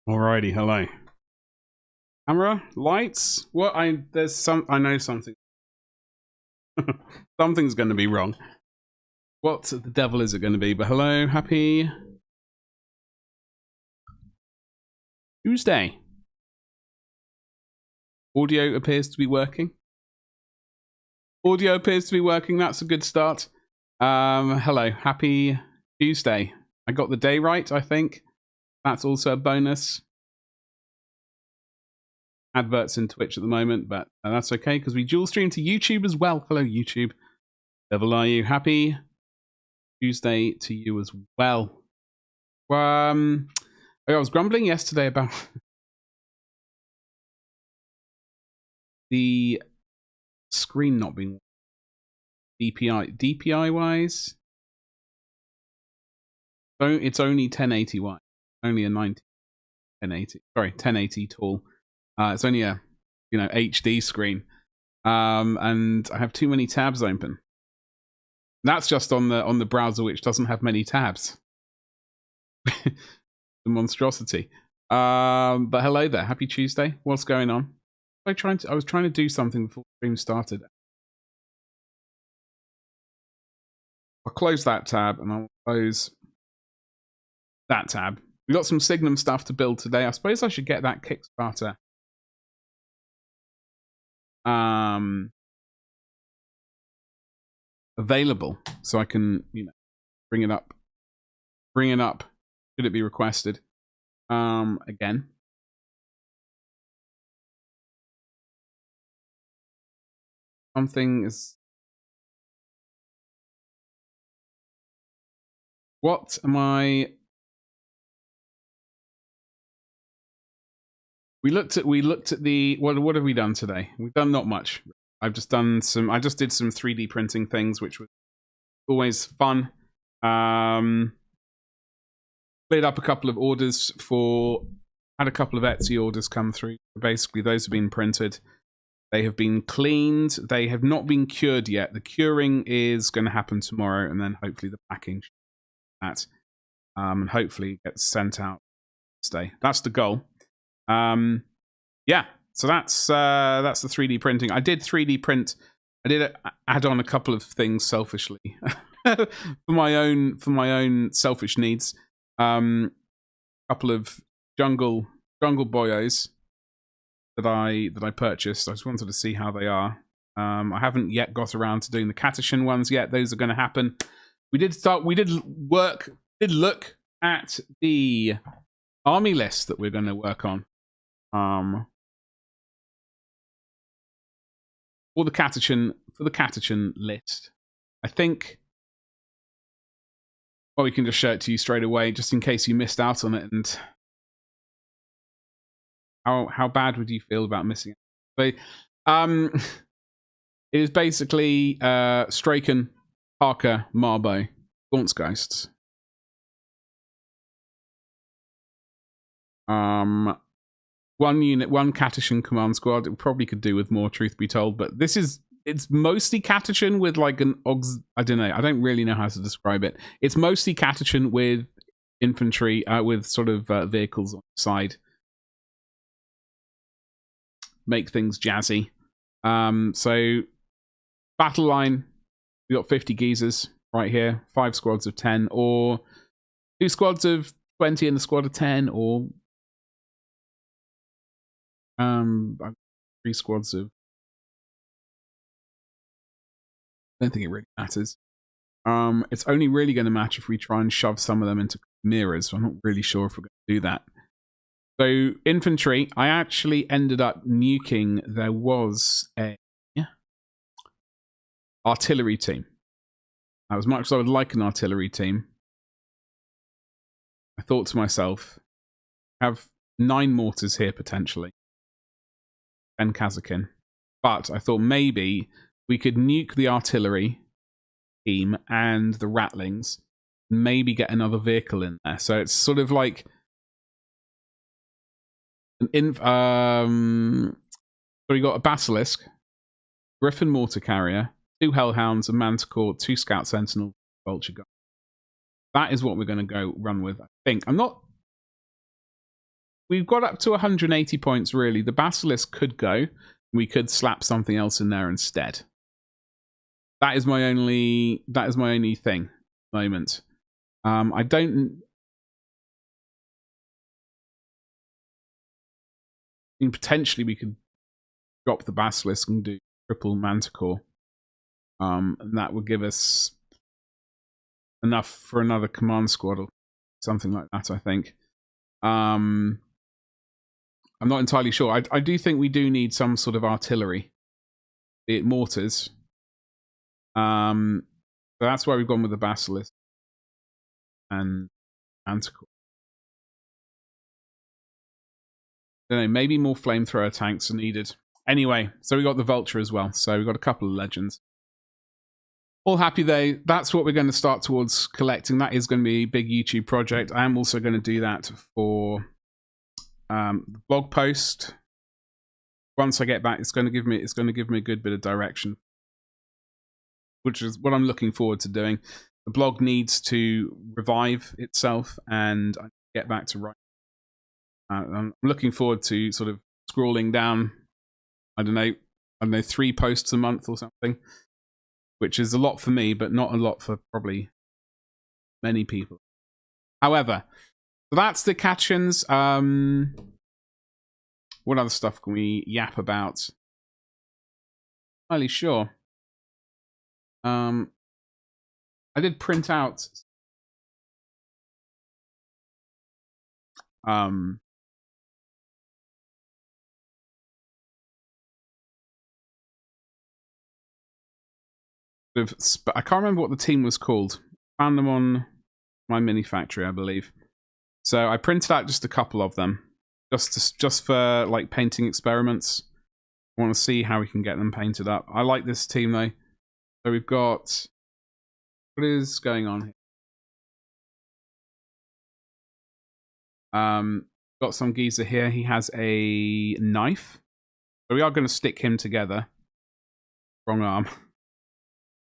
Alrighty, hello. Camera, lights. What? I know something. Something's going to be wrong. What the devil is it going to be? But hello, happy Tuesday. Audio appears to be working. Audio appears to be working. That's a good start. Hello, happy Tuesday. I got the day right, I think. That's also a bonus. Adverts in Twitch at the moment, but that's okay because we dual stream to YouTube as well. Hello, YouTube. Devil are you? Happy Tuesday to you as well. I was grumbling yesterday about the screen not being DPI wise. So it's only 1080 wide, only a 1080 tall. It's only a HD screen, and I have too many tabs open. That's just on the browser, which doesn't have many tabs. The monstrosity. But hello there, happy Tuesday. What's going on? I was trying to do something before the stream started. I'll close that tab and I'll close that tab. We've got some Signum stuff to build today. I suppose I should get that Kickstarter available so I can bring it up should it be requested again. Something is what am I We looked at the what have we done today? We've done not much. I just did some 3D printing things, which was always fun. Cleared up a couple of orders had a couple of Etsy orders come through. Basically, those have been printed. They have been cleaned. They have not been cured yet. The curing is going to happen tomorrow, and then hopefully the packing and hopefully gets sent out today. That's the goal. Yeah, so that's the 3D printing. I did 3D print. I did add on a couple of things selfishly for my own selfish needs. Couple of jungle boyos that I purchased. I just wanted to see how they are. I haven't yet got around to doing the Catechin ones yet. Those are going to happen. We did look at the army list that we're going to work on. For the Catechin list, I think. Well, we can just show it to you straight away, just in case you missed out on it. And how bad would you feel about missing it? So, it is basically Straken, Parker, Marbo, Gauntgeists. One unit, one Catechin command squad. It probably could do with more, truth be told, but it's mostly Catechin with like an I don't know. I don't really know how to describe it. It's mostly Catechin with infantry, with sort of vehicles on the side. Make things jazzy. So battle line, we got 50 geezers right here. 5 squads of 10, or 2 squads of 20 and a squad of 10, or 3 squads of. I don't think it really matters. It's only really going to matter if we try and shove some of them into mirrors. So I'm not really sure if we're going to do that. So infantry, I actually ended up nuking. There was a artillery team. As much as I would like an artillery team, I thought to myself, I have 9 mortars here potentially. 10 Kazakin. But I thought maybe we could nuke the artillery team and the Ratlings, maybe get another vehicle in there. So it's sort of like so we got a Basilisk, Griffin mortar carrier, 2 Hellhounds, a Manticore, 2 Scout Sentinel, Vulture gun. That is what we're going to go run with, I think. I'm not we've got up to 180 points, really. The Basilisk could go. We could slap something else in there instead. That is my only thing at the moment. I don't... I mean, potentially we could drop the Basilisk and do triple Manticore. And that would give us enough for another command squad or something like that, I think. I'm not entirely sure. I do think we do need some sort of artillery, be it mortars. So that's why we've gone with the Basilisk and Manticore. I don't know, maybe more flamethrower tanks are needed. Anyway, so we got the Vulture as well. So we've got a couple of legends. All happy though. That's what we're going to start towards collecting. That is going to be a big YouTube project. I am also going to do that for the blog post. Once I get back, it's going to give me a good bit of direction, which is what I'm looking forward to doing. The blog needs to revive itself, and I get back to writing. I'm looking forward to sort of scrolling down. I don't know, 3 posts a month or something, which is a lot for me, but not a lot for probably many people. However, that's the Catchins. What other stuff can we yap about? Not really sure. I did print out I can't remember what the team was called. Found them on my mini factory, I believe. So I printed out just a couple of them, just for like painting experiments. I want to see how we can get them painted up. I like this team though. So we've got, what is going on here? Got some geezer here. He has a knife. So we are going to stick him together. Wrong arm.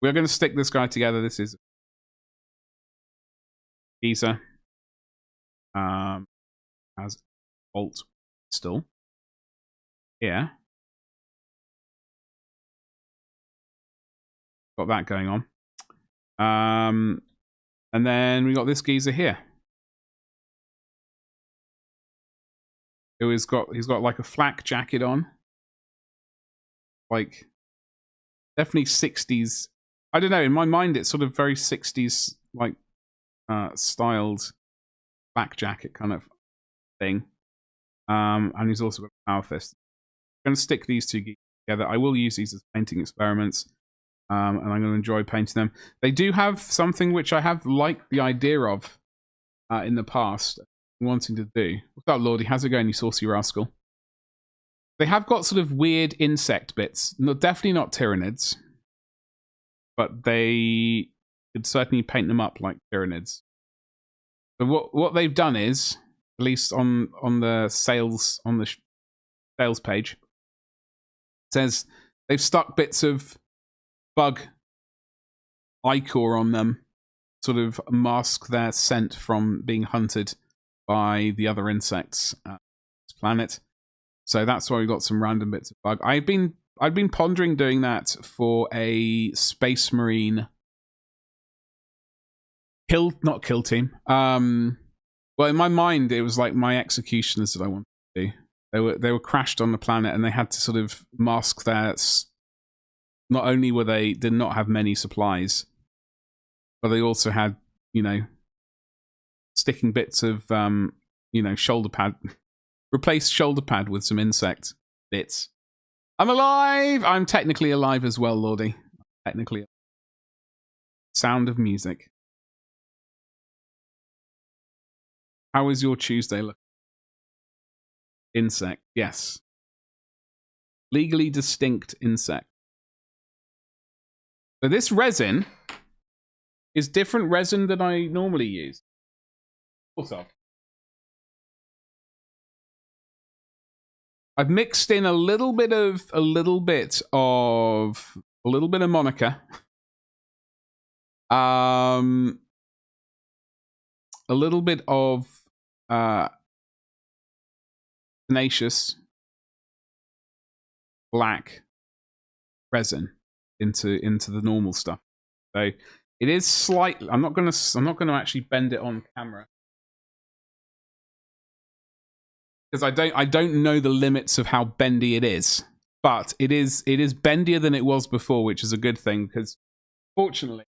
We're going to stick this guy together. This is geezer. Has bolt still. Yeah. Got that going on. And then we got this geezer here. He's got like a flak jacket on. Like definitely 60s. I don't know, in my mind it's sort of very 60s like styled flak jacket kind of thing. And he's also got a power fist. I'm going to stick these two together. I will use these as painting experiments. And I'm going to enjoy painting them. They do have something which I have liked the idea of in the past, wanting to do. What's up, Lordy? How's it going, you saucy rascal? They have got sort of weird insect bits. Definitely not Tyranids. But they could certainly paint them up like Tyranids. So what they've done is, at least on the sales page, says they've stuck bits of bug ichor on them, sort of mask their scent from being hunted by the other insects at this planet. So that's why we got some random bits of bug. I've been pondering doing that for a Space Marine not kill team. Well, in my mind, it was like my executioners that I wanted to do. They were crashed on the planet, and they had to sort of mask their. Not only did not have many supplies, but they also had, sticking bits of, shoulder pad. Replace shoulder pad with some insect bits. I'm alive! I'm technically alive as well, Lordy. Technically. Sound of music. How is your Tuesday look? Insect, yes. Legally distinct insect. So this resin is different resin than I normally use. Also, I've mixed in a little bit of Monica. A little bit of tenacious black resin into the normal stuff. So it is slightly. I'm not gonna actually bend it on camera because I don't know the limits of how bendy it is. But it is bendier than it was before, which is a good thing because fortunately.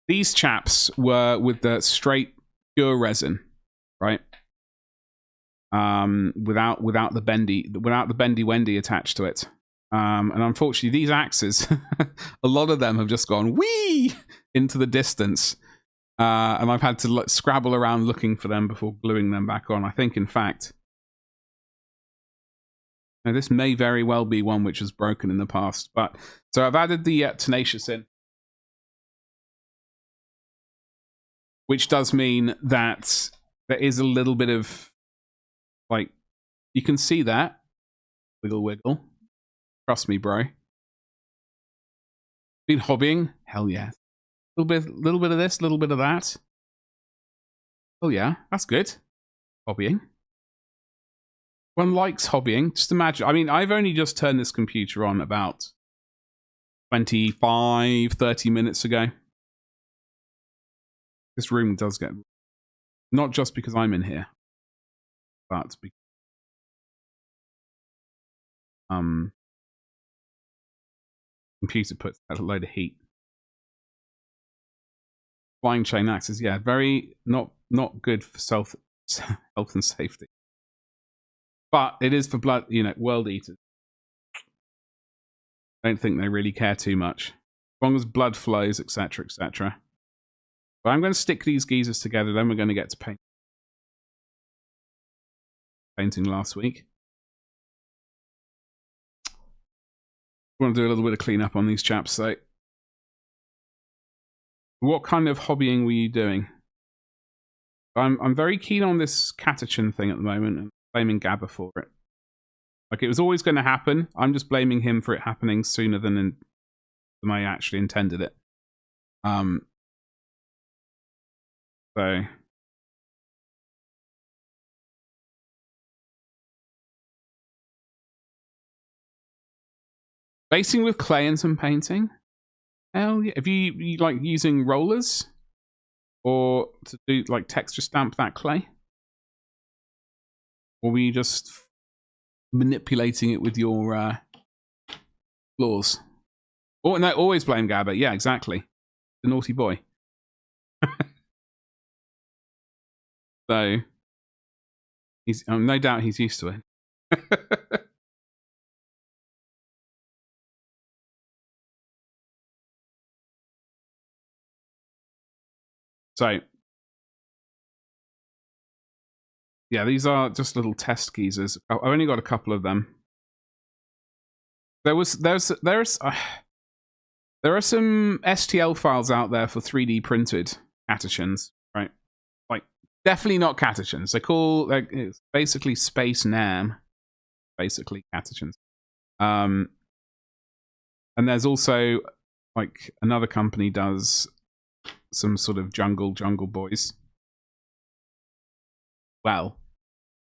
These chaps were with the straight pure resin, right? Without the bendy Wendy attached to it. And unfortunately, these axes, a lot of them have just gone wee into the distance. And I've had to scrabble around looking for them before gluing them back on. I think, in fact, now this may very well be one which was broken in the past. But so I've added the tenacious in, which does mean that there is a little bit of, like, you can see that wiggle wiggle. Trust me, bro. Been hobbying? Hell yeah. Little bit of this, little bit of that. Oh yeah, that's good. Hobbying. One likes hobbying. Just imagine. I mean, I've only just turned this computer on about 25, 30 minutes ago. This room does get... Not just because I'm in here, but because... computer puts out a load of heat. Flying chain axes, yeah, very not good for health and safety. But it is for blood, world eaters. I don't think they really care too much. As long as blood flows, etc., etc. But I'm going to stick these geezers together, then we're going to get to paint. Painting last week. I want to do a little bit of cleanup on these chaps, so... What kind of hobbying were you doing? I'm very keen on this Catachan thing at the moment and blaming Gabba for it. Like, it was always going to happen. I'm just blaming him for it happening sooner than I actually intended it. So... Basing with clay and some painting? Hell yeah. Have you like using rollers? Or to do like texture stamp that clay? Or were you just manipulating it with your claws? Oh no, always blame Gabba. Yeah, exactly. The naughty boy. So he's no doubt he's used to it. So, yeah, these are just little test geezers. I've only got a couple of them. There are some STL files out there for 3D printed Catachans, right? Like, definitely not Catachans. It's basically Space Nam, basically Catachans. And there's also like another company does some sort of jungle boys. Well,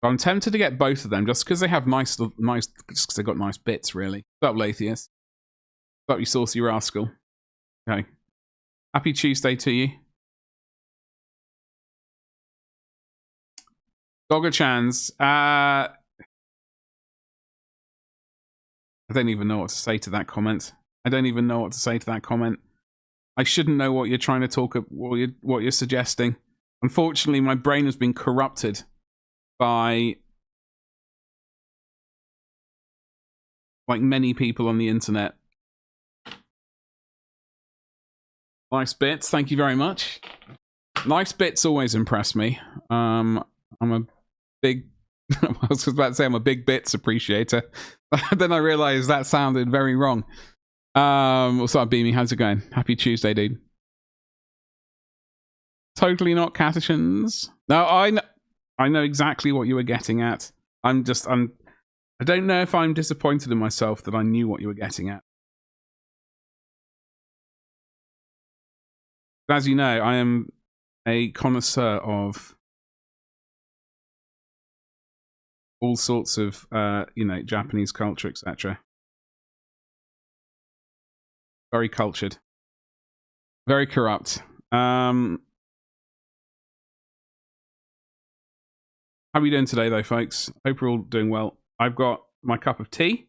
I'm tempted to get both of them just because they have nice, just because they got nice bits, really. What's up, Lathius? What's up, you saucy rascal? Okay. Happy Tuesday to you. Dogger-chans. I don't even know what to say to that comment. I shouldn't know what you're trying to talk about, what you're suggesting. Unfortunately, my brain has been corrupted by like many people on the internet. Nice bits, thank you very much. Nice bits always impress me. I'm a big... I was about to say I'm a big bits appreciator. Then I realized that sounded very wrong. What's up, Beamy? How's it going? Happy Tuesday, dude. Totally not Catachans. No, I know exactly what you were getting at. I don't know if I'm disappointed in myself that I knew what you were getting at. As you know, I am a connoisseur of all sorts of, you know, Japanese culture, etc. Very cultured. Very corrupt. How are we doing today, though, folks? Hope we're all doing well. I've got my cup of tea.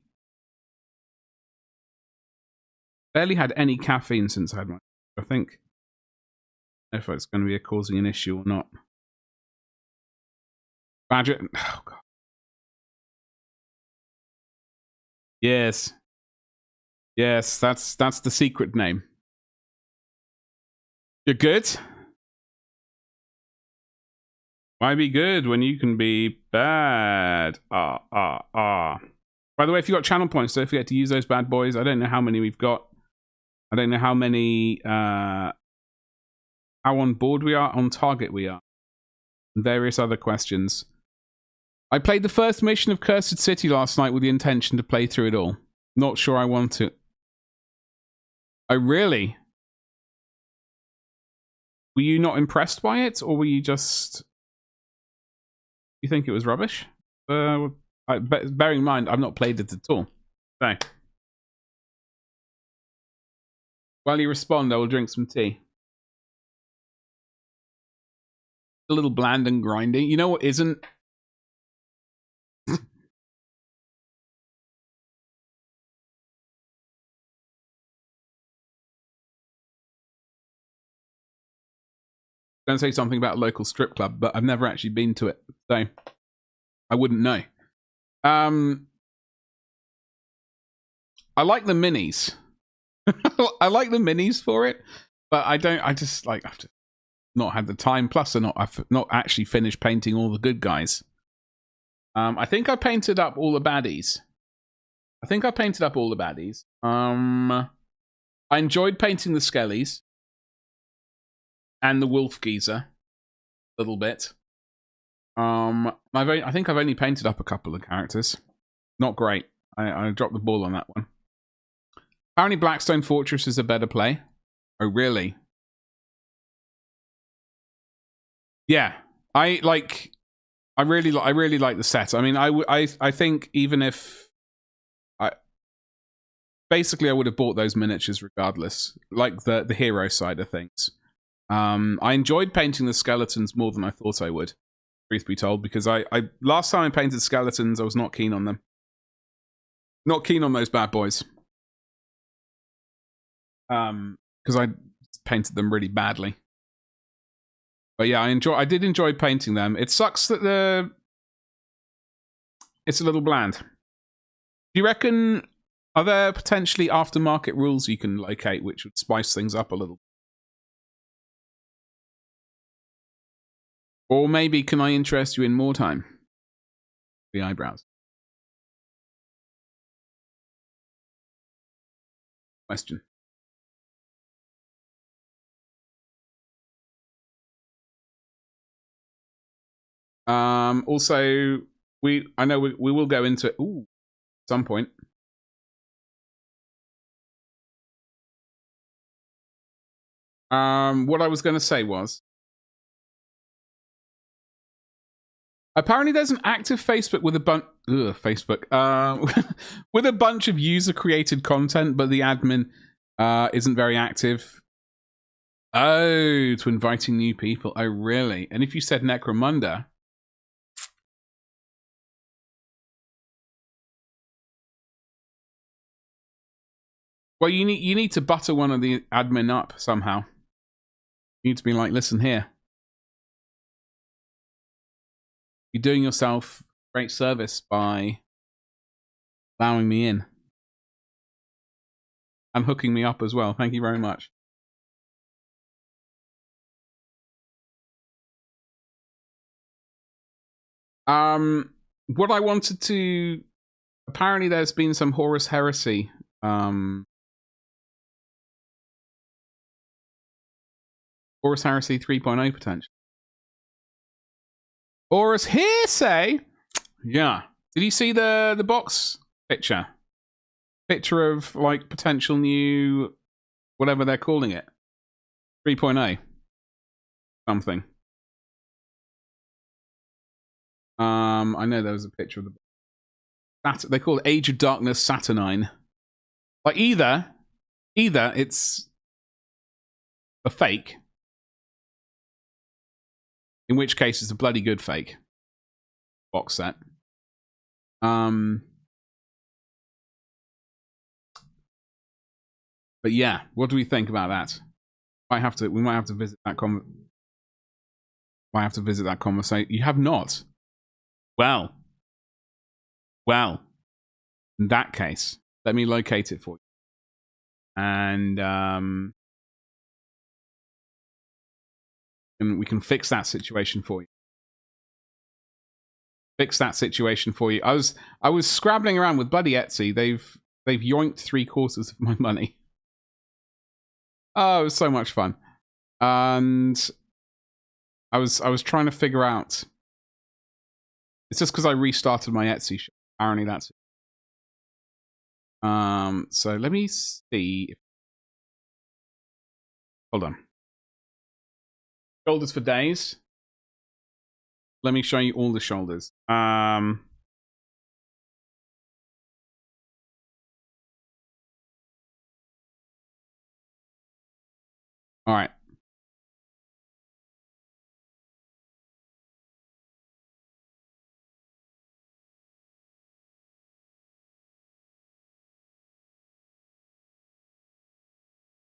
Barely had any caffeine since I had my... I think. I don't know if it's going to be causing an issue or not. Badger... Oh, God. Yes. Yes, that's the secret name. You're good? Why be good when you can be bad? By the way, if you got channel points, don't forget to use those bad boys. I don't know how many we've got. I don't know how many, how on board we are, on target we are. And various other questions. I played the first mission of Cursed City last night with the intention to play through it all. Not sure I want to. Oh, really? Were you not impressed by it, or were you just... You think it was rubbish? Bearing in mind, I've not played it at all. So, while you respond, I will drink some tea. A little bland and grindy. You know what isn't? Going to say something about a local strip club, but I've never actually been to it, so I wouldn't know. I like the minis. I like the minis for it, but I don't. I just like I've just not had the time. Plus, I've not actually finished painting all the good guys. I think I painted up all the baddies. I enjoyed painting the skellies. And the wolf geezer, a little bit. I think I've only painted up a couple of characters. Not great. I dropped the ball on that one. Apparently, Blackstone Fortress is a better play. Oh, really? Yeah, I really like the set. I mean, I think even if basically I would have bought those miniatures regardless, like the hero side of things. I enjoyed painting the skeletons more than I thought I would, truth be told, because I last time I painted skeletons, I was not keen on them. Not keen on those bad boys. Because I painted them really badly. But yeah, I did enjoy painting them. It sucks that it's a little bland. Do you reckon, are there potentially aftermarket rules you can locate which would spice things up a little? Or maybe can I interest you in more time? The eyebrows. Question. Also, I know we will go into it at some point. What I was going to say was, apparently there's an active Facebook with a bunch with a bunch of user-created content, but the admin isn't very active. Oh, to inviting new people. Oh, really? And if you said Necromunda, well, you need to butter one of the admin up somehow. You need to be like, listen here. You're doing yourself great service by allowing me in. And hooking me up as well. Thank you very much. What I wanted to... Apparently there's been some Horus Heresy. Horus Heresy 3.0 potential. Horus Heresy? Yeah. Did you see the box picture? Picture of, like, potential new... whatever they're calling it. 3.0. something. I know there was a picture of the they call it Age of Darkness Saturnine. Like either it's a fake, in which case it's a bloody good fake box set. But yeah, what do we think about that? We might have to visit that conversation. You have not. Well, in that case, let me locate it for you. And we can fix that situation for you. I was scrabbling around with bloody Etsy. They've yoinked 3/4 of my money. Oh, it was so much fun. And I was trying to figure out. It's just because I restarted my Etsy shop. Apparently that's it. So let me see. Hold on. Shoulders for days. Let me show you all the shoulders. All right.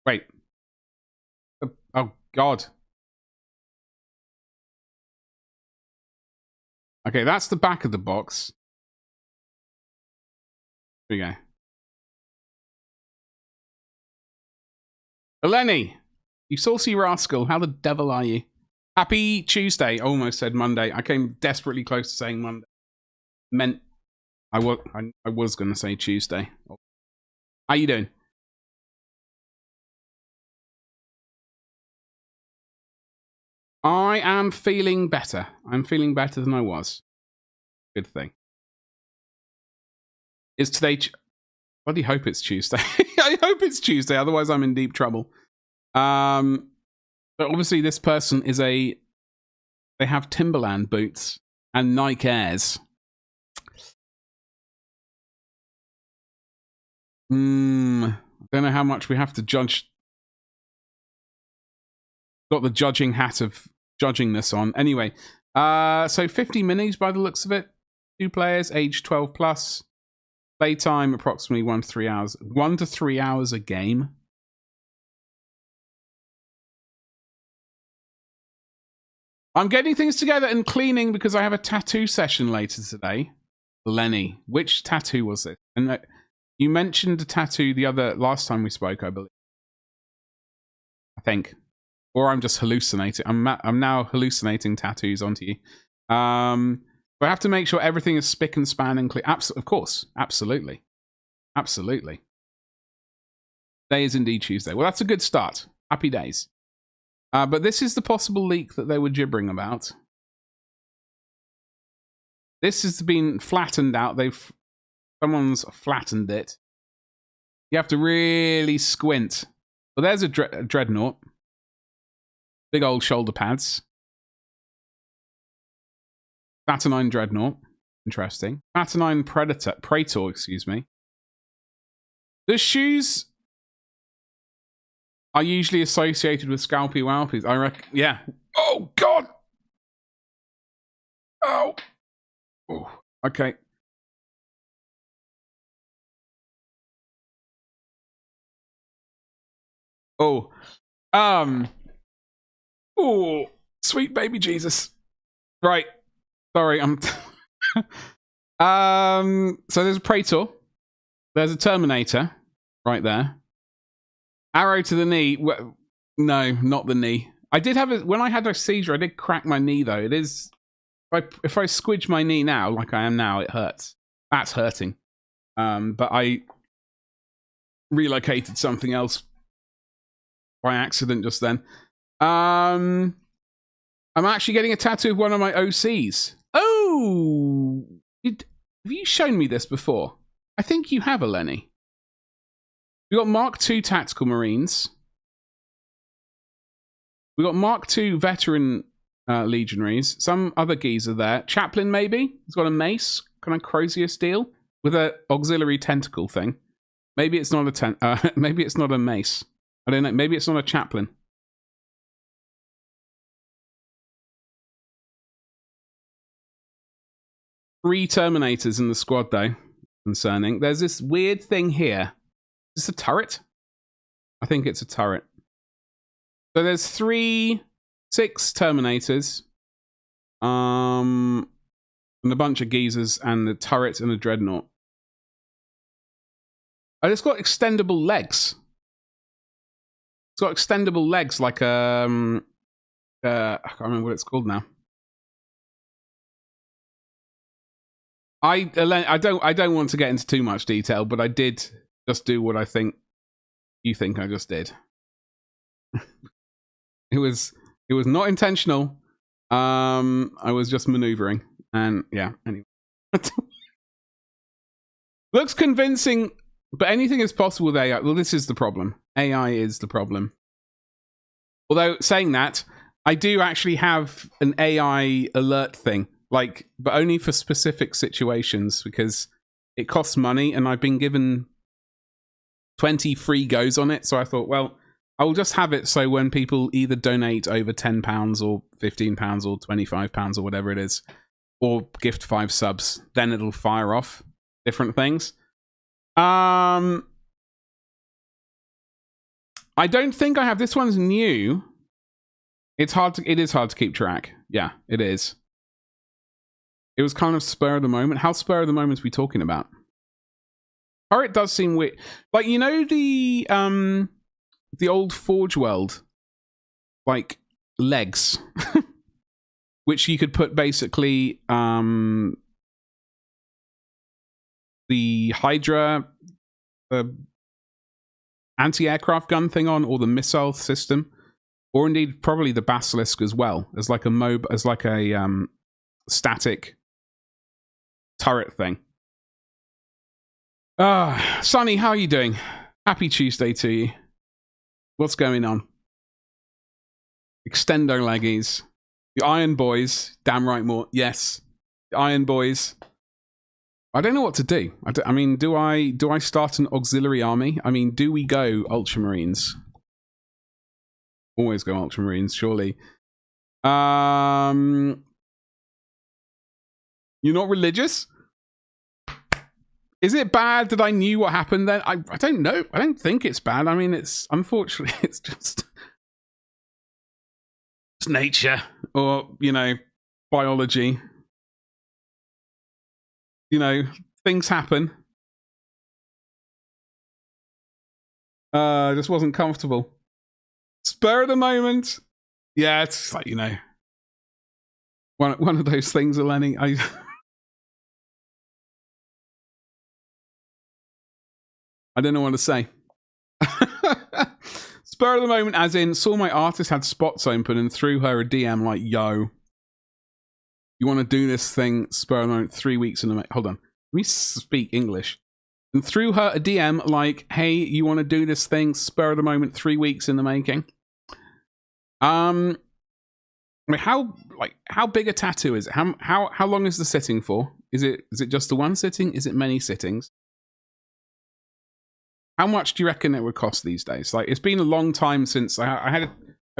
Wait. Oh, God. Okay, that's the back of the box. Here we go. Eleni, you saucy rascal. How the devil are you? Happy Tuesday. Almost said Monday. I came desperately close to saying Monday. Meant I was going to say Tuesday. How you doing? I am feeling better. I'm feeling better than I was. Good thing. Is today... Bloody hope it's Tuesday. I hope it's Tuesday, otherwise I'm in deep trouble. But obviously this person is they have Timberland boots and Nike Airs. I don't know how much we have to judge. Got the judging hat of judging this on. Anyway, so 50 minis by the looks of it. 2 players, age 12 plus. Playtime approximately 1 to 3 hours. 1 to 3 hours a game. I'm getting things together and cleaning because I have a tattoo session later today. Lenny, which tattoo was it? And you mentioned a tattoo last time we spoke, I believe. I think. Or I'm just hallucinating. I'm now hallucinating tattoos onto you. But I have to make sure everything is spick and span and clear. Of course. Absolutely. Absolutely. Today is indeed Tuesday. Well, that's a good start. Happy days. But this is the possible leak that they were gibbering about. This has been flattened out. Someone's flattened it. You have to really squint. Well, there's a dreadnought. Big old shoulder pads. Saturnine Dreadnought. Interesting. Saturnine Praetor, excuse me. The shoes are usually associated with Scalpy Walpies. I reckon, yeah. Oh, God! Oh! Oh, okay. Oh. Oh, sweet baby Jesus. Right. Sorry, I'm... so there's a Praetor. There's a Terminator. Right there. Arrow to the knee. No, not the knee. I did have when I had a seizure, I did crack my knee, though. It is... If I squidge my knee now, like I am now, it hurts. That's hurting. But I relocated something else by accident just then. I'm actually getting a tattoo of one of my OCs. Oh! Have you shown me this before? I think you have, Eleni. We got Mark II Tactical Marines. We got Mark II veteran legionaries. Some other geezer there. Chaplain, maybe? He's got a mace. Kind of Crozier steel with a auxiliary tentacle thing. Maybe it's not a maybe it's not a mace. I don't know. Maybe it's not a chaplain. Three Terminators in the squad, though. Concerning. There's this weird thing here. Is this a turret? I think it's a turret. So there's 6 Terminators. And a bunch of geezers and the turret and a dreadnought. Oh, it's got extendable legs. It's got extendable legs like I can't remember what it's called now. I don't want to get into too much detail, but I did just do what I think you think I just did. It was not intentional. I was just maneuvering, and yeah. Anyway, looks convincing, but anything is possible with AI. Well, this is the problem. AI is the problem. Although saying that, I do actually have an AI alert thing. Like, but only for specific situations because it costs money and I've been given 20 free goes on it. So I thought, well, I will just have it so when people either donate over £10 or £15 or £25 or whatever it is, or gift 5 subs, then it'll fire off different things. I don't think I have. This one's new. It is hard to keep track. Yeah, it is. It was kind of spur of the moment. How spur of the moment are we talking about? Or it does seem weird. Like, you know the old Forge World, like, legs, which you could put basically the Hydra anti-aircraft gun thing on, or the missile system, or indeed probably the Basilisk as well, as like a static turret thing. Sonny, how are you doing? Happy Tuesday to you. What's going on? Extendo leggies. The Iron Boys. Damn right more. Yes. The Iron Boys. I don't know what to do. I mean, do I start an auxiliary army? I mean, do we go Ultramarines? Always go Ultramarines, surely. You're not religious? Is it bad that I knew what happened then? I don't know. I don't think it's bad. I mean, it's unfortunately, it's just it's nature, or, you know, biology. You know, things happen. Just wasn't comfortable. Spur of the moment. Yeah, it's like, you know, one of those things, Eleni. I don't know what to say. Spur of the moment, as in, saw my artist had spots open and threw her a DM like, yo, you want to do this thing, spur of the moment, 3 weeks in the hold on. Let me speak English. And threw her a DM like, hey, you want to do this thing, spur of the moment, 3 weeks in the making. I mean, how big a tattoo is it? How long is the sitting for? Is it just the one sitting? Is it many sittings? How much do you reckon it would cost these days? Like, it's been a long time since I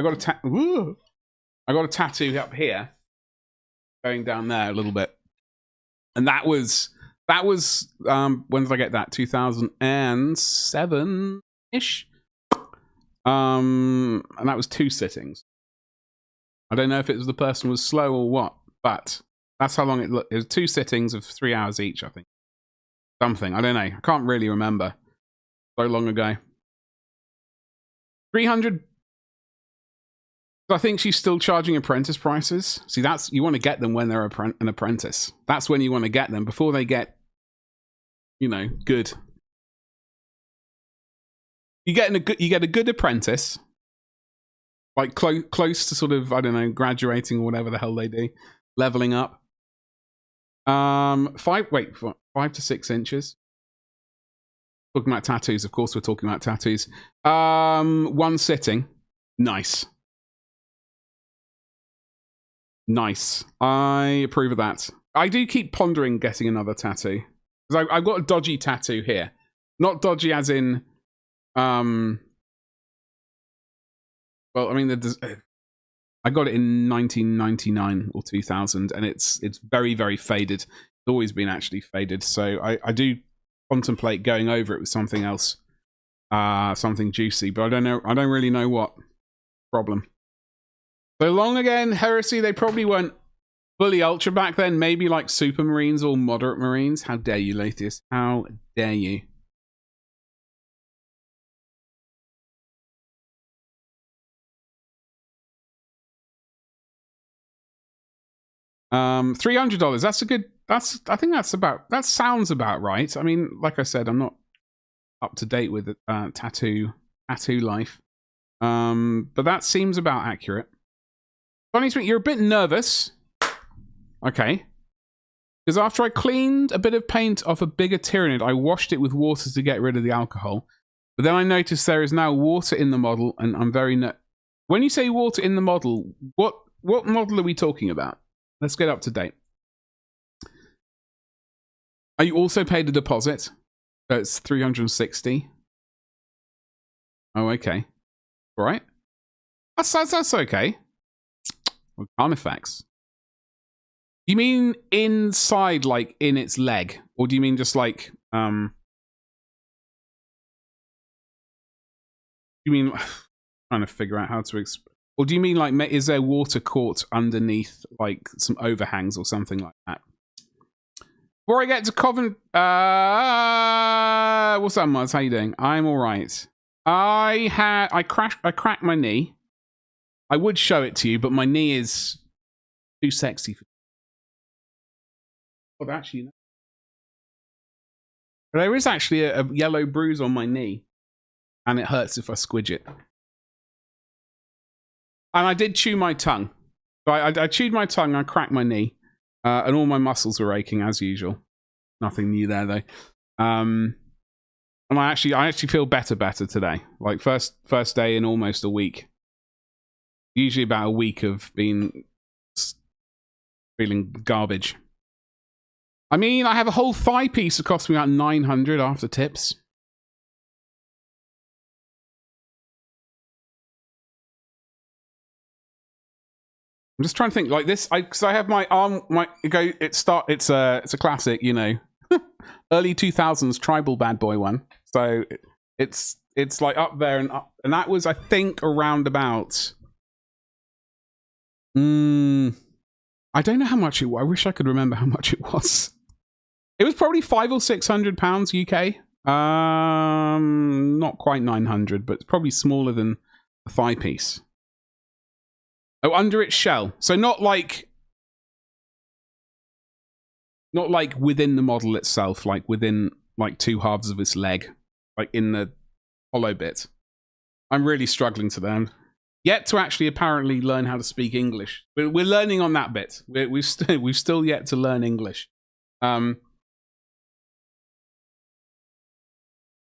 got a tattoo up here, going down there a little bit, and that was when did I get that? 2007 ish. And that was 2 sittings. I don't know if it was the person was slow or what, but that's how long it looked. It was 2 sittings of 3 hours each, I think. Something, I don't know. I can't really remember. So long ago. 300. I think she's still charging apprentice prices. See, that's, you want to get them when they're an apprentice. That's when you want to get them, before they get, you know, good. You get a good apprentice, like close to sort of, I don't know, graduating or whatever the hell they do, leveling up. 5 to 6 inches. Talking about tattoos, of course we're talking about tattoos. 1 sitting. Nice. Nice. I approve of that. I do keep pondering getting another tattoo. Because I've got a dodgy tattoo here. Not dodgy as in... well, I mean, I got it in 1999 or 2000, and it's very, very faded. It's always been actually faded. So I do contemplate going over it with something else. Something juicy. But I don't know. I don't really know what. Problem. So long again, Heresy, they probably weren't fully ultra back then. Maybe like super marines or moderate marines. How dare you, Latius? How dare you? $300. That's a good. I think that sounds about right. I mean, like I said, I'm not up to date with tattoo life. But that seems about accurate. Funny to me, you're a bit nervous. Okay. Because after I cleaned a bit of paint off a bigger Tyranid, I washed it with water to get rid of the alcohol. But then I noticed there is now water in the model, and I'm very... When you say water in the model, what model are we talking about? Let's get up to date. Are you also paid a deposit? So it's $360. Oh, okay. All right. That's okay. Carnifex. You mean inside, like in its leg, or do you mean just like you mean trying to figure out how to or do you mean like is there water caught underneath like some overhangs or something like that? Before I get to Covent, what's up, Muzz? How you doing? I'm all right. I cracked my knee. I would show it to you, but my knee is too sexy for. Oh, actually, no. There is actually a yellow bruise on my knee, and it hurts if I squidge it. And I did chew my tongue. So I chewed my tongue, I cracked my knee, and all my muscles were aching as usual. Nothing new there though. And I actually feel better today. Like first day in almost a week. Usually about a week of being feeling garbage. I mean, I have a whole thigh piece that cost me about 900 after tips. I'm just trying to think like this. Because I have my arm. It's a classic, you know, early 2000s tribal bad boy one. So it's like up there and up, and that was I think around about. I don't know how much it was. I wish I could remember how much it was. It was probably £500 or £600 UK. Not quite 900, but it's probably smaller than a thigh piece. Oh, under its shell. So not like within the model itself, like within like two halves of its leg, like in the hollow bit. I'm really struggling to them. Yet to actually apparently learn how to speak English. We're learning on that bit. We've still yet to learn English.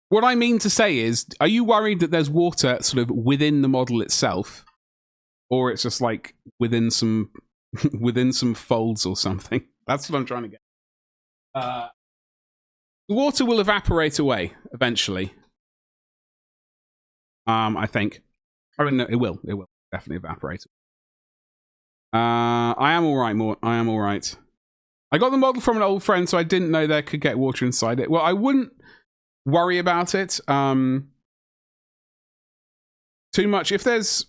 What I mean to say is, are you worried that there's water sort of within the model itself? Or it's just like within some folds or something? That's what I'm trying to get. The water will evaporate away eventually. I think. I mean, no, it will definitely evaporate. I am all right, Mort. I am all right. I got the model from an old friend, so I didn't know there could get water inside it. Well, I wouldn't worry about it too much. If there's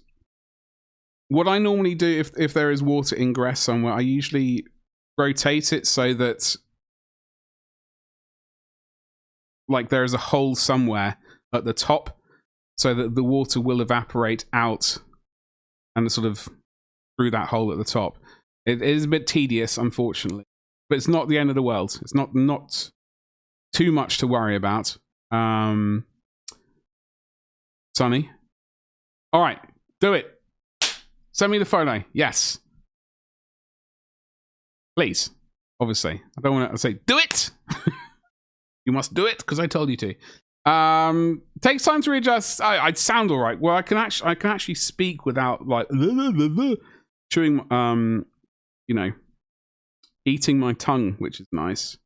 what I normally do, if there is water ingress somewhere, I usually rotate it so that like there is a hole somewhere at the top, so that the water will evaporate out and sort of through that hole at the top. It is a bit tedious, unfortunately, but it's not the end of the world. It's not too much to worry about. Sonny, all right, do it. Send me the photo. Yes, please. Obviously, I don't want to say do it. You must do it because I told you to. Takes time to readjust. I'd sound all right. Well, I can actually speak without like chewing you know, eating my tongue, which is nice.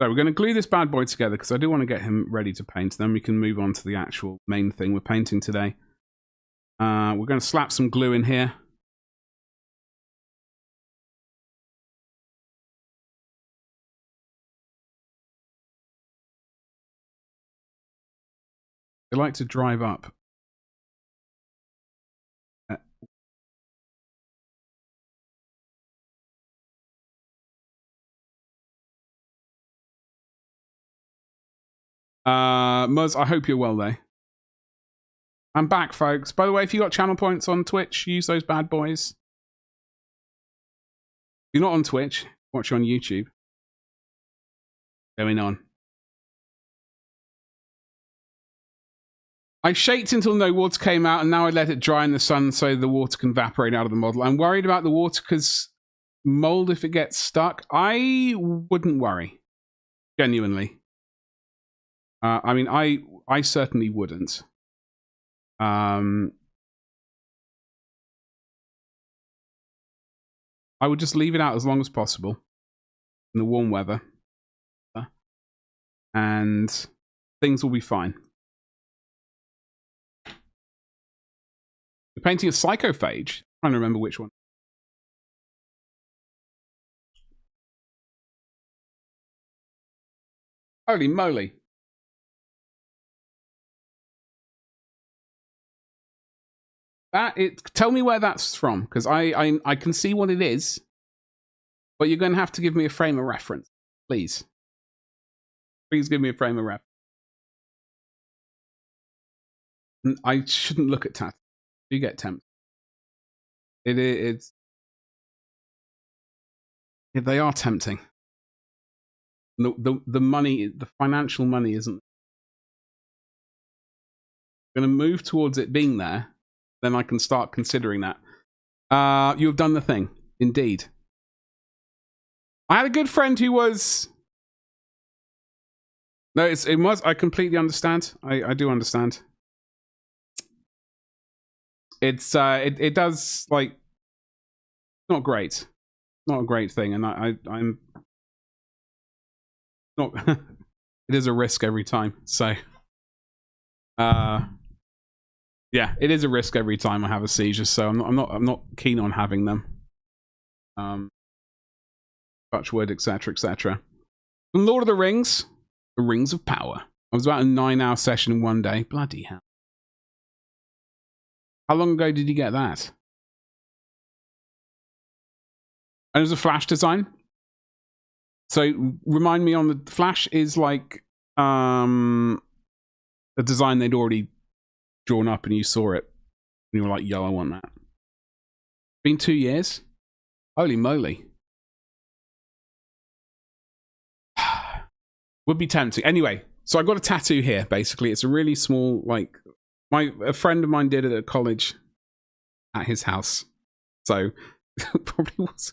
So we're going to glue this bad boy together because I do want to get him ready to paint. Then we can move on to the actual main thing we're painting today. We're going to slap some glue in here. They like to drive up. Muzz, I hope you're well there. I'm back, folks. By the way, if you got channel points on Twitch, use those bad boys. If you're not on Twitch, watch on YouTube. Going on. I shaked until no water came out, and now I let it dry in the sun so the water can evaporate out of the model. I'm worried about the water because mold, if it gets stuck, I wouldn't worry. Genuinely. I mean, I certainly wouldn't. I would just leave it out as long as possible in the warm weather. And things will be fine. You're painting a psychophage. I'm trying to remember which one. Holy moly. Tell me where that's from, because I can see what it is, but you're going to have to give me a frame of reference, please. Please give me a frame of reference. I shouldn't look at tattoos. You get tempted. It's they are tempting. The money, the financial money isn't. I'm going to move towards it being there. Then I can start considering that. You have done the thing, indeed. I had a good friend who was. No, it was. I completely understand. I do understand. It does, like, not great. Not a great thing, and I'm not. It is a risk every time. So, yeah, it is a risk every time I have a seizure. So I'm not keen on having them. Touch wood, etc., etc. And Lord of the Rings, the Rings of Power. I was about a 9-hour session in one day. Bloody hell! How long ago did you get that? And it was a Flash design. So remind me on the Flash is like a design they'd already drawn up and you saw it and you were like, yo, I want that. Been 2 years? Holy moly. Would be tempting. Anyway, so I got a tattoo here, basically. It's a really small, like, a friend of mine did it at college at his house. So probably was.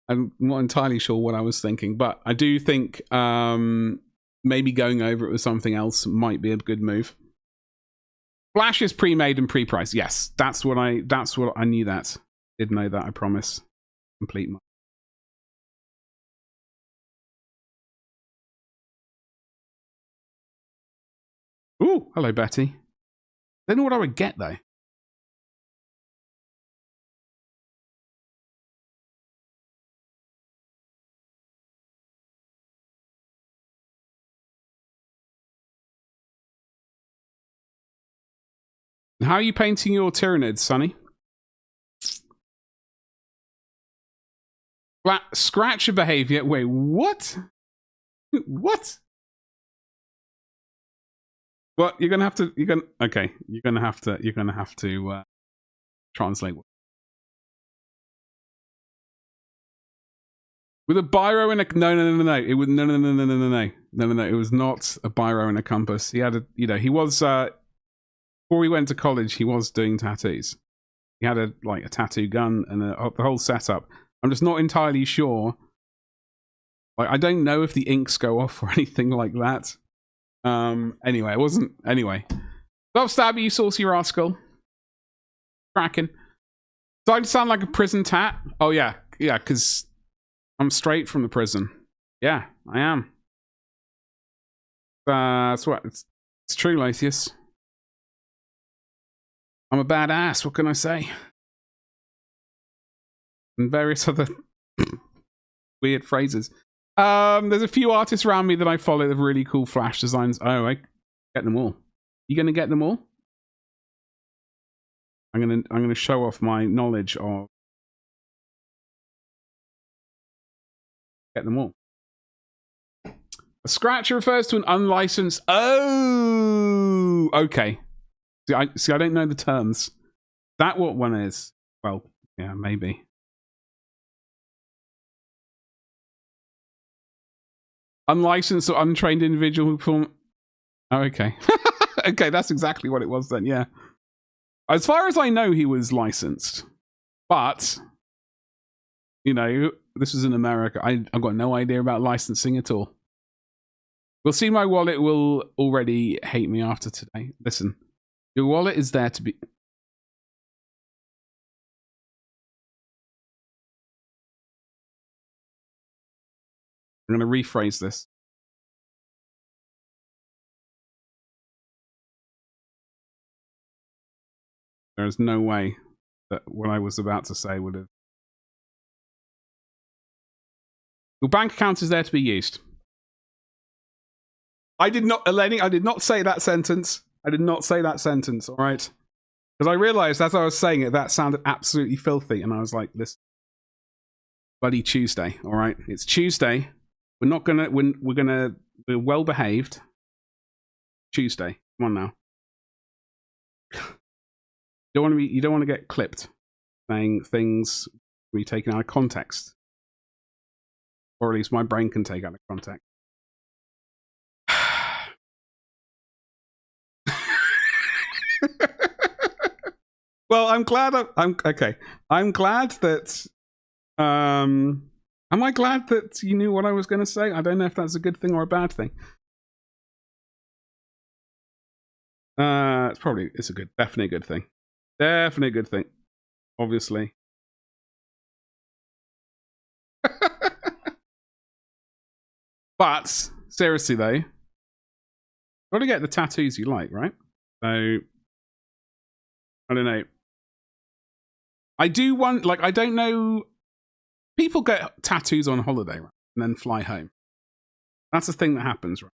I'm not entirely sure what I was thinking, but I do think maybe going over it with something else might be a good move. Flash is pre-made and pre-priced. Yes, that's what I knew that. Did know that, I promise. Complete my. Ooh, hello, Betty. Don't know what I would get, though. How are you painting your Tyranids, Sonny? Scratcher behavior. Wait, what? What? Well, you're gonna have to. Okay. You're gonna have to translate. With a biro and a no. It was no. It was not a biro and a compass. He had a. He was before he went to college. He was doing tattoos. He had a tattoo gun and the whole setup. I'm just not entirely sure. Like, I don't know if the inks go off or anything like that. Anyway, it wasn't. Anyway, Love stab you, saucy rascal. Cracking. Do I sound like a prison tat? Oh, yeah. Yeah, because I'm straight from the prison. Yeah, I am. That's what. It's true, Latius. I'm a badass. What can I say? And various other weird phrases. There's a few artists around me that I follow that have really cool flash designs. Oh, I get them all. You gonna get them all? I'm gonna show off my knowledge of get them all. A scratch refers to an unlicensed. Oh, okay. See, I don't know the terms. That what one is? Well, yeah, maybe. Unlicensed or untrained individual who perform. Oh, okay. Okay, that's exactly what it was then. Yeah. As far as I know, he was licensed, but you know, this is in America. I've got no idea about licensing at all. We'll see. My wallet will already hate me after today. Listen, your wallet is there to be. I'm going to rephrase this. There's no way that what I was about to say would have. Your bank account is there to be used. I did not, Eleni, I did not say that sentence. I did not say that sentence, all right? Because I realized as I was saying it, that sounded absolutely filthy. And I was like, this bloody Tuesday, all right? It's Tuesday. We're not gonna, we're well behaved. Tuesday. Come on now. You don't want to get clipped saying things be taken out of context. Or at least my brain can take out of context. Well, I'm glad I'm okay. I'm glad that am I glad that you knew what I was going to say? I don't know if that's a good thing or a bad thing. It's definitely a good thing. Definitely a good thing. Obviously. But seriously though, you got to get the tattoos you like, right? So I don't know. I do want, like, I don't know. People get tattoos on holiday, right? And then fly home. That's the thing that happens, right?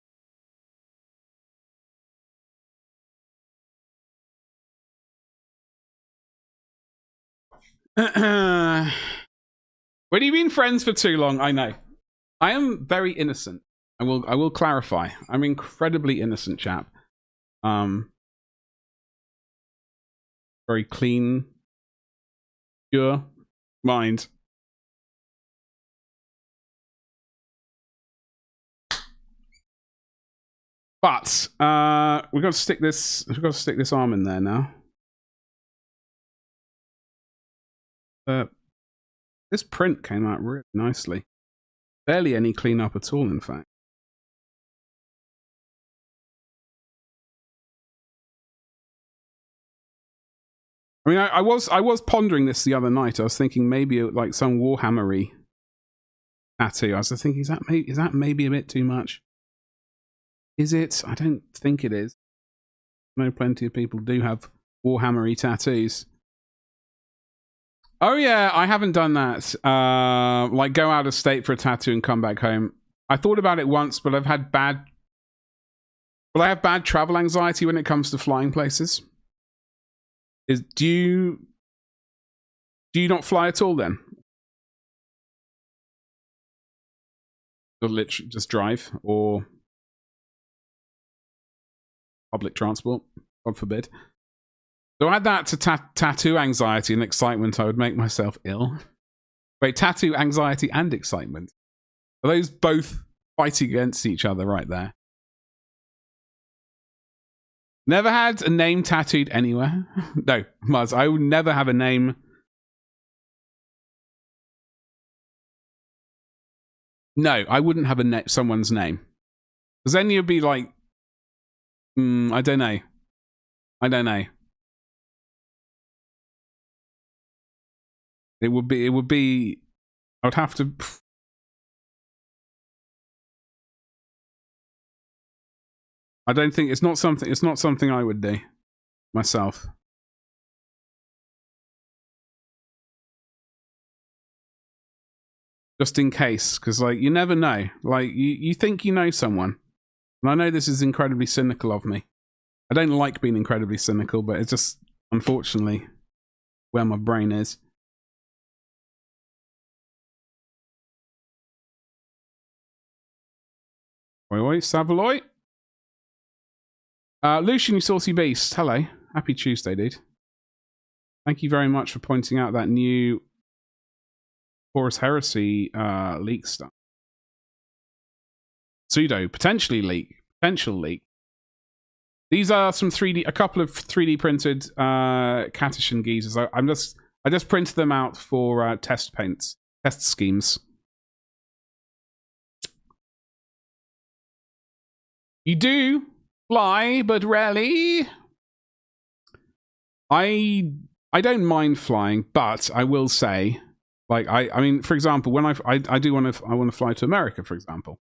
When you've been friends for too long, I know. I am very innocent. I will clarify. I'm incredibly innocent, chap. Very clean, pure mind. But we've got to stick this. We've got to stick this arm in there now. This print came out really nicely. Barely any cleanup at all, in fact. I mean, I was pondering this the other night. I was thinking maybe like some Warhammer-y tattoo. I was thinking, is that maybe a bit too much? Is it? I don't think it is. I know plenty of people do have Warhammer-y tattoos. Oh yeah, I haven't done that. Like go out of state for a tattoo and come back home. I thought about it once, but I have bad travel anxiety when it comes to flying places. Do you not fly at all then? Or literally just drive or public transport, God forbid. So add that to tattoo anxiety and excitement, I would make myself ill. Wait, tattoo anxiety and excitement. Are those both fighting against each other right there? Never had a name tattooed anywhere. No, Muzz, I would never have a name. No, I wouldn't have someone's name. Because then you'd be like, I don't know. I don't know. It would be, I would have to... I don't think, it's not something I would do myself. Just in case, because like you never know. Like you think you know someone, and I know this is incredibly cynical of me. I don't like being incredibly cynical, but it's just unfortunately where my brain is. Oi, Savaloy. Lucian, you saucy beast. Hello. Happy Tuesday, dude. Thank you very much for pointing out that new Horus Heresy leak stuff. Pseudo, potential leak. These are some 3D, a couple of 3D printed Catachan geezers. I just printed them out for test schemes. You do fly, but rarely. I don't mind flying, but I will say, like I mean, for example, when I want to fly to America, for example.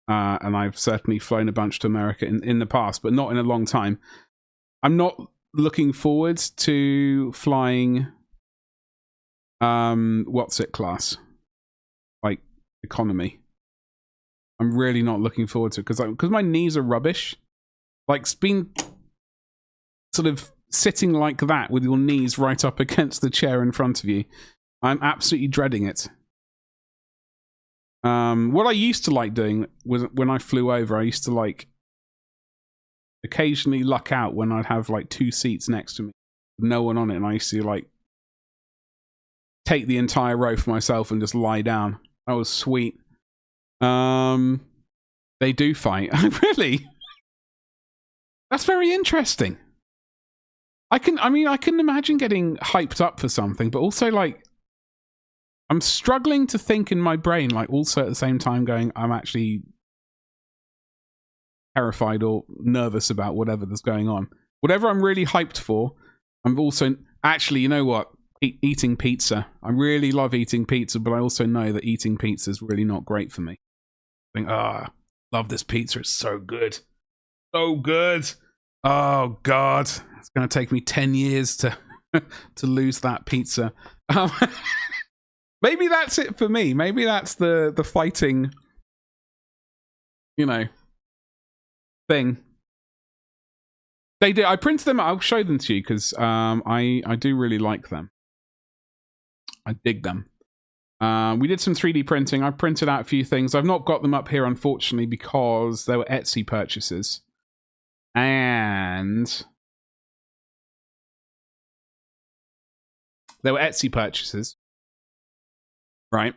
And I've certainly flown a bunch to America in the past, but not in a long time. I'm not looking forward to flying, what's it class? Like, economy. I'm really not looking forward to it, because my knees are rubbish. Like, being sort of sitting like that with your knees right up against the chair in front of you. I'm absolutely dreading it. What I used to like doing was when I flew over, I used to like occasionally luck out when I'd have like 2 seats next to me, no one on it, and I used to like take the entire row for myself and just lie down. That was sweet. They do fight. Really? That's very interesting. I can imagine getting hyped up for something, but also like I'm struggling to think in my brain, like also at the same time going, I'm actually terrified or nervous about whatever that's going on. Whatever I'm really hyped for, I'm also, actually, you know what? Eating pizza. I really love eating pizza, but I also know that eating pizza is really not great for me. I think, love this pizza. It's so good. So good. Oh, God. It's going to take me 10 years to lose that pizza. Maybe that's it for me. Maybe that's the fighting, thing. They did. I printed them. I'll show them to you because I do really like them. I dig them. We did some 3D printing. I printed out a few things. I've not got them up here, unfortunately, because they were Etsy purchases. And they were Etsy purchases. Right.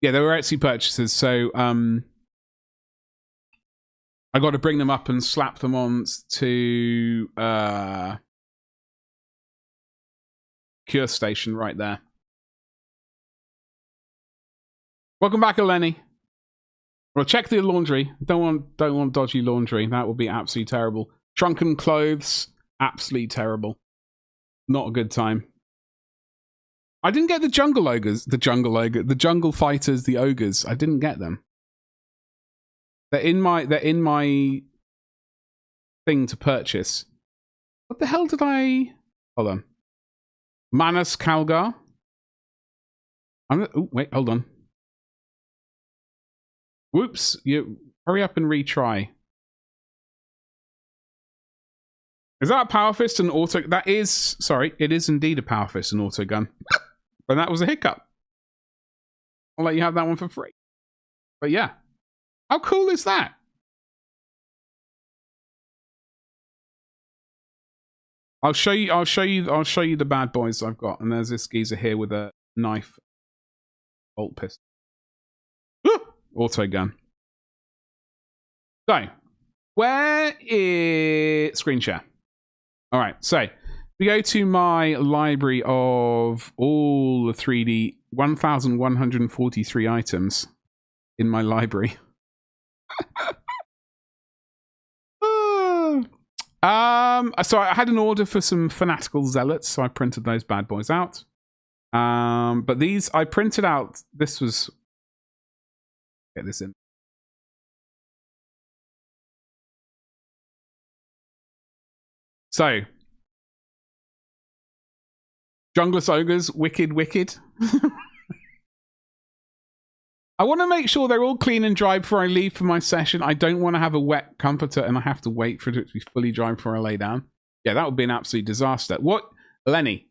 Yeah, they were Etsy purchases, so I got to bring them up and slap them on to Cure Station right there. Welcome back, Eleni. Well, check the laundry. Don't want dodgy laundry. That would be absolutely terrible. Shrunken clothes, absolutely terrible. Not a good time. I didn't get the jungle ogres, the jungle fighters, the ogres. I didn't get them. They're in my thing to purchase. What the hell did I? Hold on. Manus Calgar. Oh, wait, hold on. Whoops! You hurry up and retry. Is that a power fist and auto? That is, sorry, it is indeed a power fist and auto gun. But that was a hiccup. I'll let you have that one for free. But yeah, how cool is that? I'll show you the bad boys I've got. And there's this geezer here with a knife, bolt pistol. Auto gun. So, where is screen share? All right, so We go to my library of all the 3D 1,143 items in my library. So I had an order for some fanatical zealots, so I printed those bad boys out. But these I printed out. This was get this in. So, Jungless Ogres, wicked. I want to make sure they're all clean and dry before I leave for my session. I don't want to have a wet comforter and I have to wait for it to be fully dry before I lay down. Yeah, that would be an absolute disaster. What? Lenny,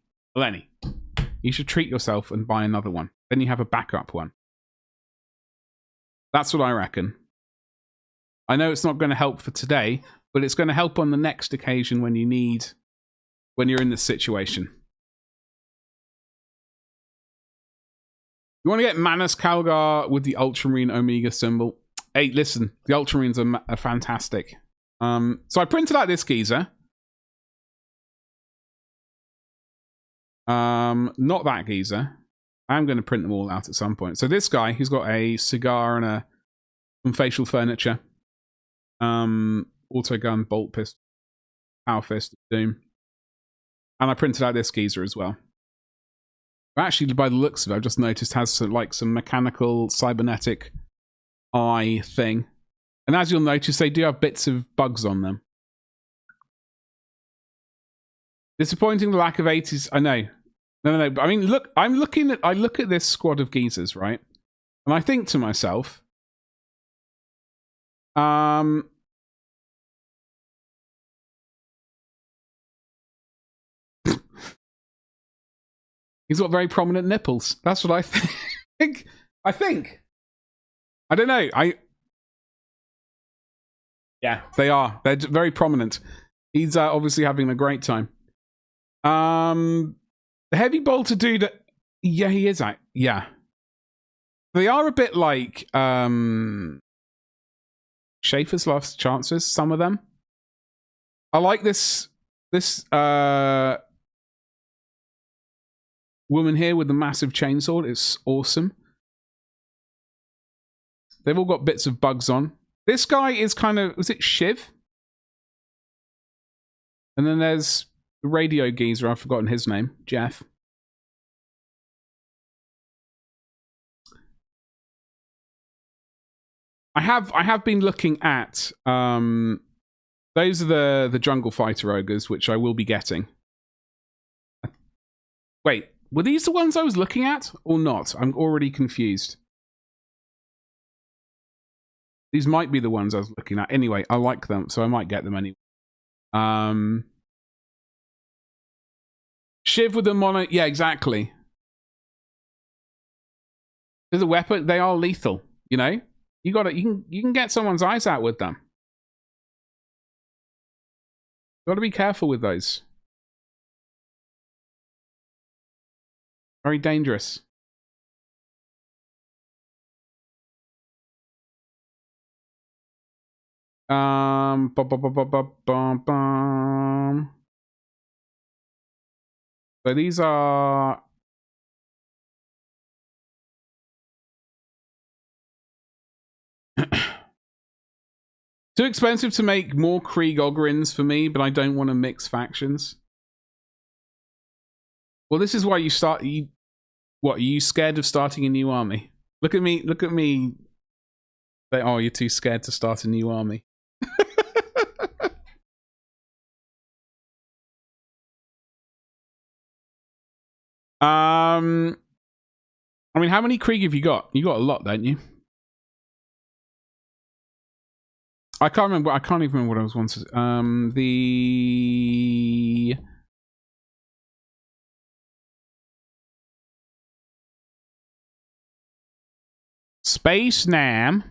you should treat yourself and buy another one. Then you have a backup one. That's what I reckon. I know it's not going to help for today, but it's going to help on the next occasion when you're in this situation. You want to get Manus Calgar with the Ultramarine Omega symbol? Hey, listen, the Ultramarines are fantastic. So I printed out this geezer. Not that geezer. I'm going to print them all out at some point. So this guy, he's got a cigar and some facial furniture. Autogun, bolt pistol, power fist, doom. And I printed out this geezer as well. Actually, by the looks of it, I've just noticed has some mechanical cybernetic eye thing. And as you'll notice, they do have bits of bugs on them. Disappointing the lack of 80s. I know. No. I mean, look, I look at this squad of geezers, right? And I think to myself, he's got very prominent nipples. That's what I think. I don't know. Yeah, they are. They're very prominent. He's obviously having a great time. The heavy bolter dude. Yeah, he is. Yeah. They are a bit like Schaefer's Last Chances, some of them. I like this woman here with the massive chainsaw. It's awesome. They've all got bits of bugs on. This guy is kind of, was it Shiv? And then there's the radio geezer, I've forgotten his name, Jeff. I have been looking at those are the jungle fighter ogres, which I will be getting. Wait, were these the ones I was looking at or not? I'm already confused. These might be the ones I was looking at. Anyway, I like them, so I might get them anyway. Shiv with the mono. Yeah, exactly. There's a weapon. They are lethal. You know, you can get someone's eyes out with them. Got to be careful with those. Very dangerous. So these are too expensive to make more Krieg Ogrins for me, but I don't want to mix factions. Well, this is why you start. What, are you scared of starting a new army? Look at me. Look at me. Oh, you're too scared to start a new army. I mean, how many Krieg have you got? You got a lot, don't you? I can't remember. I can't even remember what I was wanted. The Space Nam.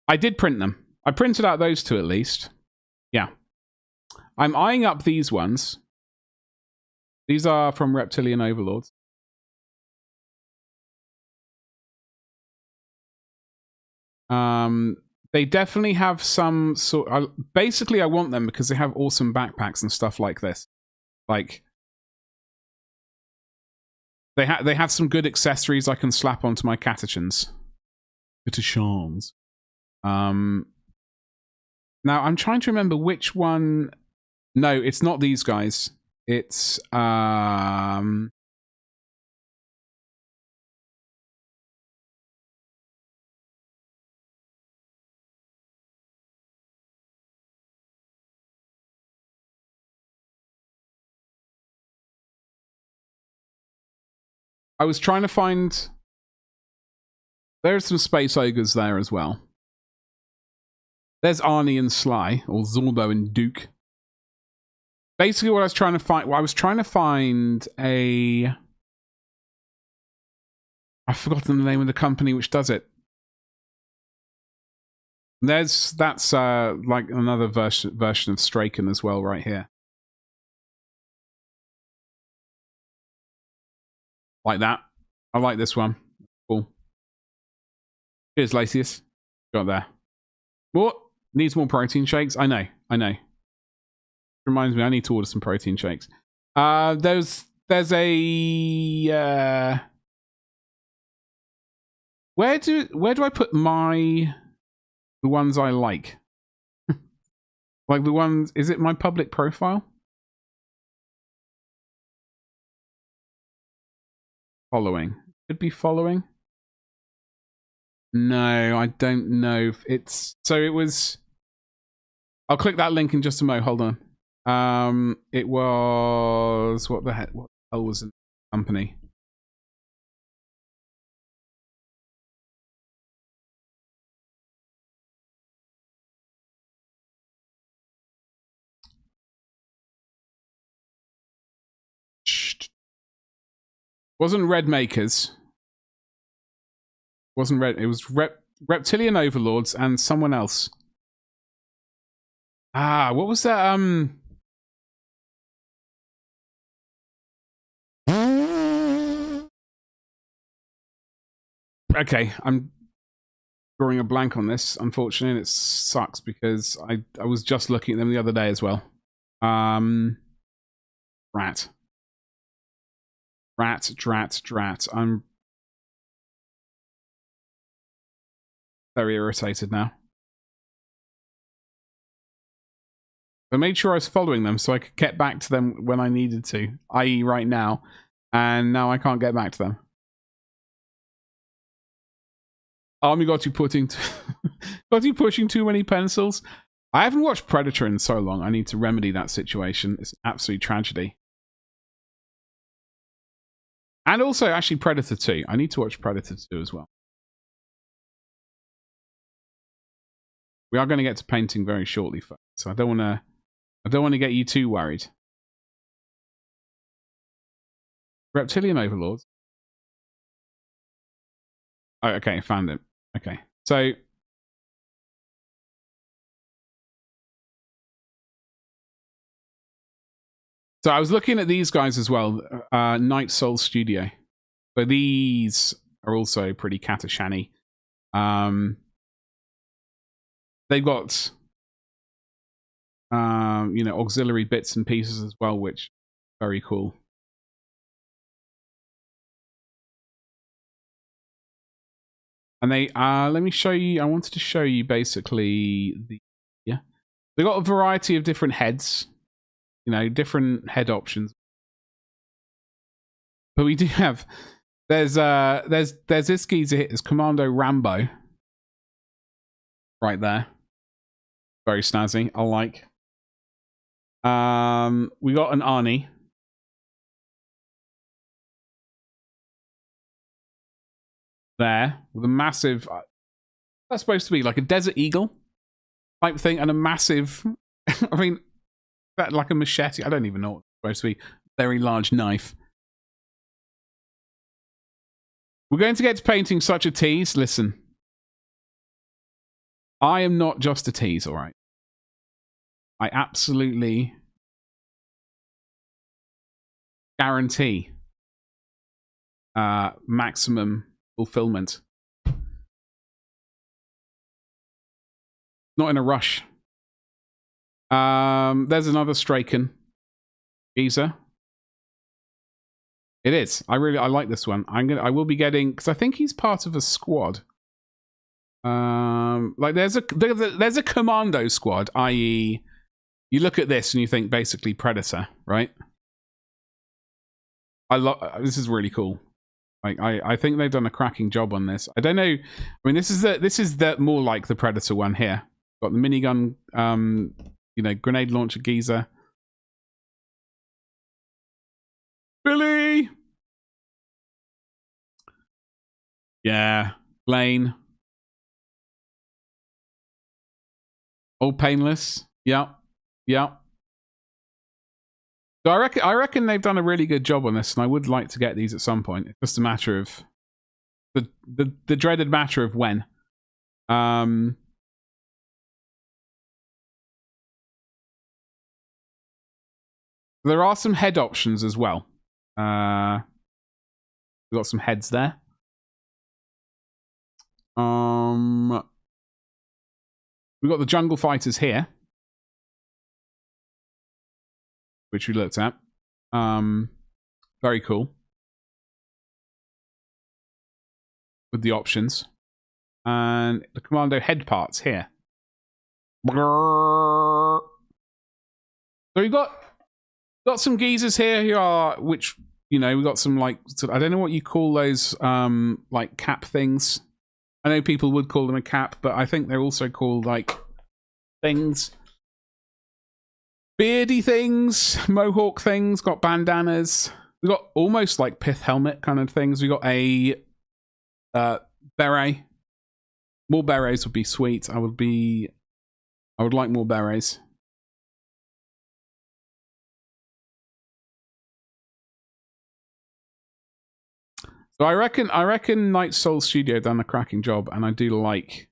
I did print them. I printed out those two at least. Yeah. I'm eyeing up these ones. These are from Reptilian Overlords. They definitely have some sort. Basically, I want them because they have awesome backpacks and stuff like this. Like they have some good accessories I can slap onto my catechans. Catechans. Now I'm trying to remember which one. No, it's not these guys. It's I was trying to find. There's some space ogres there as well. There's Arnie and Sly, or Zordo and Duke. Basically, what I was trying to find. Well, I was trying to find a. I've forgotten the name of the company which does it. That's like another version of Straken as well, right here. Like that. I like this one. Cool. Cheers, Lasius. Got there. What? Needs more protein shakes? I know. Reminds me, I need to order some protein shakes. There's a where do I put the ones I like? Like the ones, is it my public profile? Following. Could be following. No, I don't know if it's it was. I'll click that link in just a moment. Hold on. It was what the hell was the company? Wasn't Red Makers. Wasn't Red. It was Reptilian Overlords and someone else. Ah, what was that? Okay, I'm drawing a blank on this, unfortunately, and it sucks because I was just looking at them the other day as well. Drat. I'm very irritated now. I made sure I was following them so I could get back to them when I needed to, i.e. right now, and now I can't get back to them. Army got you pushing too many pencils. I haven't watched Predator in so long. I need to remedy that situation. It's an absolute tragedy. And also, actually, Predator 2. I need to watch Predator 2 as well. We are going to get to painting very shortly, folks. So I don't want to get you too worried. Reptilian Overlords. Oh, okay, found it. Okay, so I was looking at these guys as well. Night Soul Studio. So these are also pretty Katashani. They've got auxiliary bits and pieces as well, which are very cool. And they let me show you. I wanted to show you basically they got a variety of different heads, different head options. But we do have there's this geezer here, is Commando Rambo right there. Very snazzy. I like. We got an Arnie. There with a massive, that's supposed to be like a Desert Eagle type thing, and a massive, I mean, that like a machete. I don't even know what it's supposed to be. Very large knife. We're going to get to painting such a tease. Listen, I am not just a tease, all right? I absolutely guarantee maximum fulfillment. Not in a rush. There's another Straken geezer. It is. I like this one. I will be getting, because I think he's part of a squad. Like there's a commando squad, i.e. you look at this and you think basically Predator, right? This is really cool. Like I think they've done a cracking job on this. I don't know. I mean, this is the more like the Predator one here. Got the minigun, you know, grenade launcher geezer. Billy. Yeah, Lane. All painless. Yeah, yeah. So I reckon they've done a really good job on this, and I would like to get these at some point. It's just a matter of the dreaded matter of when. There are some head options as well. We've got some heads there. We've got the jungle fighters here, which we looked at. Very cool. With the options. And the commando head parts here. So we've got some geezers here who are, which, you know, we've got some, like, I don't know what you call those, like, cap things. I know people would call them a cap, but I think they're also called, like, things. Beardy things, mohawk things, got bandanas. We've got almost like pith helmet kind of things. We've got a beret. More berets would be sweet. I would like more berets. So I reckon Night Soul Studio done a cracking job, and I do like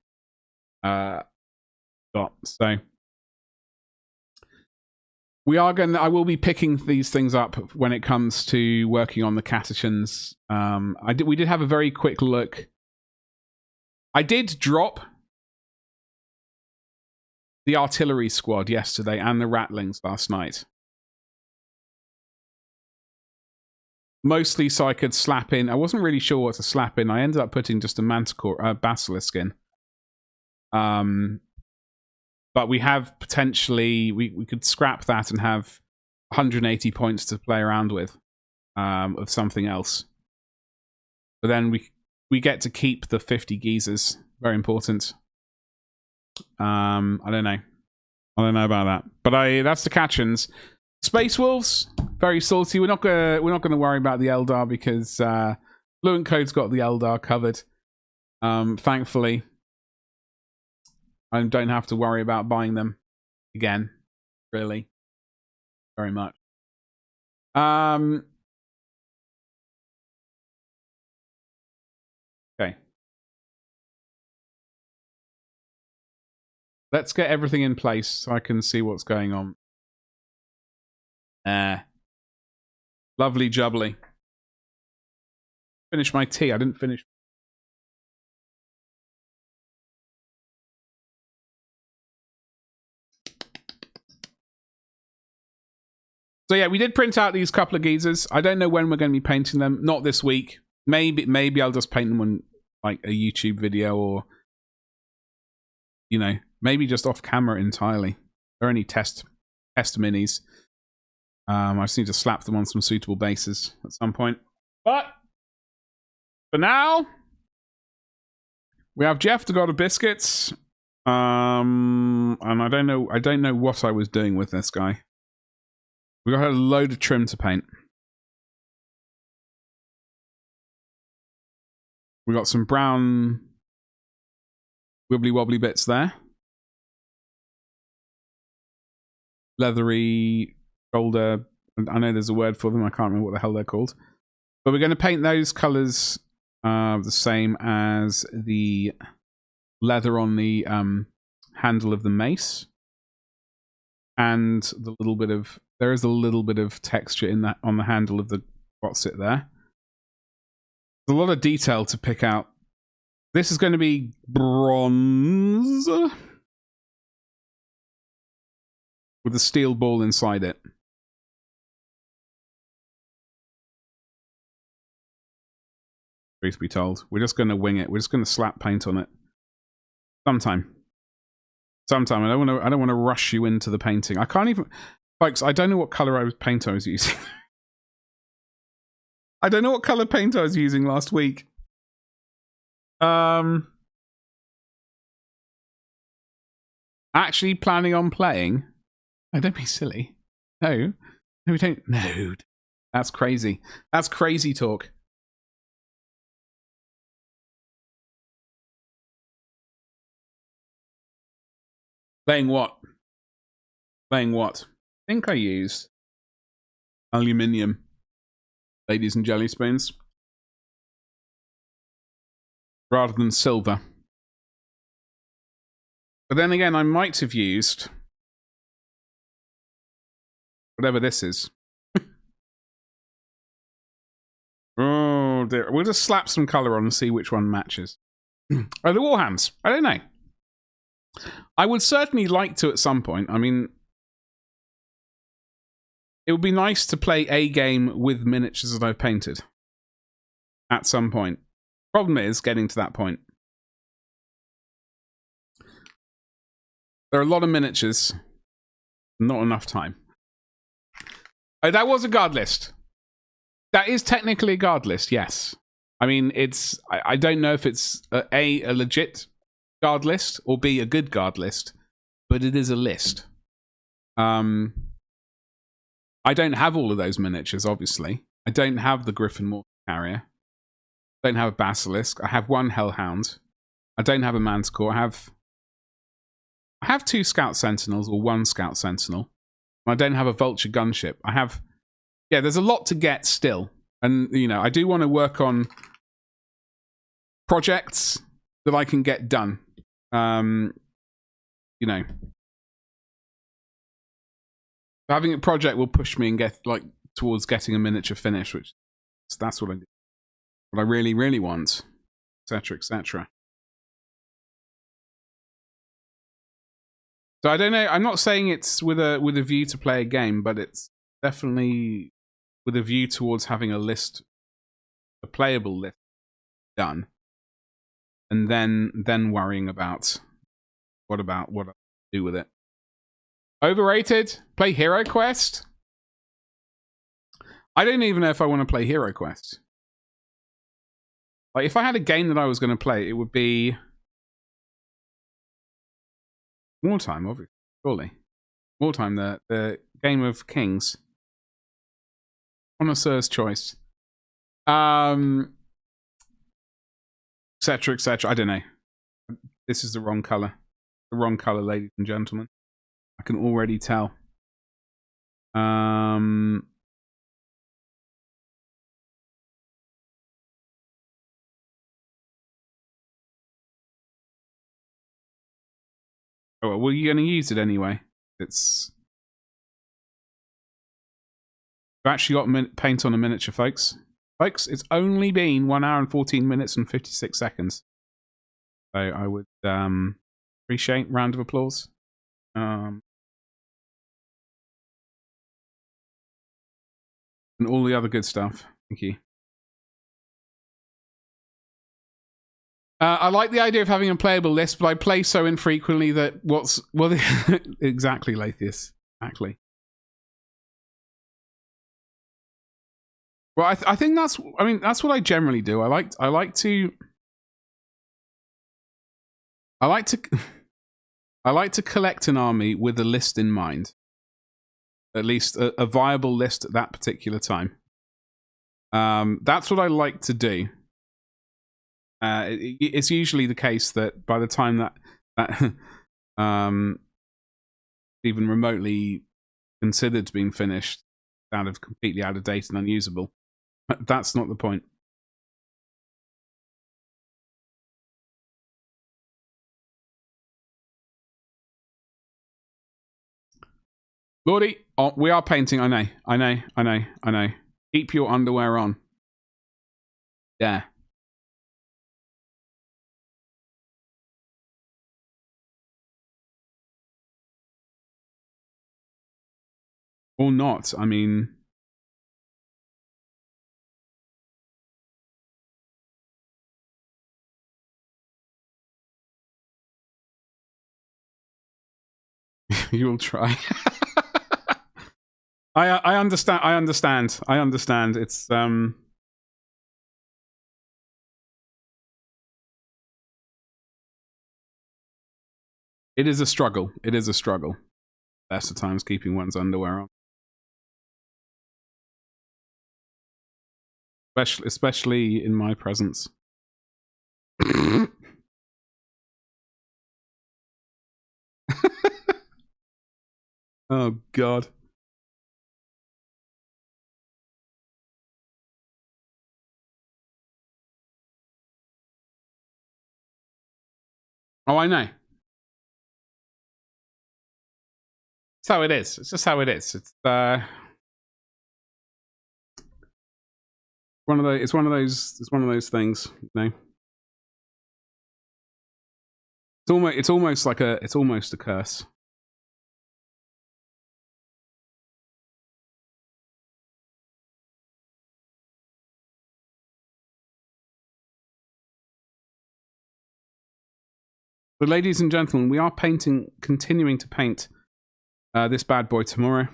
so I will be picking these things up when it comes to working on the catechins. We did have a very quick look. I did drop the artillery squad yesterday and the ratlings last night. Mostly so I could slap in. I wasn't really sure what to slap in. I ended up putting just a manticore, basilisk in. But we have potentially, we could scrap that and have 180 points to play around with of something else. But then we get to keep the 50 geezers. Very important. I don't know. I don't know about that. But that's the Catchins. Space Wolves, very salty. We're not gonna worry about the Eldar because Fluent Code's got the Eldar covered. Thankfully, I don't have to worry about buying them again. Really, very much. Okay. Let's get everything in place so I can see what's going on. Lovely jubbly. Finish my tea. I didn't finish. So yeah, we did print out these couple of geezers. I don't know when we're going to be painting them. Not this week. Maybe I'll just paint them on like a YouTube video, or, you know, maybe just off camera entirely. They're only test minis. I just need to slap them on some suitable bases at some point. But for now, we have Jeff to go to biscuits. And I don't know what I was doing with this guy. We got a load of trim to paint. We got some brown wibbly wobbly bits there. Leathery shoulder. I know there's a word for them. I can't remember what the hell they're called. But we're going to paint those colors the same as the leather on the handle of the mace. And the little bit of, there is a little bit of texture in that on the handle of the what's it there. There's a lot of detail to pick out. This is going to be bronze. with a steel ball inside it. Truth be told, we're just going to wing it. We're just going to slap paint on it. Sometime. I don't want to rush you into the painting. I can't even, folks. I don't know what color paint I was using. I don't know what color paint I was using last week. Actually planning on playing. Oh, don't be silly. No, we don't. No, that's crazy. That's crazy talk. Playing what? Playing what? I think I used aluminium. Ladies and jelly spoons. Rather than silver. But then again, I might have used whatever this is. Oh dear. We'll just slap some colour on and see which one matches. Oh, the Warhams. I don't know. I would certainly like to at some point. I mean, it would be nice to play a game with miniatures that I've painted. At some point. Problem is getting to that point. There are a lot of miniatures. Not enough time. Oh, that was a guard list. That is technically a guard list, yes. I mean, it's... I don't know if it's A, a legit guard list, or B, a good guard list. But it is a list. I don't have all of those miniatures, obviously. I don't have the Griffin Mortar Carrier. I don't have a Basilisk. I have one Hellhound. I don't have a Manticore. I have 2 Scout Sentinels, or 1 Scout Sentinel. I don't have a Vulture Gunship. I have... Yeah, there's a lot to get still. And, you know, I do want to work on projects that I can get done. You know. Having a project will push me and get, like, towards getting a miniature finish, which... That's what I do. What I really, really want. Etc., etc. So I don't know. I'm not saying it's with a view to play a game, but it's definitely with a view towards having a list, a playable list done, and then worrying about what I do with it. Overrated? Play Hero Quest? I don't even know if I want to play Hero Quest. Like, if I had a game that I was going to play, it would be Wartime, obviously, surely. Wartime, the Game of Kings. Connoisseur's choice. Etc., etc. I don't know. This is the wrong color. The wrong color, ladies and gentlemen. I can already tell. Oh, well, you're going to use it anyway. It's... I've actually got paint on a miniature, folks. Folks, it's only been 1 hour and 14 minutes and 56 seconds. So I would appreciate a round of applause. And all the other good stuff. Thank you. I like the idea of having a playable list, but I play so infrequently that well, exactly, Lathius. Exactly. Well, I think that's what I generally do. I like to collect an army with a list in mind. At least a viable list at that particular time. That's what I like to do. It's usually the case that by the time that even remotely considered being finished, completely out of date and unusable. That's not the point. Lordy, oh, we are painting. I know. Keep your underwear on. Yeah. Or not. I mean... You'll try. I understand. I understand. I understand. It's it is a struggle. It is a struggle. Best of times keeping one's underwear on. Especially in my presence. Oh God. Oh, I know. It's how it is. It's just how it is. It's one of those. It's one of those. It's one of those things. You know. It's almost like a. It's almost a curse. But ladies and gentlemen, we are continuing to paint this bad boy tomorrow.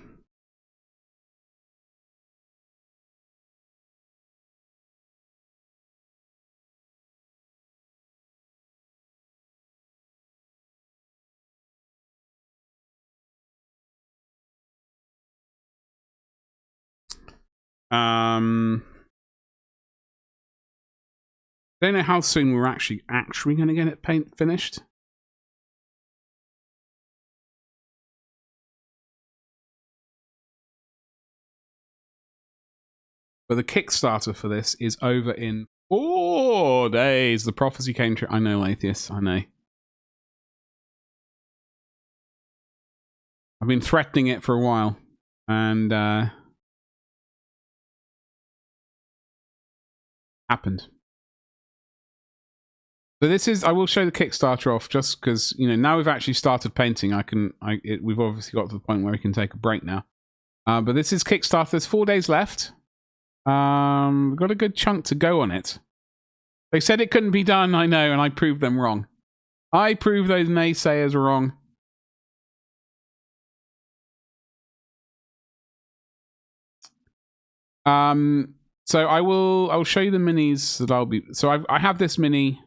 Don't know how soon we're actually going to get it finished. But the Kickstarter for this is over in 4 days. The prophecy came true. I know, Atheist. I know. I've been threatening it for a while. And happened. So this is, I will show the Kickstarter off just because, you know, now we've actually started painting. We've obviously got to the point where we can take a break now. But this is Kickstarter. There's 4 days left. We've got a good chunk to go on it. They said it couldn't be done, I know, and I proved them wrong. I proved those naysayers wrong. So I'll show you the minis that I'll be. So I have this mini.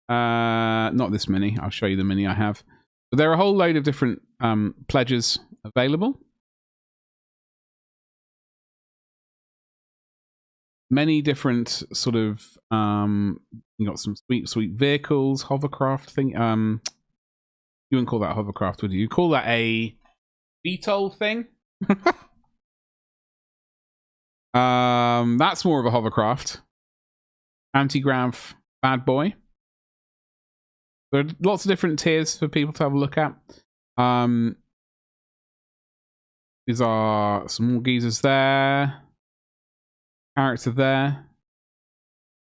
Not this mini. I'll show you the mini I have. But there are a whole load of different pledges available. Many different sort of you got some sweet vehicles, hovercraft thing. You wouldn't call that hovercraft, would you? You'd call that a VTOL thing. That's more of a hovercraft. Anti-grav bad boy. There are lots of different tiers for people to have a look at. These are some more geezers there. Character there.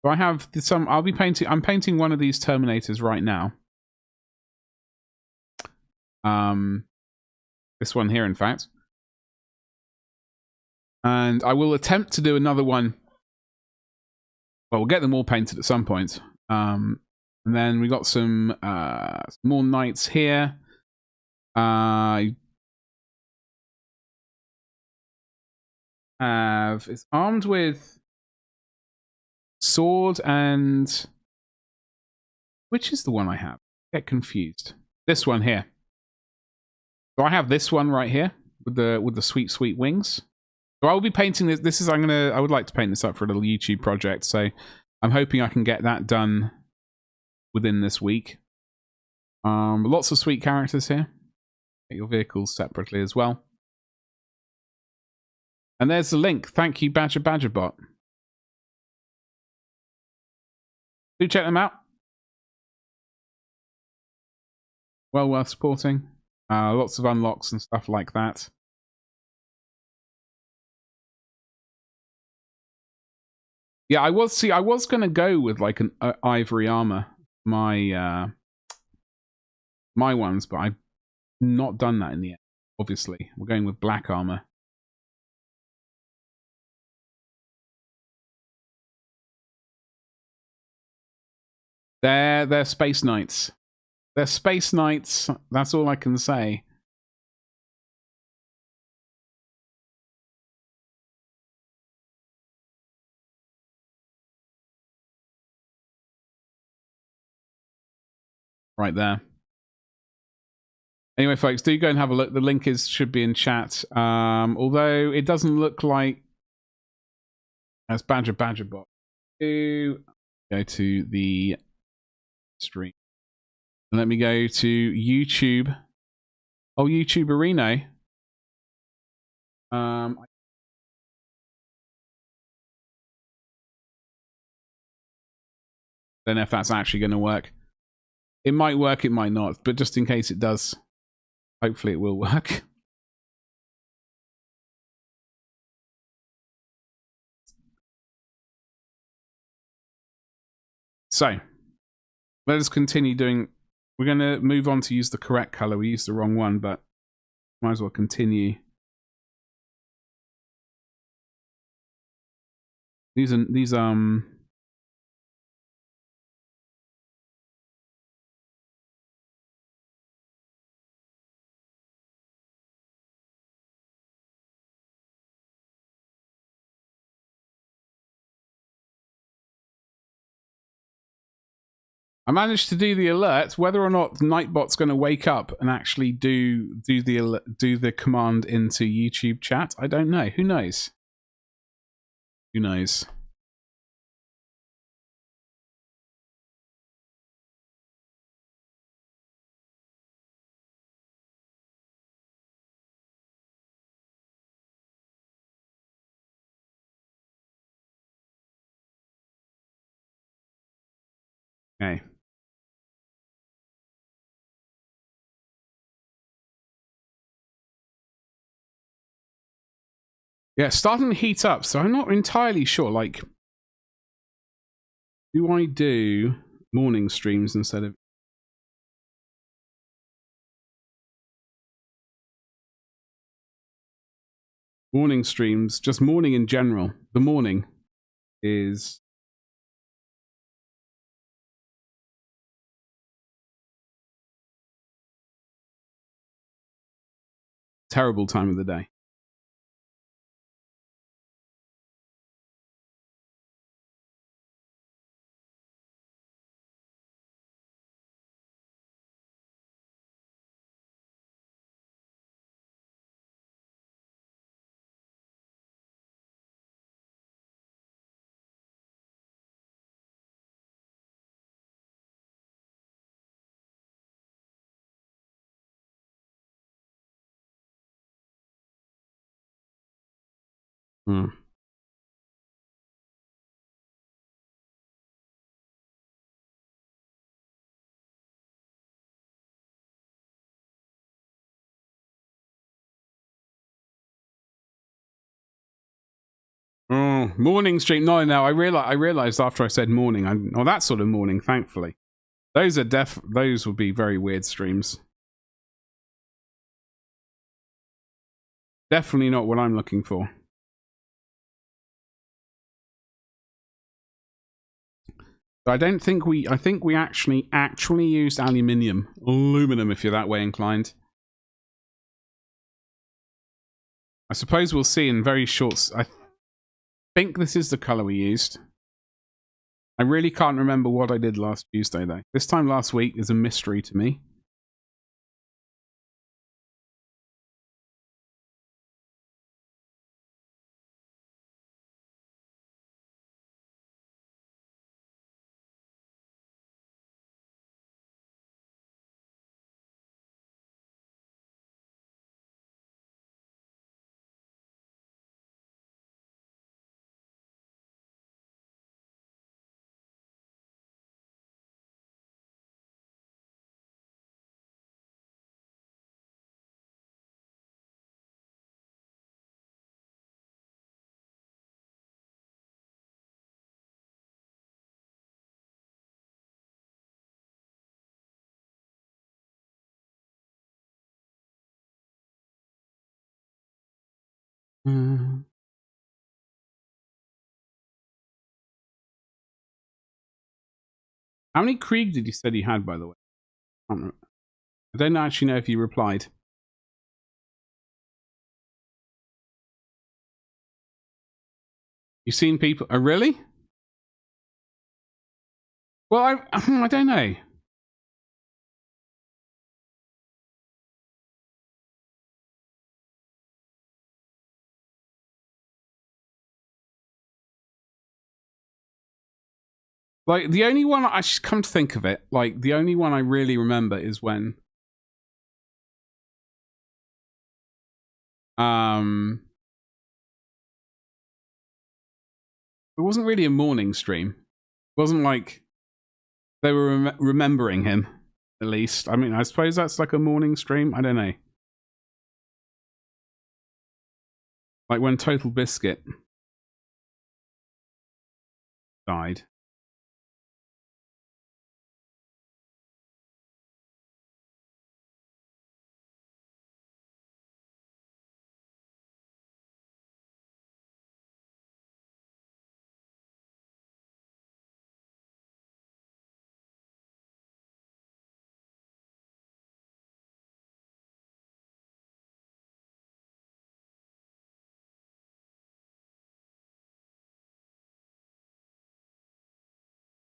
So I have some. I'll be painting. I'm painting one of these Terminators right now. This one here, in fact. And I will attempt to do another one. Well, we'll get them all painted at some point. And then we got some more knights here. It's armed with sword and which is the one I have? Get confused. This one here. So I have this one right here with the sweet wings. So I will be painting this. This is I would like to paint this up for a little YouTube project. So I'm hoping I can get that done within this week. Lots of sweet characters here. Get your vehicles separately as well. And there's the link. Thank you, BadgerBot. Do check them out. Well worth supporting. Lots of unlocks and stuff like that. Yeah, I was going to go with like an ivory armor, my ones, but I've not done that in the end. Obviously, we're going with black armor They're space knights. They're space knights. That's all I can say. Right there. Anyway, folks, do go and have a look. The link should be in chat. Although it doesn't look like as Badger Bot. Go to the stream. And let me go to YouTube. Oh, YouTube Arena. I don't know if that's actually going to work. It might work, it might not, but just in case it does, hopefully it will work. So, let us continue doing... We're going to move on to use the correct color. We used the wrong one, but might as well continue. These I managed to do the alert. Whether or not Nightbot's going to wake up and actually do the command into YouTube chat, I don't know. Who knows? Who knows? Okay. Yeah, starting to heat up, so I'm not entirely sure. Like, do I do morning streams instead of... Morning streams, just morning in general. The morning is... terrible time of the day. Hmm. Oh, morning stream. No, I realized after I said morning. Oh, that sort of morning. Thankfully, those are those would be very weird streams. Definitely not what I'm looking for. I don't think we. I think we actually used aluminum, if you're that way inclined. I suppose we'll see in very short. I think this is the color we used. I really can't remember what I did last Tuesday, though. This time last week is a mystery to me. How many Krieg did you say you had, by the way? I don't actually know if you replied. You've seen people... Oh, really? Well, I don't know. Like, the only one I should come to think of it, like, the only one I really remember is when... It wasn't really a morning stream. It wasn't like they were remembering him, at least. I mean, I suppose that's like a morning stream. I don't know. Like when Total Biscuit died.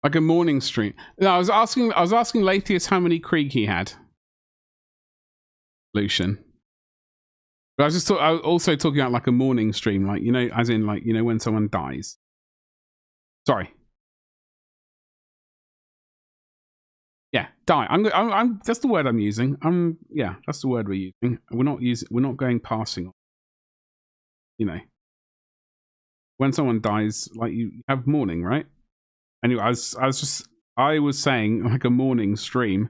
Like a morning stream. No, I was asking Latius how many Krieg he had. Lucian. But I was also talking about like a morning stream, like, you know, as in like, you know, when someone dies. Sorry. Yeah, die. I'm that's the word I'm using. Yeah, that's the word we're using. We're not going passing on. You know. When someone dies, like you have mourning, right? Anyway, I was saying like a morning stream,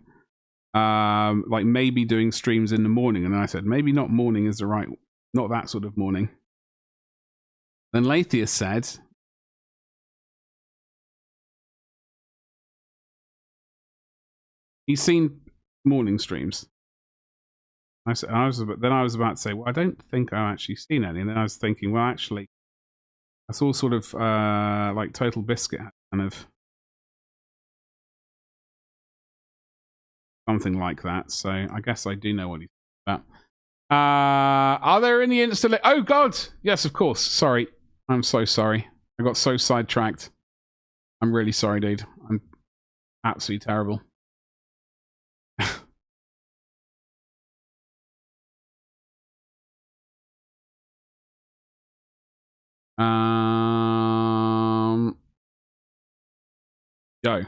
like maybe doing streams in the morning, and then I said maybe not morning is the right, not that sort of morning. Then Lathius said, he's seen morning streams. I was about to say, well, I don't think I've actually seen any, and then I was thinking, well, actually, that's all sort of like Total Biscuit kind of. Something like that, so I guess I do know what he's about. Are there any instant... Oh, God! Yes, of course. Sorry. I'm so sorry. I got so sidetracked. I'm really sorry, dude. I'm absolutely terrible. Go.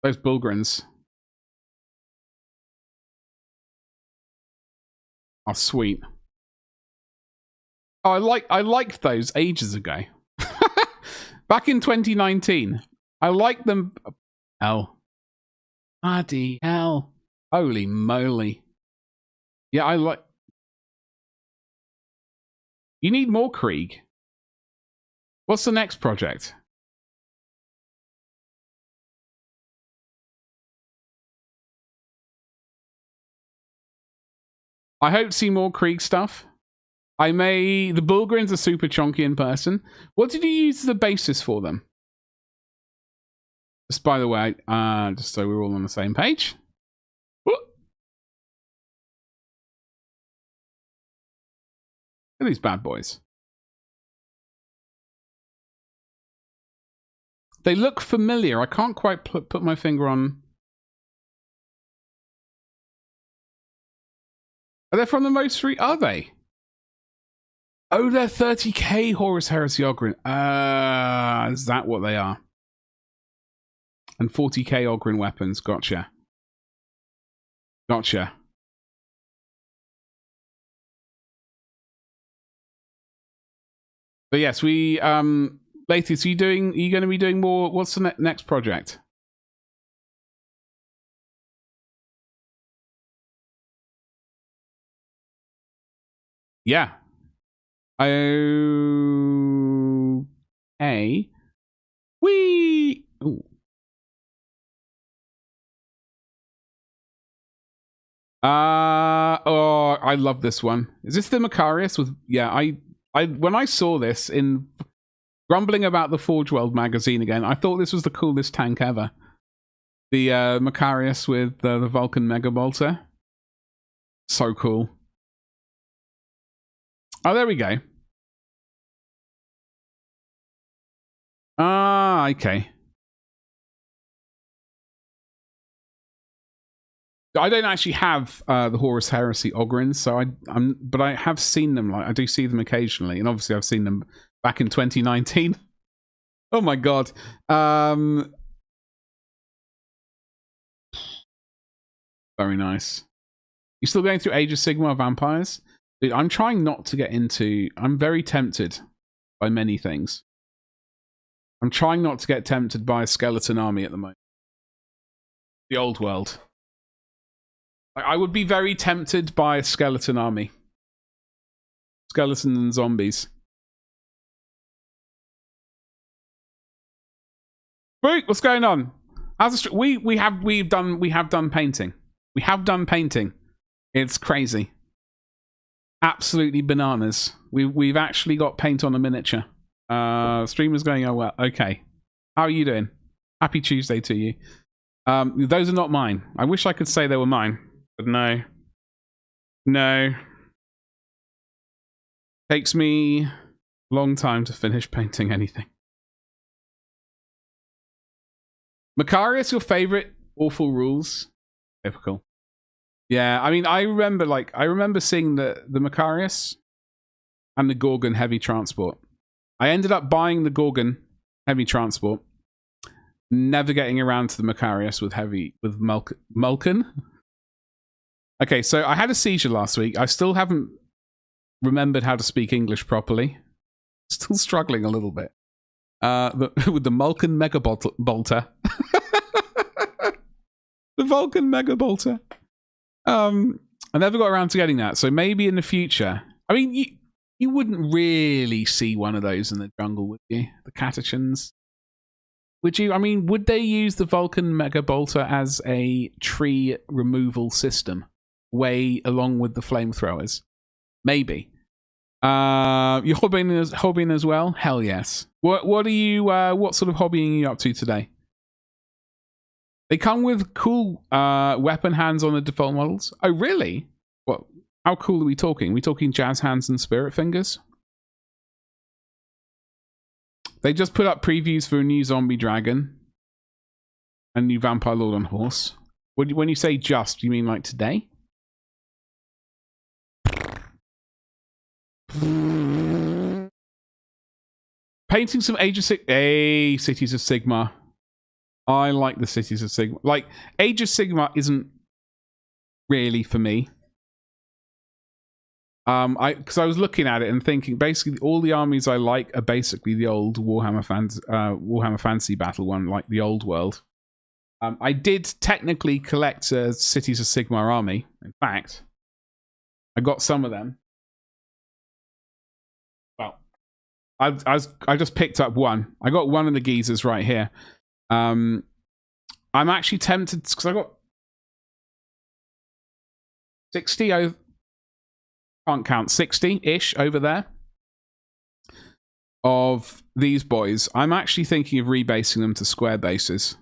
Those Bulgrins are sweet. Oh, I liked those ages ago. Back in 2019. I liked them. Hell. Bloody hell. Holy moly. Yeah, I like... You need more Krieg. What's the next project? I hope to see more Krieg stuff. The Bulgrins are super chonky in person. What did you use as the basis for them? Just by the way, just so we're all on the same page. Look at these bad boys. They look familiar. I can't quite put my finger on. Are they from the most Are they? Oh, they're 30k Horus Heresy Oghren. Is that what they are? And 40k Oghren weapons. Gotcha. Gotcha. But yes, we Latest, are you going to be doing more? What's the next project? Yeah. Okay. Wee. Ooh. Oh, I love this one. Is this the Macarius with? Yeah, When I saw this in grumbling about the Forge World magazine again, I thought this was the coolest tank ever. The Macarius with the Vulcan Mega Bolter. So cool. Oh, there we go. Ah, okay. I don't actually have the Horus Heresy Ogrins, so but I have seen them. Like I do see them occasionally, and obviously I've seen them back in 2019. Oh my god. Very nice. You still going through Age of Sigmar Vampires? Dude, I'm trying not to get into... I'm very tempted by many things. I'm trying not to get tempted by a skeleton army at the moment. The old world. I would be very tempted by a skeleton army. Skeleton and zombies. Wait, what's going on? How's the we have done painting. We have done painting. It's crazy. Absolutely bananas. We've actually got paint on a miniature. Streamer's going, oh well. Okay. How are you doing? Happy Tuesday to you. Those are not mine. I wish I could say they were mine, but no. No. Takes me a long time to finish painting anything. Macarius, your favorite awful rules? Typical. Yeah, I mean, I remember seeing the Macarius and the Gorgon heavy transport. I ended up buying the Gorgon heavy transport, never getting around to the Macarius with Mulcan. Okay, so I had a seizure last week. I still haven't remembered how to speak English properly. Still struggling a little bit. With the Mulcan Mega Bolter. The Vulcan Mega Bolter. I never got around to getting that, so maybe in the future. I mean, you wouldn't really see one of those in the jungle, would you? The Catachans. Would you? I mean, would they use the Vulcan Mega Bolter as a tree removal system, way along with the flamethrowers? Maybe. You're hobbying as well? Hell yes. What are you? What sort of hobbying are you up to today? They come with cool weapon hands on the default models. Oh, really? What? How cool are we talking? Are we talking jazz hands and spirit fingers? They just put up previews for a new zombie dragon and new vampire lord on horse. When you say just, you mean like today? Painting some Cities of Sigmar. I like the Cities of Sigmar. Like, Age of Sigmar isn't really for me. Because I was looking at it and thinking, basically, all the armies I like are basically the old Warhammer Fantasy Battle one, like the old world. I did technically collect a Cities of Sigmar army. In fact, I got some of them. Well, I just picked up one. I got one of the geezers right here. I'm actually tempted because I got 60 over. Can't count 60-ish over there of these boys. I'm actually thinking of rebasing them to square bases.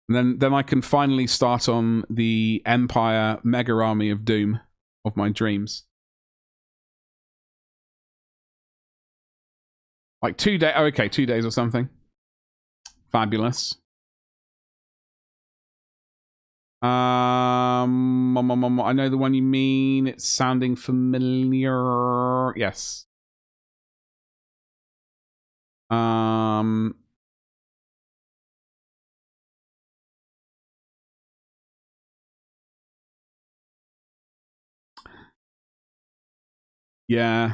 And then I can finally start on the Empire Mega Army of Doom of my dreams. Like 2 days. Oh, okay, 2 days or something. Fabulous. I know the one you mean. It's sounding familiar. Yes. Yeah.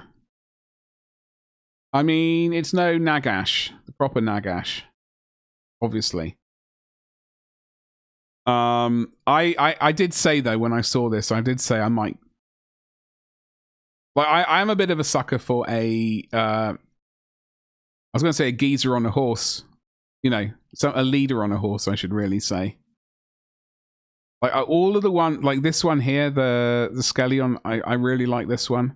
I mean, it's no Nagash, the proper Nagash, obviously. I did say though when I saw this, I did say I might. Like I'm a bit of a sucker for a. I was going to say a geezer on a horse, you know, so a leader on a horse. I should really say. Like all of the one, like this one here, the Skellion. I really like this one.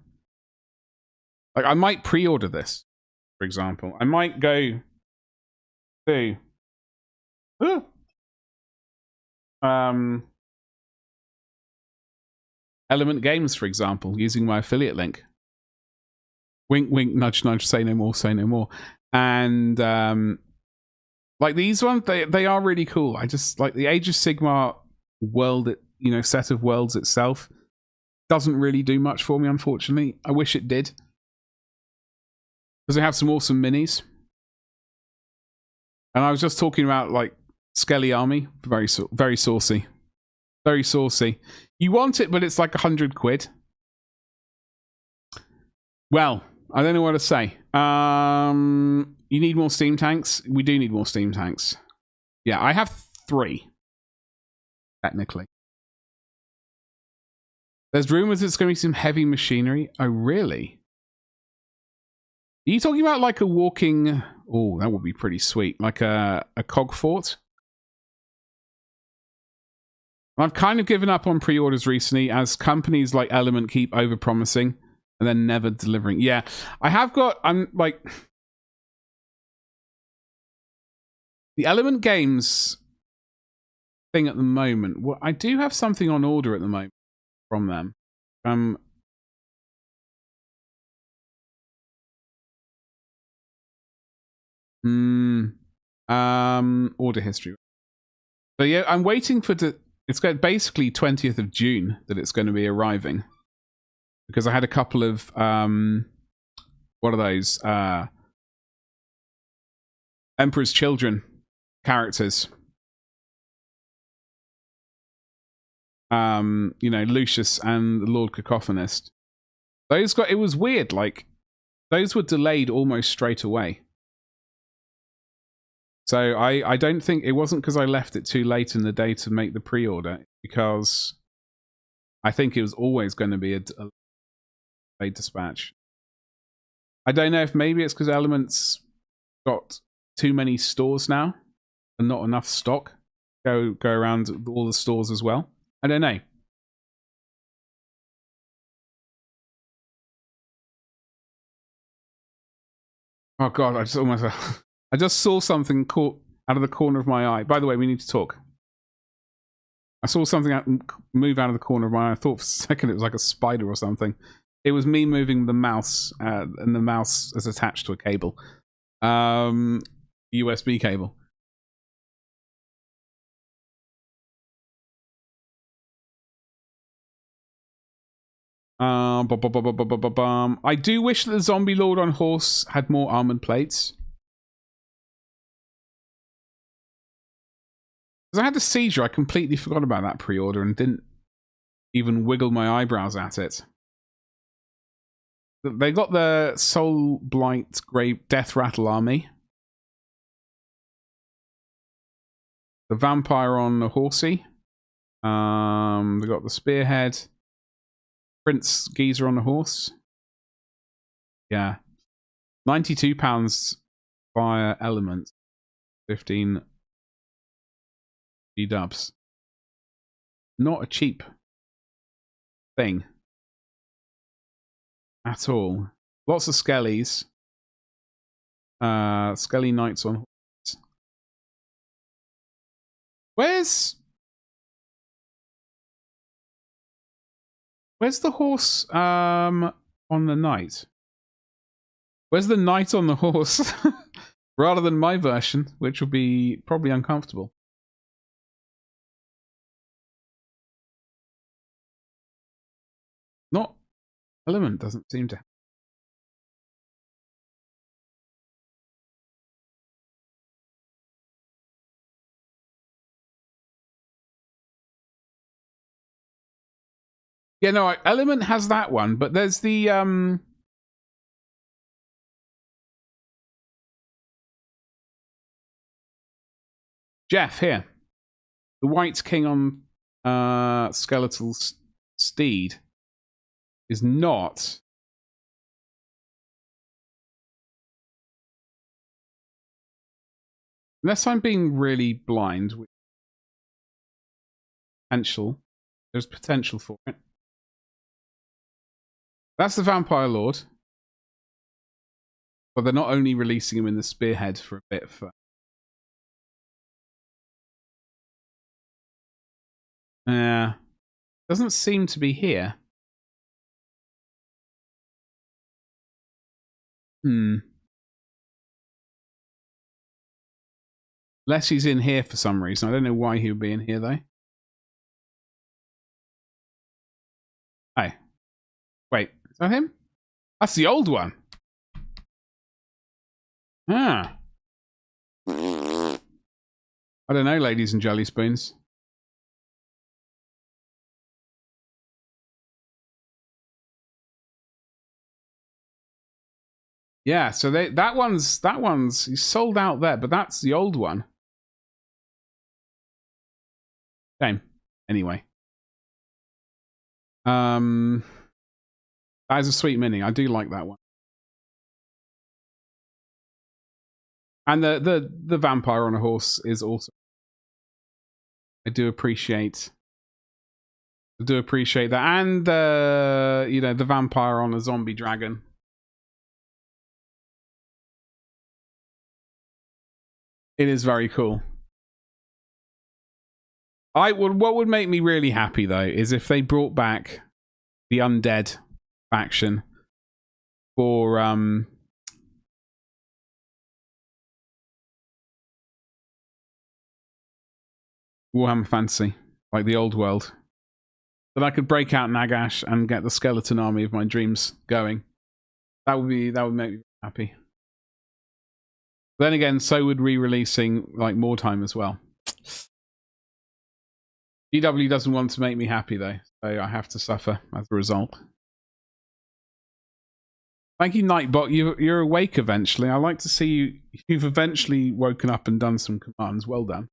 Like, I might pre-order this, for example. I might go to Element Games, for example, using my affiliate link. Wink, wink, nudge, nudge, say no more, say no more. And like these ones, they are really cool. I just like the Age of Sigmar world, set of worlds itself doesn't really do much for me, unfortunately. I wish it did, because they have some awesome minis. And I was just talking about like Skelly Army, very saucy, very saucy. You want it, but it's like 100 quid. Well, I don't know what to say. You need more steam tanks. We do need more steam tanks. Yeah, I have 3, technically. There's rumors it's going to be some heavy machinery. Oh, really? Are you talking about like a walking... Oh, that would be pretty sweet. Like a cog fort? I've kind of given up on pre-orders recently as companies like Element keep over-promising and then never delivering. Yeah, I have got... I'm like... The Element Games thing at the moment... Well, I do have something on order at the moment from them. Order history. So yeah, I'm waiting for it's basically 20th of June that it's going to be arriving, because I had a couple of what are those Emperor's Children characters, Lucius and the Lord Cacophonist. It was weird, like those were delayed almost straight away. So I don't think it wasn't because I left it too late in the day to make the pre-order, because I think it was always going to be a delayed dispatch. I don't know if maybe it's because Element's got too many stores now and not enough stock go around all the stores as well. I don't know. Oh god, I just saw something caught out of the corner of my eye. By the way, we need to talk. I saw something move out of the corner of my eye. I thought for a second it was like a spider or something. It was me moving the mouse, and the mouse is attached to a cable. USB cable. I do wish that the Zombie Lord on horse had more armored plates. Because I had the Sieger, I completely forgot about that pre-order and didn't even wiggle my eyebrows at it. They got the Soul Blight Grave Death Rattle army. The Vampire on the horsey. They got the Spearhead. Prince Geezer on the horse. Yeah. £92 via Element. 15 G-dubs. Not a cheap thing. At all. Lots of Skellies. Skelly Knights on horse. Where's the horse on the knight? Where's the knight on the horse? Rather than my version, which will be probably uncomfortable. Not Element doesn't seem to. Yeah, no, Element has that one, but there's the Jeff here. The White King on Skeletal Steed is not. Unless I'm being really blind, there's potential for it. That's the Vampire Lord. But they're not only releasing him in the Spearhead for a bit. Doesn't seem to be here. Unless he's in here for some reason. I don't know why he would be in here, though. Hey. Wait, is that him? That's the old one. Ah. I don't know, ladies and jelly spoons. Yeah, so that one's he's sold out there, but that's the old one. Shame. Anyway. That is a sweet mini. I do like that one. And the vampire on a horse is awesome. I do appreciate that. And you know, the vampire on a zombie dragon. It is very cool. What would make me really happy though is if they brought back the undead faction for Warhammer Fantasy, like the old world. That I could break out Nagash and get the skeleton army of my dreams going. That would make me happy. Then again, so would re-releasing like more time as well. GW doesn't want to make me happy though, so I have to suffer as a result. Thank you, Nightbot. You're awake eventually. I like to see you've eventually woken up and done some commands. Well done.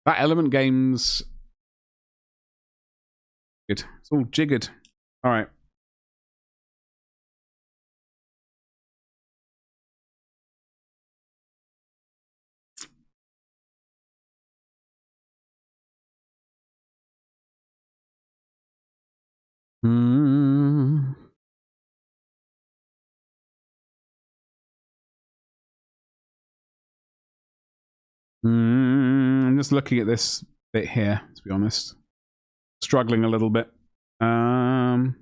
That Element Games, good. It's all jiggered. All right. I'm just looking at this bit here, to be honest. Struggling a little bit. We are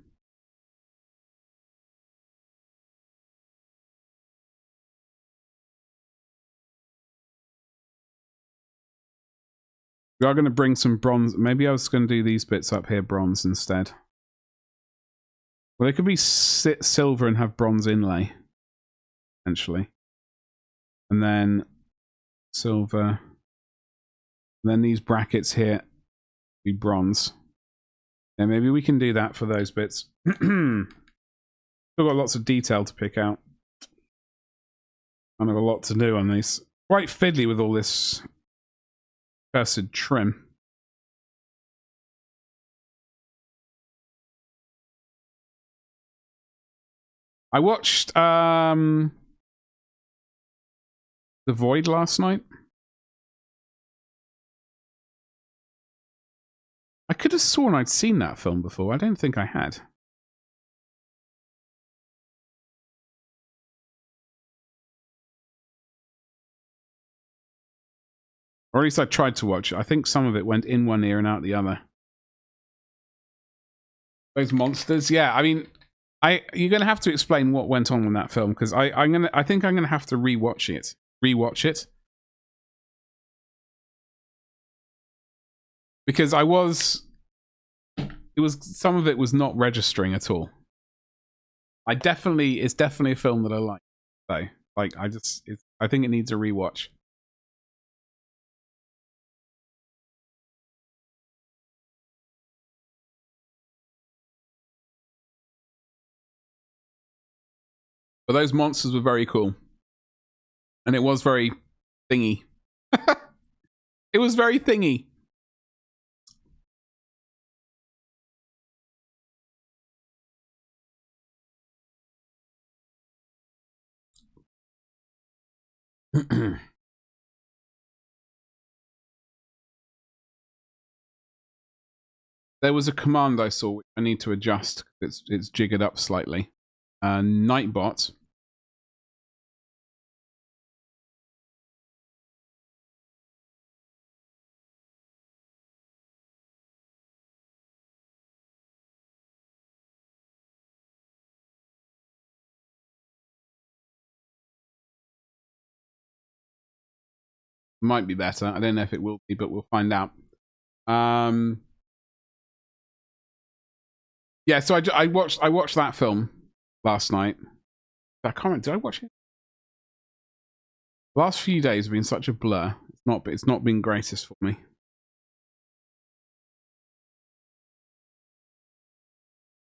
going to bring some bronze. Maybe I was going to do these bits up here, bronze instead. Well, they could be silver and have bronze inlay, essentially. And then silver. And then these brackets here be bronze. Yeah, maybe we can do that for those bits. Still got lots of detail to pick out. Kind of a lot to do on these. Quite fiddly with all this cursed trim. I watched The Void last night. I could have sworn I'd seen that film before. I don't think I had. Or at least I tried to watch it. I think some of it went in one ear and out the other. Those monsters, yeah. I mean, you're gonna have to explain what went on in that film because I think I'm gonna have to rewatch it. Because some of it was not registering at all. It's definitely a film that I like. So, like, I think it needs a rewatch. But those monsters were very cool. And it was very thingy. It was very thingy. There was a command I saw which I need to adjust. It's jiggered up slightly. Nightbot. Might be better. I don't know if it will be, but we'll find out. Yeah, so I watched that film last night. I can't remember. Did I watch it? The last few days have been such a blur. It's not been greatest for me.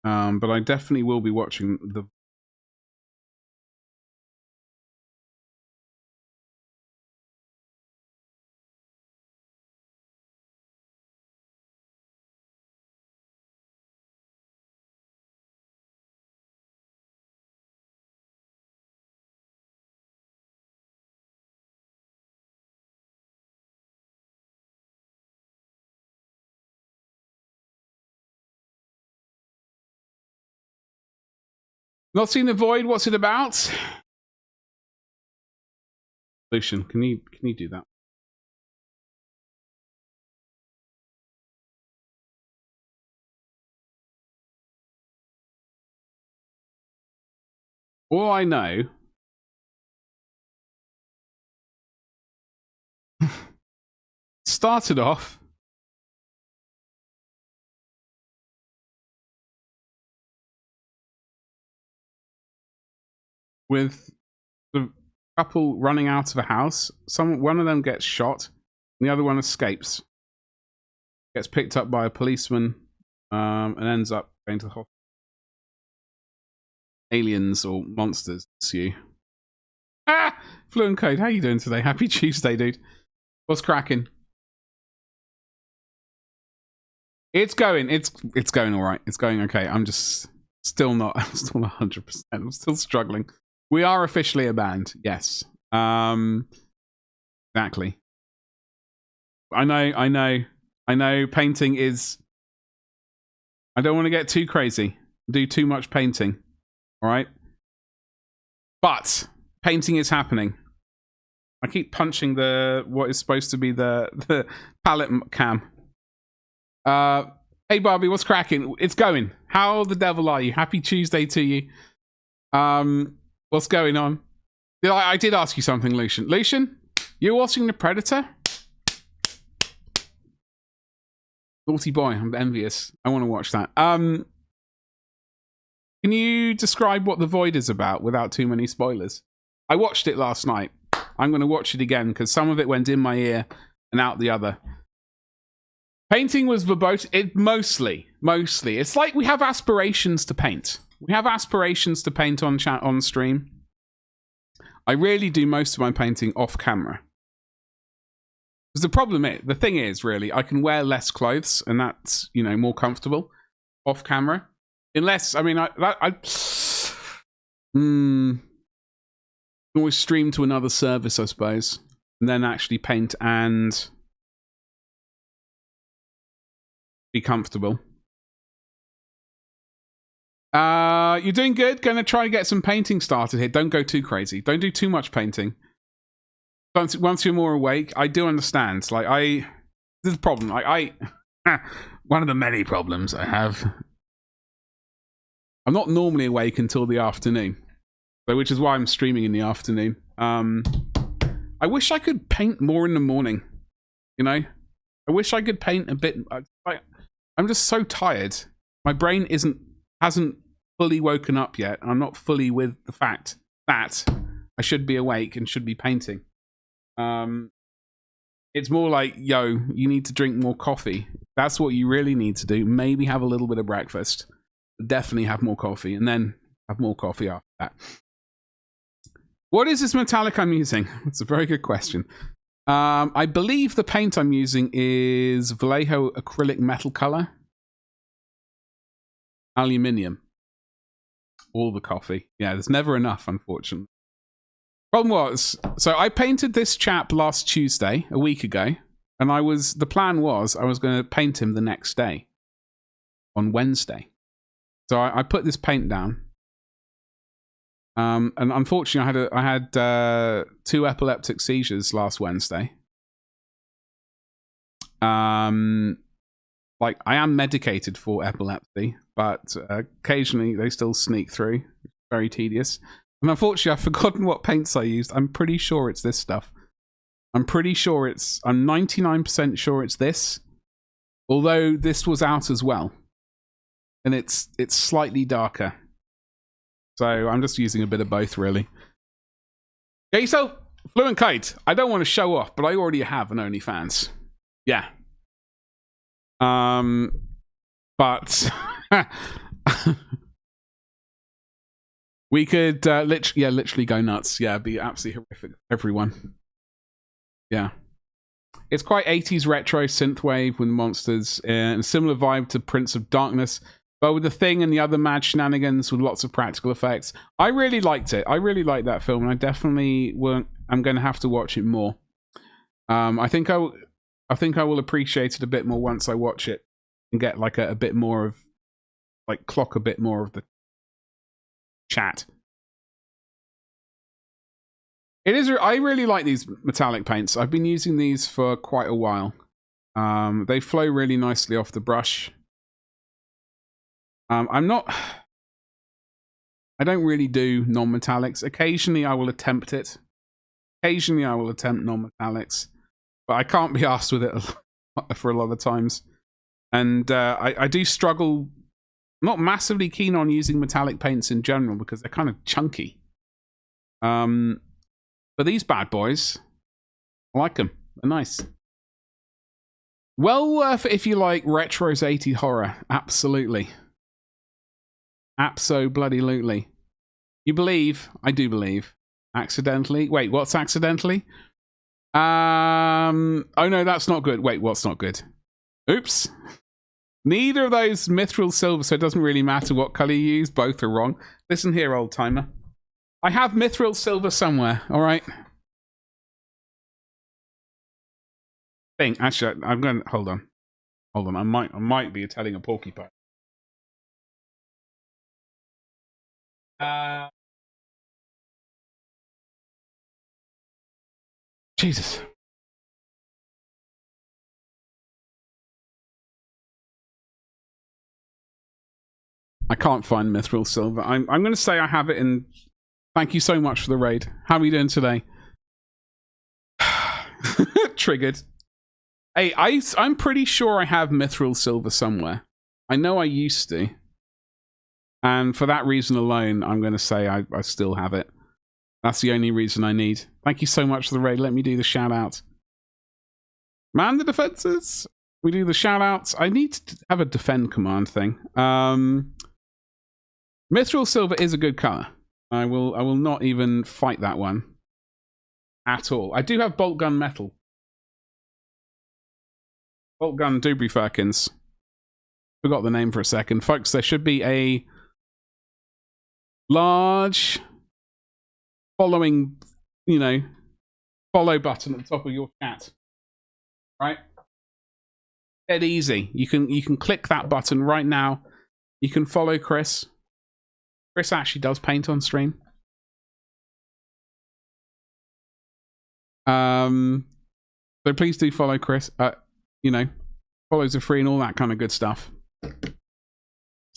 But I definitely will be watching the. Not seen The Void. What's it about? Lucian, can you do that? All I know started off with the couple running out of a house. One of them gets shot, and the other one escapes. Gets picked up by a policeman, and ends up going to the hospital. Aliens or monsters ensue. Fluent Code, how you doing today? Happy Tuesday, dude. What's cracking? It's going all right. It's going okay. I'm still not 100%. I'm still struggling. We are officially a band, yes. Exactly. I know painting is. I don't want to get too crazy, do too much painting. All right, but painting is happening. I keep punching what is supposed to be the palette cam. Hey Barbie, what's cracking? It's going. How the devil are you? Happy Tuesday to you. What's going on? I did ask you something, Lucian. Lucian, you watching The Predator? Naughty boy, I'm envious. I want to watch that. Can you describe what The Void is about without too many spoilers? I watched it last night. I'm going to watch it again because some of it went in my ear and out the other. Painting was verboten. It mostly. It's like we have aspirations to paint. We have aspirations to paint on stream. I really do most of my painting off camera. Because the thing is, really, I can wear less clothes and that's, more comfortable off camera. Unless, I always stream to another service, I suppose, and then actually paint and be comfortable. You're doing good. Gonna try and get some painting started here. Don't go too crazy. Don't do too much painting. Once you're more awake, I do understand. This is a problem. One of the many problems I have. I'm not normally awake until the afternoon, which is why I'm streaming in the afternoon. I wish I could paint more in the morning. I wish I could paint a bit. I'm just so tired. My brain hasn't fully woken up yet. I'm not fully with the fact that I should be awake and should be painting. It's more like, yo, you need to drink more coffee. That's what you really need to do. Maybe have a little bit of breakfast. Definitely have more coffee, and then have more coffee after that. What is this metallic I'm using? That's a very good question. I believe the paint I'm using is Vallejo acrylic metal color. Aluminium. All the coffee. Yeah, there's never enough, unfortunately. Problem was, so I painted this chap last Tuesday, a week ago, and the plan was I was going to paint him the next day, on Wednesday. So I put this paint down, And unfortunately, I had 2 epileptic seizures last Wednesday. Like, I am medicated for epilepsy, but occasionally they still sneak through. Very tedious. And unfortunately, I've forgotten what paints I used. I'm pretty sure it's this stuff. I'm 99% sure it's this. Although this was out as well. And it's slightly darker. So I'm just using a bit of both, really. Get yourself Fluent Kite. I don't want to show off, but I already have an OnlyFans. Yeah. But we could literally go nuts. Yeah, it'd be absolutely horrific for everyone. Yeah. It's quite 80s retro synthwave with monsters and a similar vibe to Prince of Darkness, but with the Thing and the other mad shenanigans with lots of practical effects. I really liked it. I really liked that film, and I definitely I'm going to have to watch it more. I think I will appreciate it a bit more once I watch it and get like a bit more of, like, clock a bit more of the chat. It is. I really like these metallic paints. I've been using these for quite a while. They flow really nicely off the brush. I don't really do non-metallics. Occasionally I will attempt it. Occasionally I will attempt non-metallics. But I can't be arsed with it for a lot of times. And I do struggle. I'm not massively keen on using metallic paints in general because they're kind of chunky. But these bad boys, I like them. They're nice. Well worth it if you like retros 80s horror. Absolutely. Abso-bloody-lutely. You believe? I do believe. Accidentally? Wait, what's accidentally? Oh no, that's not good. Wait, what's not good? Oops. Neither of those mithril silver, so it doesn't really matter what color you use. Both are wrong. Listen here, old timer. I have mithril silver somewhere, alright? Actually, I'm going to... Hold on. I might be telling a porcupine. Jesus. I can't find mithril silver. I'm going to say I have it in... Thank you so much for the raid. How are you doing today? Triggered. Hey, I'm pretty sure I have mithril silver somewhere. I know I used to. And for that reason alone, I'm going to say I still have it. That's the only reason I need. Thank you so much for the raid. Let me do the shout out. Man the defenses. We do the shout outs. I need to have a defend command thing. Mithril silver is a good color. I will not even fight that one at all. I do have bolt gun metal. Bolt gun Dubry Firkins. Forgot the name for a second. Folks, there should be a large following, follow button at the top of your chat. Right? Dead easy. You can click that button right now. You can follow Chris. Chris actually does paint on stream. So please do follow Chris. Follows are free and all that kind of good stuff.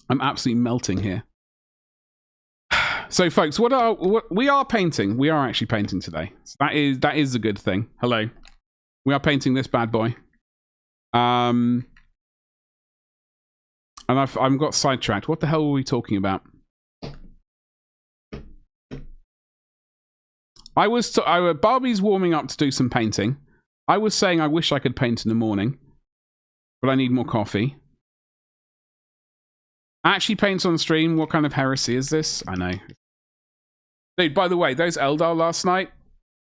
I'm absolutely melting here. So, folks, what we are painting? We are actually painting today. So that is a good thing. Hello, we are painting this bad boy. And I've got sidetracked. What the hell were we talking about? Barbie's warming up to do some painting. I was saying I wish I could paint in the morning, but I need more coffee. Actually paints on stream. What kind of heresy is this? I know. Dude, by the way, those Eldar last night,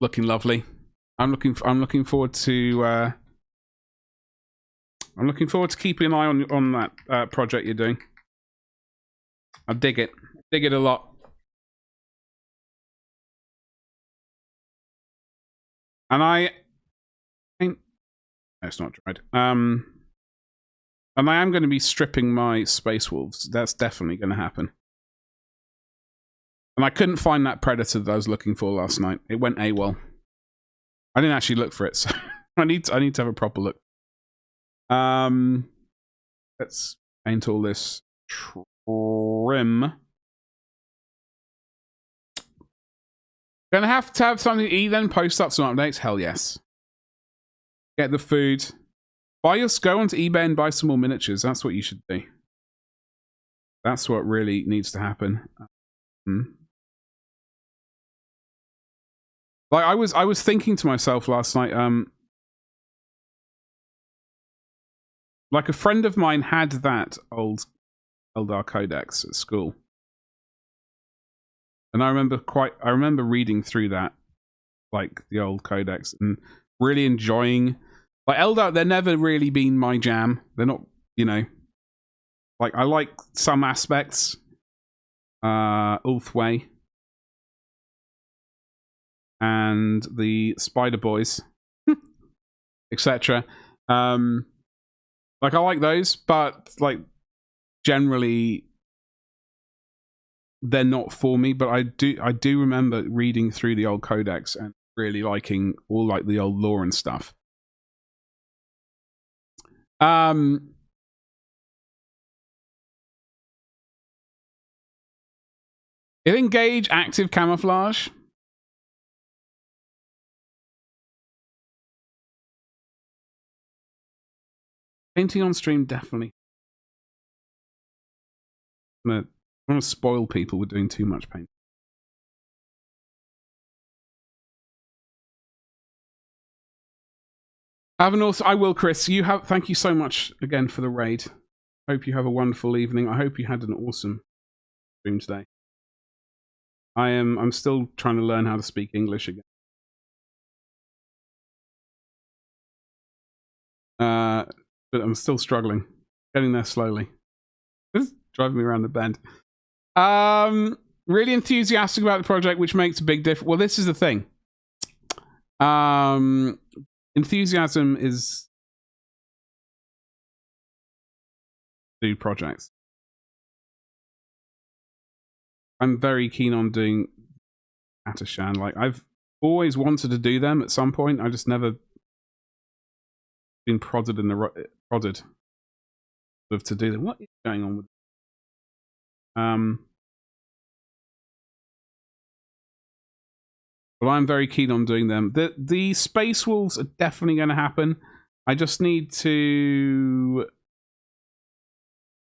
looking lovely. I'm looking forward to keeping an eye on that project you're doing. I dig it. Dig it a lot. And no, it's not dried. And I am going to be stripping my Space Wolves. That's definitely going to happen. And I couldn't find that predator that I was looking for last night. It went AWOL. I didn't actually look for it, so I need to have a proper look. Let's paint all this trim. Gonna have to have something to eat, then post up some updates. Hell yes. Get the food. Go onto eBay and buy some more miniatures. That's what you should do. That's what really needs to happen. Like I was thinking to myself last night, like a friend of mine had that old Eldar Codex at school. And I remember reading through that, like the old Codex, and really enjoying. Like Eldar, they're never really been my jam. They're not, you know. Like I like some aspects. Ulthway. And the Spider Boys. Etc. Like I like those, but like generally they're not for me, but I do remember reading through the old Codex and really liking all like the old lore and stuff. It engage active camouflage. Painting on stream, definitely. I'm gonna spoil people with doing too much paint. I will, Chris. Thank you so much again for the raid. Hope you have a wonderful evening. I hope you had an awesome stream today. I'm still trying to learn how to speak English again. But I'm still struggling. Getting there slowly. It's driving me around the bend. Really enthusiastic about the project, which makes a big difference. Well, this is the thing. Enthusiasm is do projects. I'm very keen on doing Atashan. Like I've always wanted to do them at some point. I just never been prodded to do them. What is going on with but I'm very keen on doing them. The Space Wolves are definitely going to happen. I just need to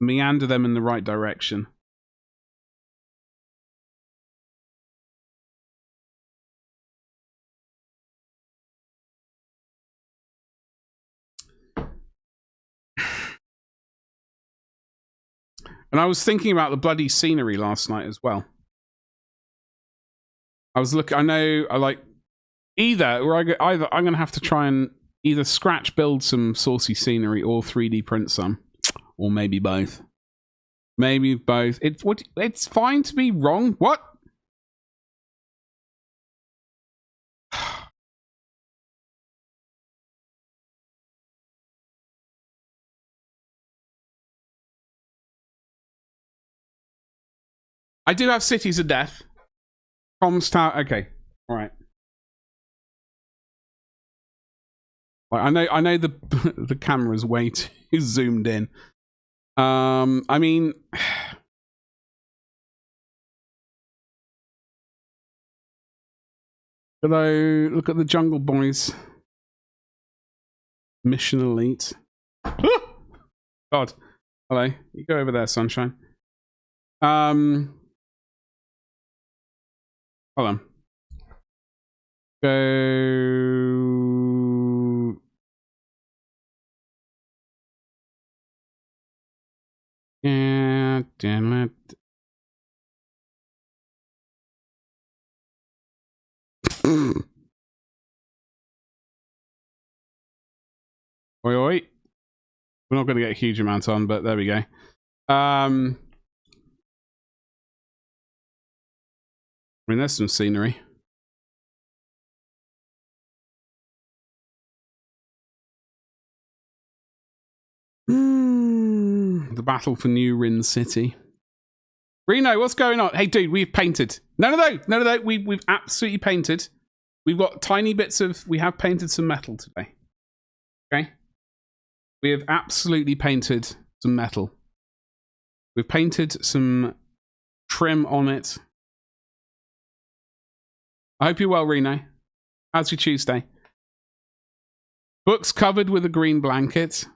meander them in the right direction. And I was thinking about the bloody scenery last night as well. I was looking. I know. I like either I'm going to have to try and either scratch build some saucy scenery or 3D print some, or maybe both. Maybe both. It's fine to be wrong. What? I do have Cities of Death. Comms Tower. Okay. All right. I know the camera's way too zoomed in. I mean, hello. Look at the Jungle Boys. Mission Elite. God. Hello. You go over there, Sunshine. Hold on. Go. Yeah, damn it. Oi, oi. We're not going to get a huge amount on, but there we go. I mean, there's some scenery. The battle for New Rin City. Reno, what's going on? Hey, dude, we've painted. No. We've absolutely painted. We've got tiny bits of... We have painted some metal today. Okay? We have absolutely painted some metal. We've painted some trim on it. I hope you're well, Reno. How's your Tuesday? Books covered with a green blanket.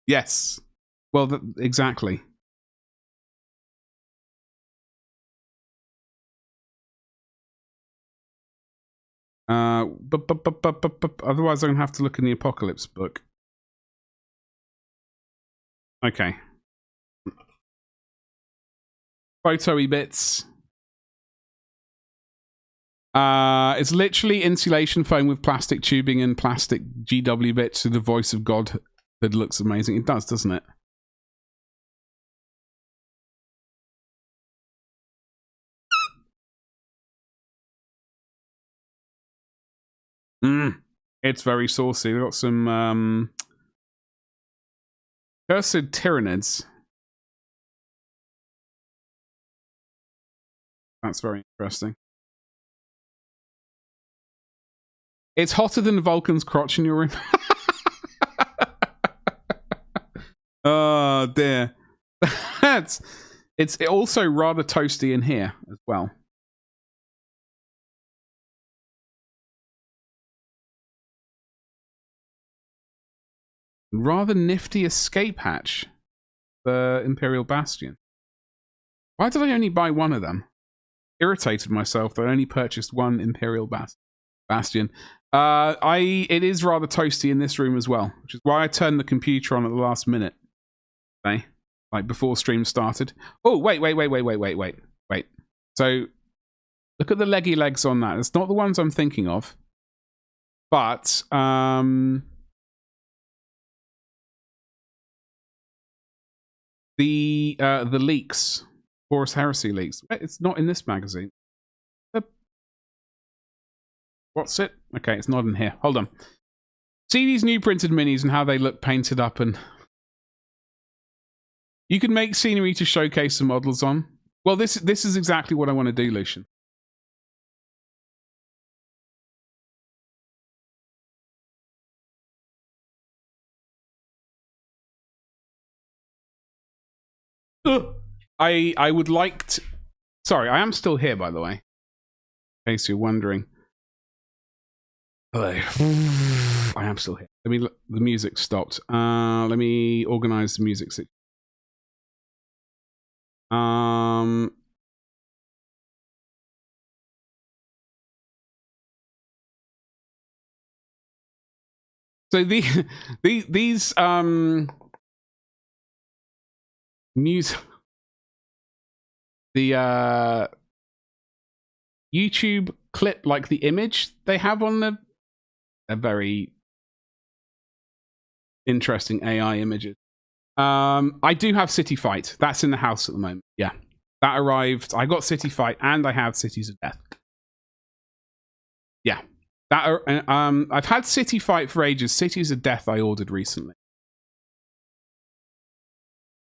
Yes. Well, exactly. But otherwise I'm gonna have to look in the Apocalypse book. Okay. Photo-y bits. It's literally insulation foam with plastic tubing and plastic GW bits with the voice of God that looks amazing. It does, doesn't it? It's very saucy. We've got some cursed tyranids. That's very interesting. It's hotter than Vulcan's crotch in your room. Oh dear. It's also rather toasty in here as well. Rather nifty escape hatch. The Imperial Bastion. Why did I only buy one of them? Irritated myself that I only purchased one Imperial Bastion. It is rather toasty in this room as well, which is why I turned the computer on at the last minute. Okay? Like before stream started. Oh, wait. So, look at the leggy legs on that. It's not the ones I'm thinking of. But, the leaks. Horus Heresy leaks. It's not in this magazine. What's it? Okay, it's not in here. Hold on. See these new printed minis and how they look painted up, and you can make scenery to showcase the models on. Well, this is exactly what I want to do, Lucian. I would like to... Sorry, I am still here, by the way. In case you're wondering. Hello. I am still here. Let me look. The music stopped. Let me organize the music. So these the YouTube clip, like the image they have on the, a very interesting AI images. I do have City Fight. That's in the house at the moment. Yeah, that arrived. I got City Fight and I have Cities of Death. Yeah, that I've had City Fight for ages. Cities of Death I ordered recently.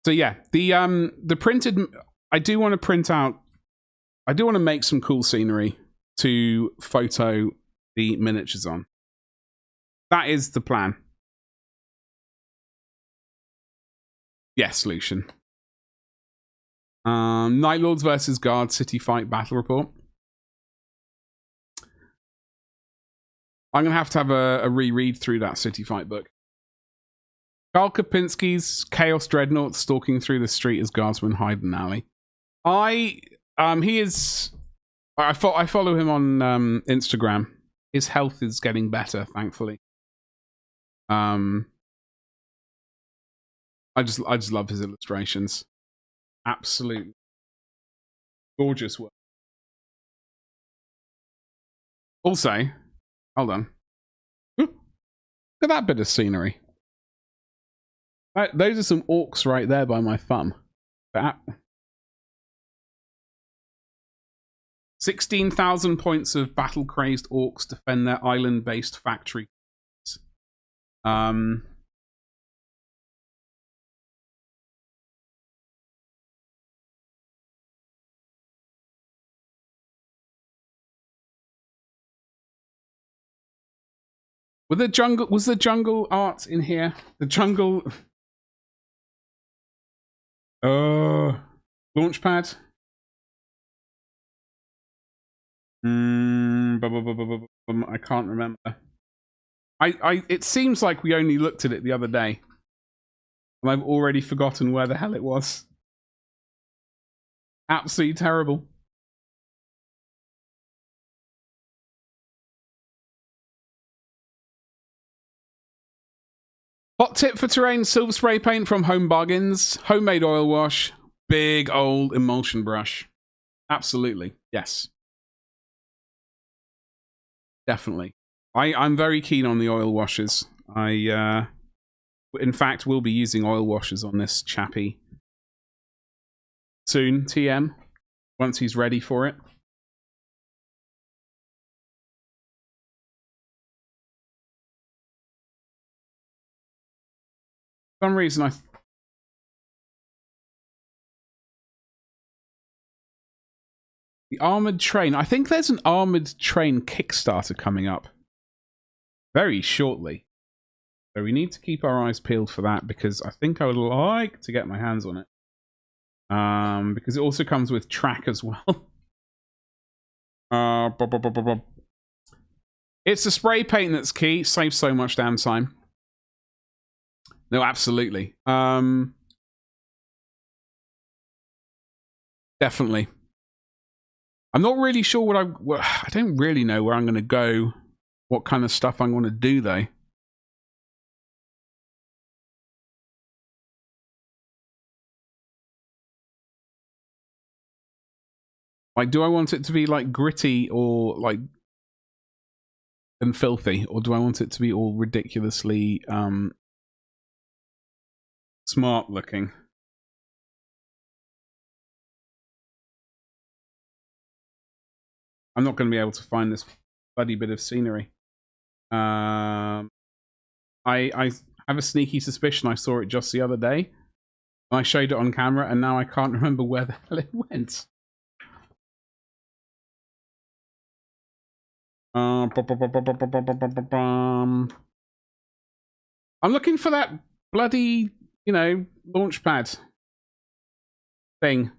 So yeah, the printed. I do want to print out. I do want to make some cool scenery to photo the miniatures on. That is the plan. Yes, Lucian. Night Lords versus Guards City Fight Battle Report. I'm going to have a reread through that City Fight book. Karl Kapinski's Chaos Dreadnought stalking through the street as guardsmen hide an alley. He is... I follow him on Instagram. His health is getting better, thankfully. I just love his illustrations. Absolutely gorgeous work. Also, hold on. Look at that bit of scenery. Those are some orcs right there by my thumb. 16,000 points of battle-crazed orcs defend their island-based factory. Was the jungle art in here? The jungle. Oh, launchpad. I can't remember. It seems like we only looked at it the other day, and I've already forgotten where the hell it was. Absolutely terrible. Hot tip for terrain: silver spray paint from Home Bargains, homemade oil wash, big old emulsion brush. Absolutely, yes. Definitely. I'm very keen on the oil washes. I, in fact, will be using oil washes on this chappie soon, TM, once he's ready for it. For some reason, the Armored Train. I think there's an Armored Train Kickstarter coming up very shortly. So we need to keep our eyes peeled for that, because I think I would like to get my hands on it. Because it also comes with track as well. It's the spray paint that's key. Saves so much damn time. No, absolutely. Definitely. I'm not really sure what I don't really know where I'm going to go. What kind of stuff I'm going to do, though. Like, do I want it to be, like, gritty or, like, and filthy? Or do I want it to be all ridiculously, smart looking? I'm not going to be able to find this bloody bit of scenery. I have a sneaky suspicion I saw it just the other day. I showed it on camera, and now I can't remember where the hell it went. I'm looking for that bloody, you know, launchpad thing.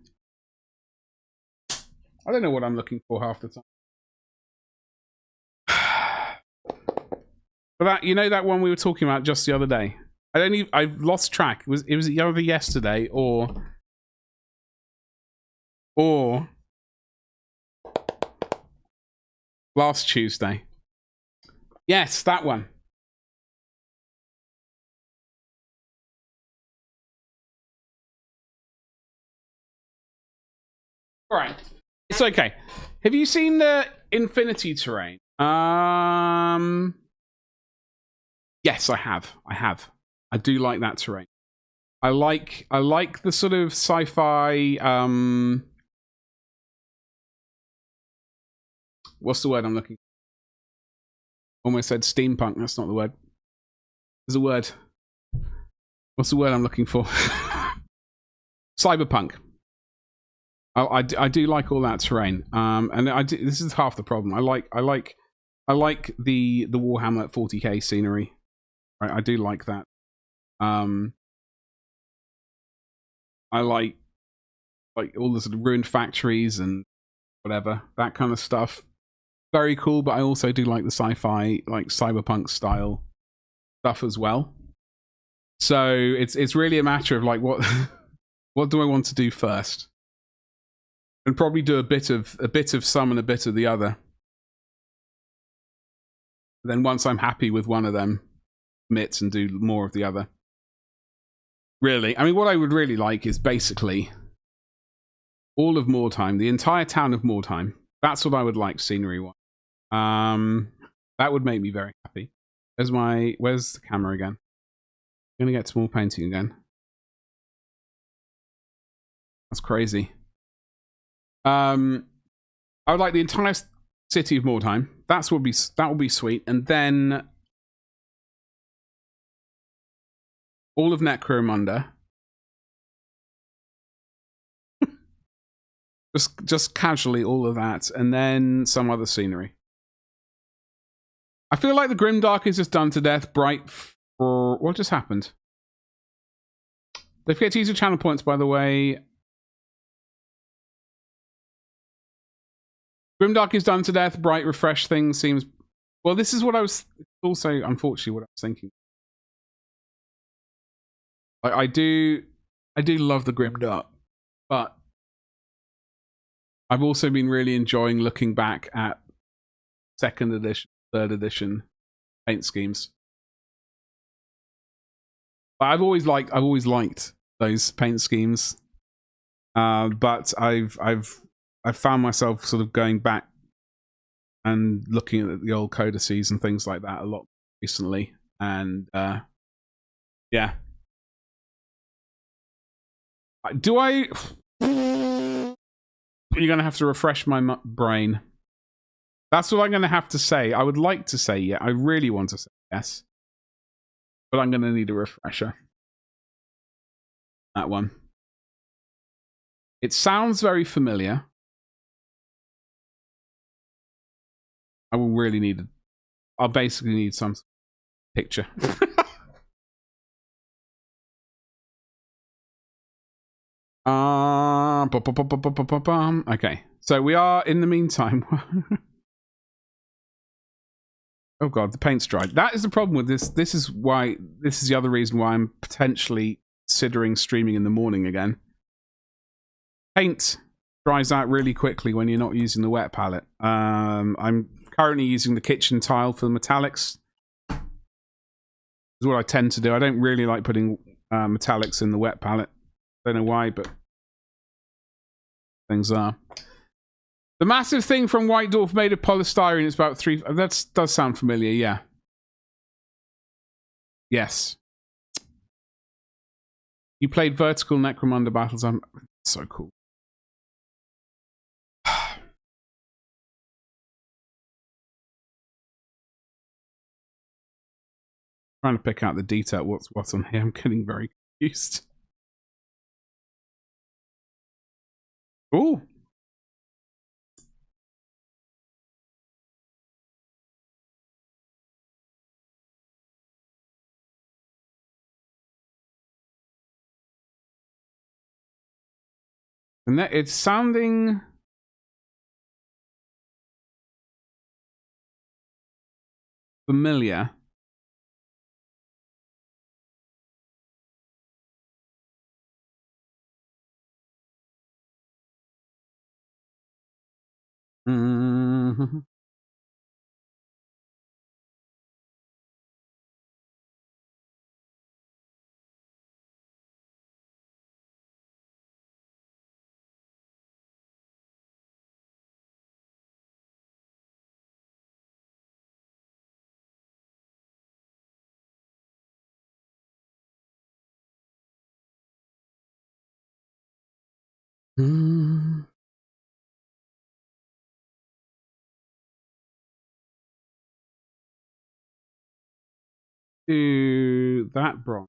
I don't know what I'm looking for half the time. But that, you know, that one we were talking about just the other day. I've lost track. It was either yesterday or last Tuesday. Yes, that one. All right, it's okay. Have you seen the Infinity Terrain? Yes, I have. I do like that terrain. I like the sort of sci-fi. What's the word I'm looking for? Almost said steampunk. That's not the word. There's a word. What's the word I'm looking for? Cyberpunk. I do like all that terrain. And this is half the problem. I like the Warhammer 40k scenery. I do like that. I like all the sort of ruined factories and whatever, that kind of stuff. Very cool, but I also do like the sci-fi, like cyberpunk style stuff as well. So it's really a matter of like what do I want to do first, and probably do a bit of some and a bit of the other. Then once I'm happy with one of them, commit and do more of the other. Really, I mean, what I would really like is basically all of Mordheim, the entire town of Mordheim. That's what I would like scenery-wise. That would make me very happy. Where's the camera again? I'm gonna get small painting again. That's crazy. I would like the entire city of Mordheim. That would be sweet. And then all of Necromunda. just casually all of that, and then some other scenery. I feel like the Grimdark is just done to death. Bright for... What just happened? Don't forget to use your channel points, by the way. Grimdark is done to death. Bright refresh thing seems... Well, this is what I was... Also, unfortunately, what I was thinking. I do love the Grimdark, but I've also been really enjoying looking back at 2nd edition, 3rd edition paint schemes. But I've always liked those paint schemes, but I've found myself sort of going back and looking at the old codices and things like that a lot recently, and yeah. Do I? You're gonna have to refresh my brain. That's what I'm gonna have to say. I would like to say yeah. I really want to say yes, but I'm gonna need a refresher. That one. It sounds very familiar. I will really need it. I'll basically need some picture. Okay, so we are in the meantime. Oh god, the paint's dried. That is the problem with this. This is the other reason why I'm potentially considering streaming in the morning again. Paint dries out really quickly when you're not using the wet palette. I'm currently using the kitchen tile for the metallics. This is what I tend to do. I don't really like putting metallics in the wet palette. Don't know why, but things are. The massive thing from White Dwarf made of polystyrene is about 3... That does sound familiar, yeah. Yes. You played Vertical Necromunda battles. I'm so cool. Trying to pick out the detail. What's on here? I'm getting very confused. Ooh. And that it's sounding familiar. Mm-hmm. To that bronze.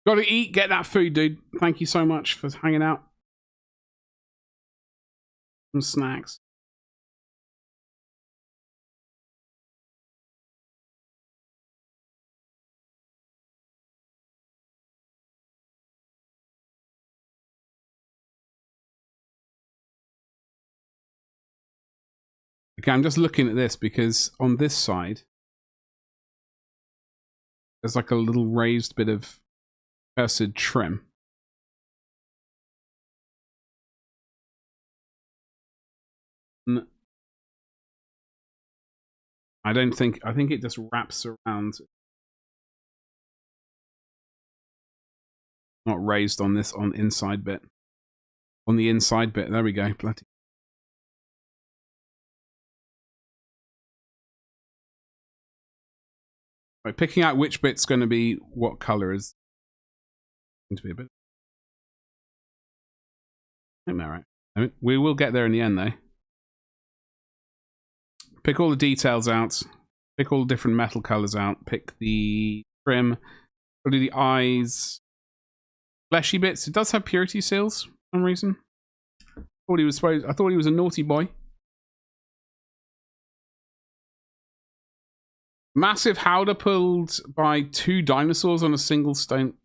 Gotta eat, get that food, dude. Thank you so much for hanging out. Some snacks. Okay, I'm just looking at this because on this side, there's like a little raised bit of cursed trim. I think it just wraps around. Not raised on this, on inside bit. On the inside bit, there we go. Bloody. Right, picking out which bit's going to be what color is going to be a bit. All right. We will get there in the end, though. Pick all the details out. Pick all the different metal colors out. Pick the trim. Do the eyes. Fleshy bits. It does have purity seals for some reason. I thought he was a naughty boy. Massive howdah pulled by 2 dinosaurs on a single stone.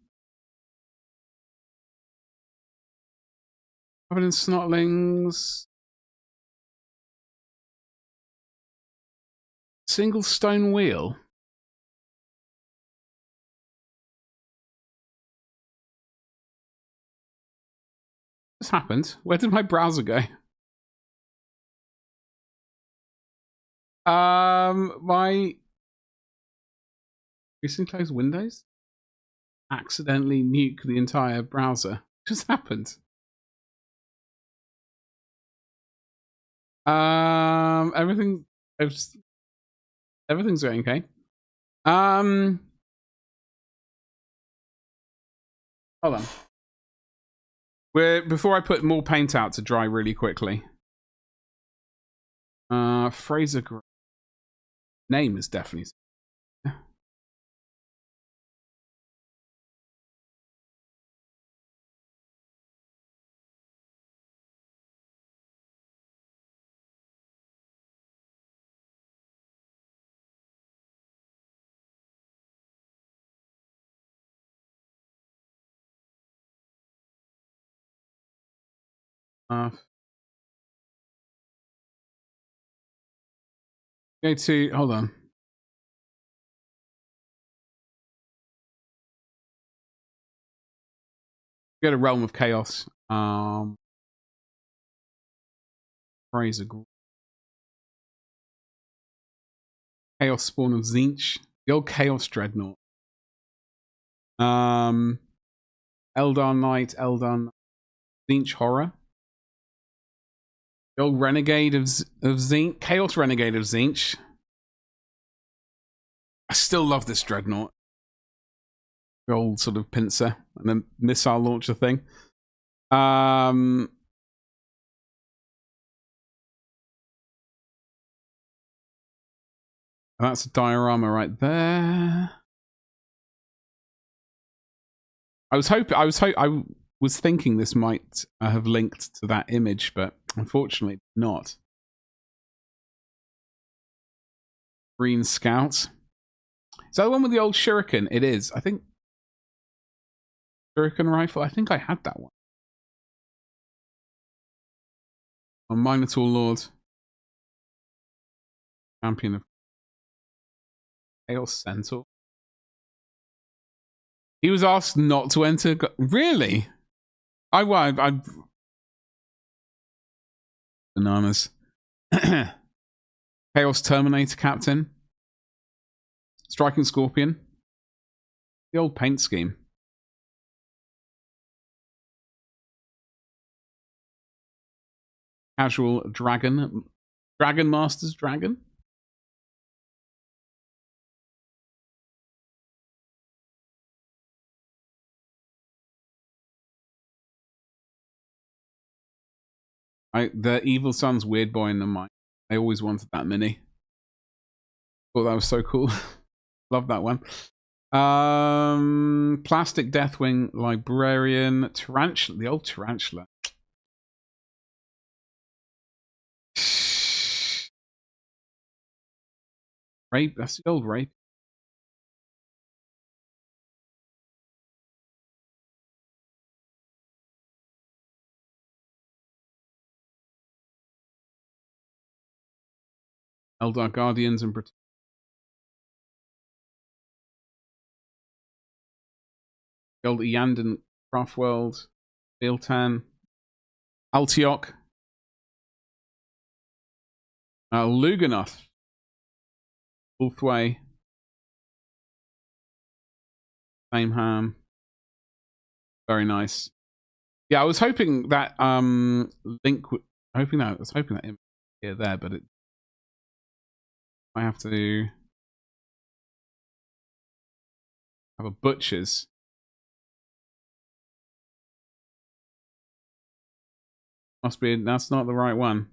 Covered in snotlings. Single stone wheel. What's happened? Where did my browser go? My recently closed Windows accidentally nuke the entire browser. What just happened? Everything's going okay. Hold on. Before I put more paint out to dry really quickly. Fraser Gray. Name is definitely. Go to, hold on. Go to Realm of Chaos. Fraser Gray. Chaos Spawn of Zinch. The old Chaos Dreadnought. Eldar Knight, Eldar Zinch Horror. The old Renegade of Zinch. Chaos Renegade of Zinch. I still love this Dreadnought. The old sort of pincer and the missile launcher thing. That's a diorama right there. I was thinking this might have linked to that image, but unfortunately not. Green Scout. Is that the one with the old shuriken? It is. I think shuriken rifle. I think I had that one. A Minotaur Lord. Champion of Chaos Centaur. He was asked not to enter. Really? I bananas. Chaos Terminator Captain. Striking Scorpion. The old paint scheme. Casual Dragon. Dragon Masters Dragon. The Evil Sun's Weird Boy in the mind. I always wanted that mini. Thought that was so cool. Love that one. Plastic Deathwing Librarian. Tarantula. The old Tarantula. Rape. That's the old Rape. Eldar Guardians and Gold Yanden, Craftworld, Biltan, Altiok, Luganoth, Ulthway, Sameham. Very nice. Yeah, I was hoping that link would I was hoping that image here there, but it I have to have a butcher's. Must be that's not the right one.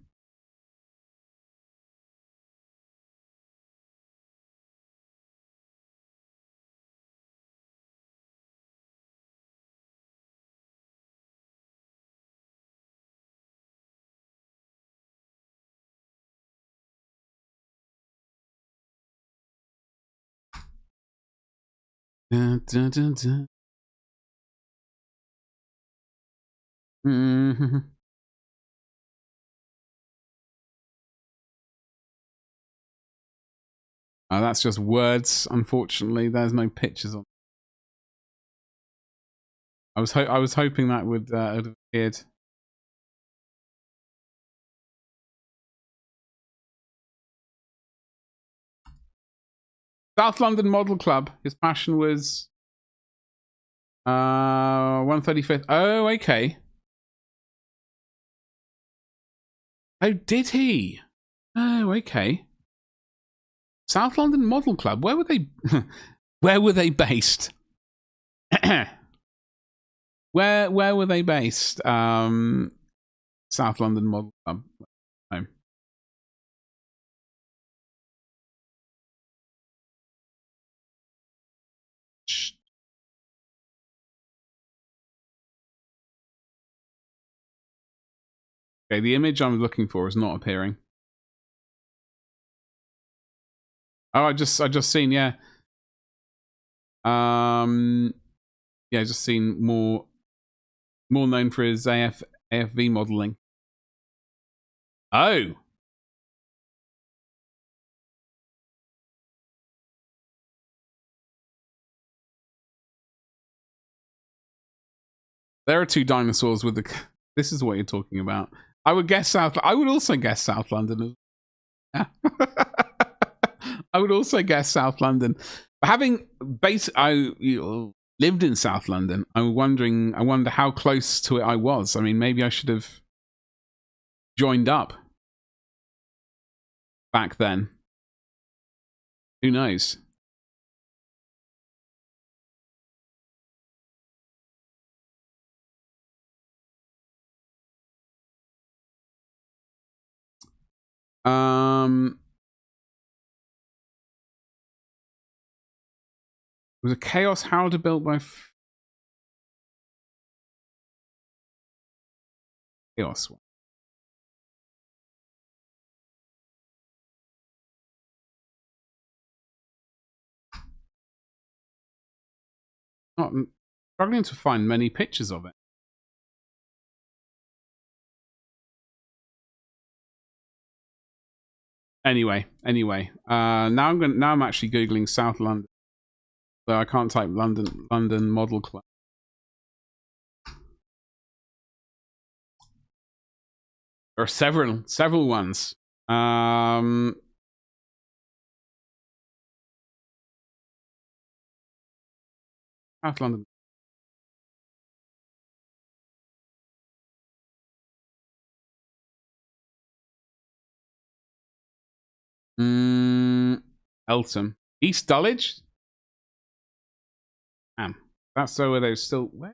Dun, dun, dun, dun. Mm-hmm. Oh, that's just words. Unfortunately, there's no pictures on. I was hoping that would have appeared. South London Model Club. His passion was 135th. Oh, okay. Oh, did he? Oh, okay. South London Model Club. Where were they? Where were they based? Where were they based? South London Model Club. Home. Okay, the image I'm looking for is not appearing. Oh, I just seen, yeah. Yeah, just seen more known for his AFV modeling. Oh. There are two dinosaurs with the this is what you're talking about. I would also guess South London. Yeah. I would also guess South London. Having lived in South London, I wonder how close to it I was. I mean, maybe I should have joined up back then. Who knows? It was a Chaos Howler built by Chaos. Not struggling to find many pictures of it. Anyway. Now I'm actually googling South London, so I can't type London Model Club. There are several ones. South London. Eltham. East Dulwich? Damn. That's so where they're still... Where?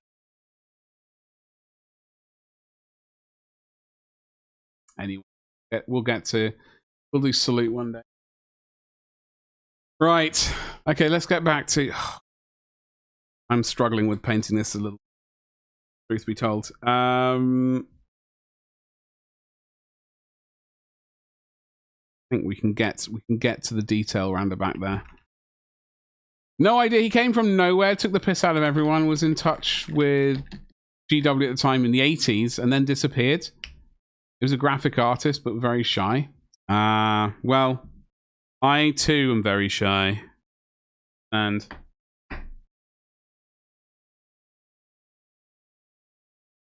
Anyway, we'll do Salute one day. Right. Okay, let's get back to... I'm struggling with painting this a little. Truth be told. I think we can get to the detail around the back there. No idea. He came from nowhere, took the piss out of everyone, was in touch with GW at the time in the 80s, and then disappeared. He was a graphic artist, but very shy. Well, I too am very shy. And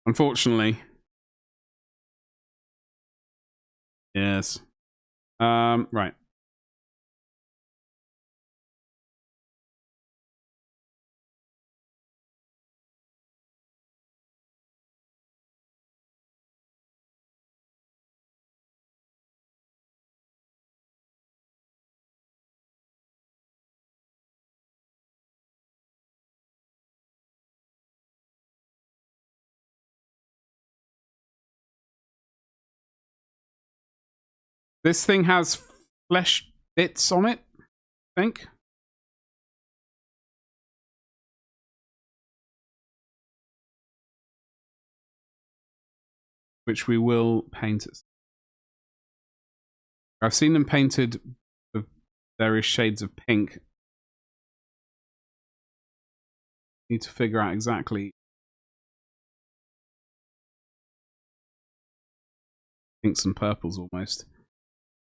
unfortunately, yes. Right. This thing has flesh bits on it, I think. Which we will paint. I've seen them painted with various shades of pink. Need to figure out exactly pinks and purples almost.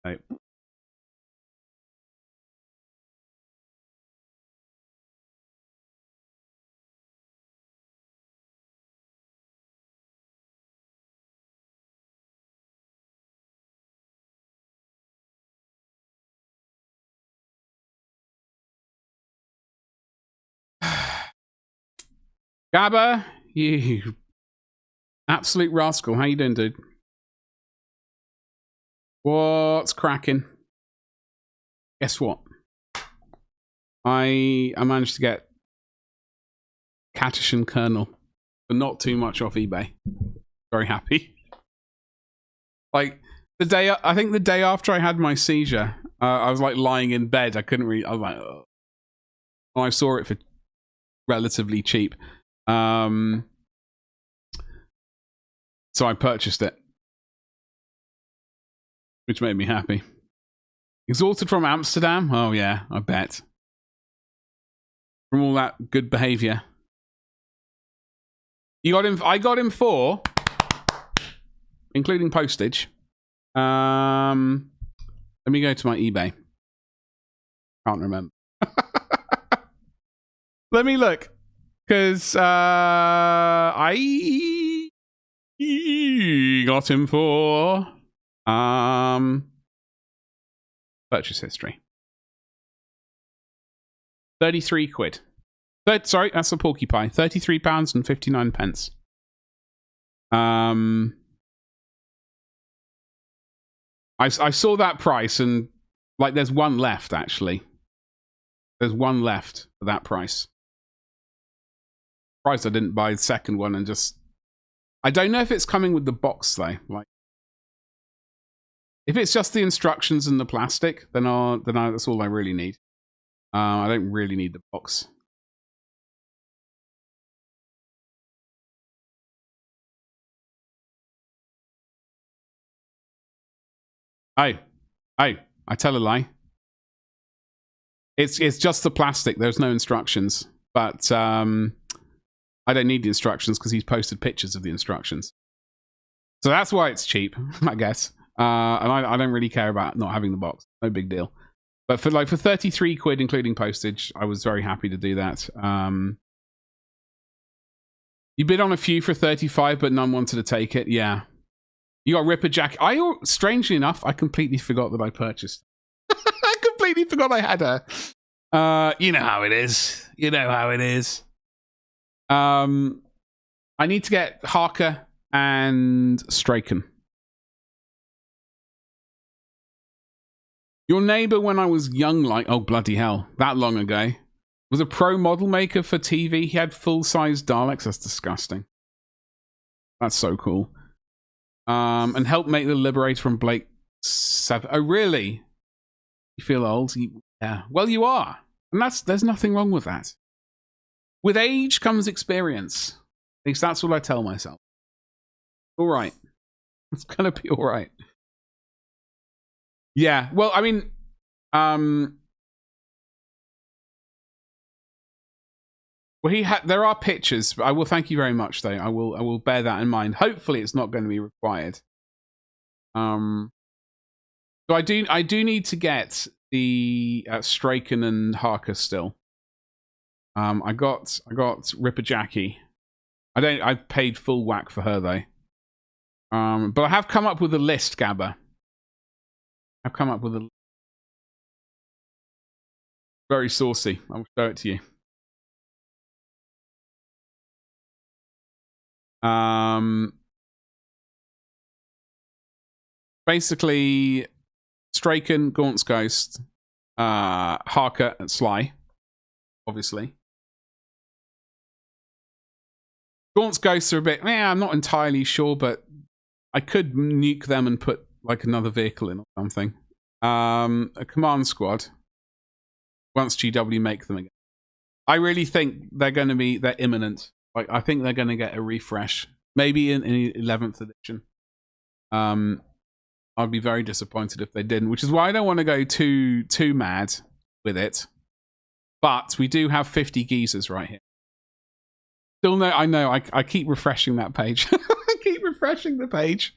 Right. Gabba, you absolute rascal. How you doing, dude? What's cracking? Guess what? I managed to get Katish and Colonel for not too much off eBay. Very happy. Like I think the day after I had my seizure, I was like lying in bed. I couldn't read. I was like, oh. I saw it for relatively cheap. So I purchased it, which made me happy. Exalted from Amsterdam? Oh yeah, I bet. From all that good behavior. You got him. I got him for, including postage. Let me go to my eBay. Can't remember. Let me look, because I got him for purchase history. 33 quid. Sorry, that's a porcupine. £33 and 59 pence. I saw that price and like there's one left actually. There's one left for that price. Surprised I didn't buy the second one and just. I don't know if it's coming with the box though. Like, if it's just the instructions and the plastic, then that's all I really need. I don't really need the box. Oh, I tell a lie. It's just the plastic. There's no instructions, but I don't need the instructions because he's posted pictures of the instructions. So that's why it's cheap, I guess. And I don't really care about not having the box. No big deal. But for 33 quid, including postage, I was very happy to do that. You bid on a few for 35, but none wanted to take it. Yeah. You got Ripper Jack. Strangely enough, I completely forgot that I purchased. I completely forgot I had her. You know how it is. You know how it is. I need to get Harker and Straken. Your neighbor when I was young, oh bloody hell, that long ago, was a pro model maker for TV. He had full-size Daleks. That's disgusting. That's so cool. And helped make the Liberator from Blake 7. Oh, really? You feel old? Yeah. Well, you are. And there's nothing wrong with that. With age comes experience. At least that's what I tell myself. All right. It's going to be all right. Yeah. Well, I mean, well, there are pictures. But I will thank you very much, though. I will bear that in mind. Hopefully, it's not going to be required. So I do need to get the Straken and Harker still. I got Ripper Jackie. I paid full whack for her though. But I have come up with a list, Gabba. I've come up with a very saucy. I'll show it to you. Basically, Straken, Gaunt's Ghost, Harker, and Sly, obviously. Gaunt's Ghosts are a bit, I'm not entirely sure, but I could nuke them and put like another vehicle in or something. A command squad. Once GW make them again. I really think they're imminent. Like I think they're gonna get a refresh. Maybe in 11th edition. I'd be very disappointed if they didn't, which is why I don't want to go too mad with it. But we do have 50 geezers right here. Still no, I know, I keep refreshing that page. I keep refreshing the page.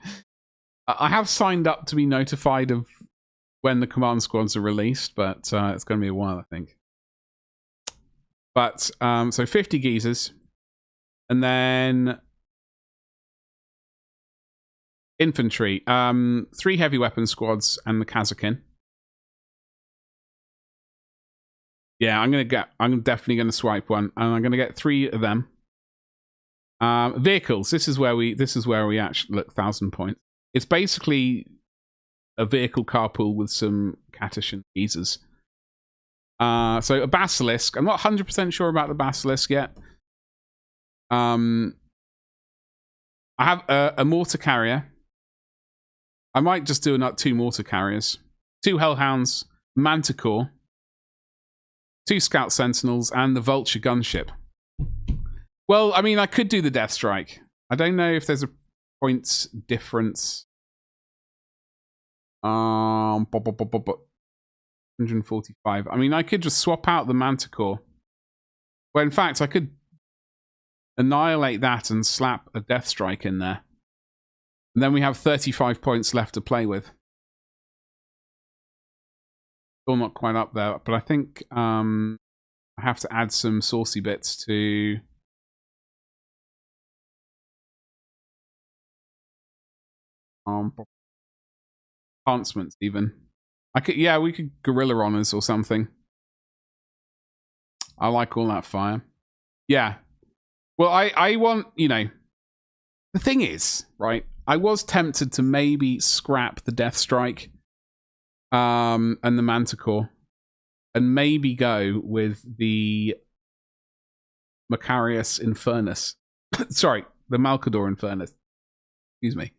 I have signed up to be notified of when the command squads are released, but it's going to be a while, I think. But, so 50 geezers. And then infantry. 3 heavy weapon squads and the Kazakin. Yeah, I'm definitely going to swipe one. And I'm going to get 3 of them. Vehicles. This is where we actually look 1,000 points. It's basically a vehicle carpool with some Katish and geezers. So a Basilisk. I'm not 100% sure about the Basilisk yet. I have a mortar carrier. I might just do 2 mortar carriers. 2 Hellhounds, Manticore, 2 Scout Sentinels, and the Vulture gunship. Well, I mean, I could do the Death Strike. I don't know if there's a points difference. 145. I mean, I could just swap out the Manticore. Well, in fact, I could annihilate that and slap a Death Strike in there. And then we have 35 points left to play with. Still not quite up there, but I think I have to add some saucy bits to... enhancements even. We could guerrilla honors or something. I like all that fire. Yeah. Well, I want, the thing is, right, I was tempted to maybe scrap the Death Strike and the Manticore and maybe go with the Macarius Infernus. Sorry, the Malcador Infernus. Excuse me.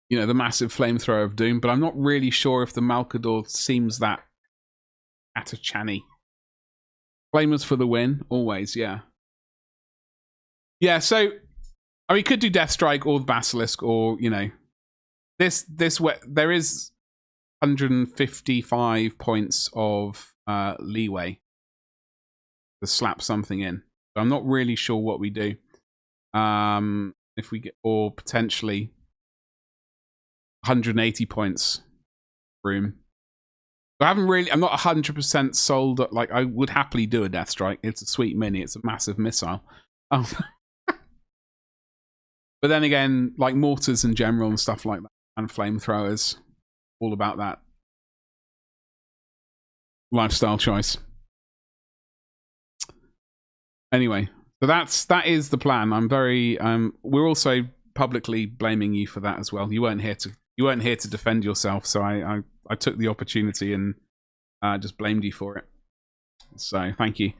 The massive flamethrower of doom, but I'm not really sure if the Malcador seems that Atachani. Flamers for the win, always, yeah. Yeah, so we could do Death Strike or the Basilisk, or this way there is 155 points of leeway to slap something in. So I'm not really sure what we do. If we get, or potentially 180 points room. I'm not 100% sold. Like, I would happily do a Death Strike. It's a sweet mini. It's a massive missile. But then again, like mortars in general and stuff like that, and flamethrowers, all about that lifestyle choice. Anyway, so that is the plan. I'm very we're also publicly blaming you for that as well. You weren't here to defend yourself, so I took the opportunity and just blamed you for it. So thank you.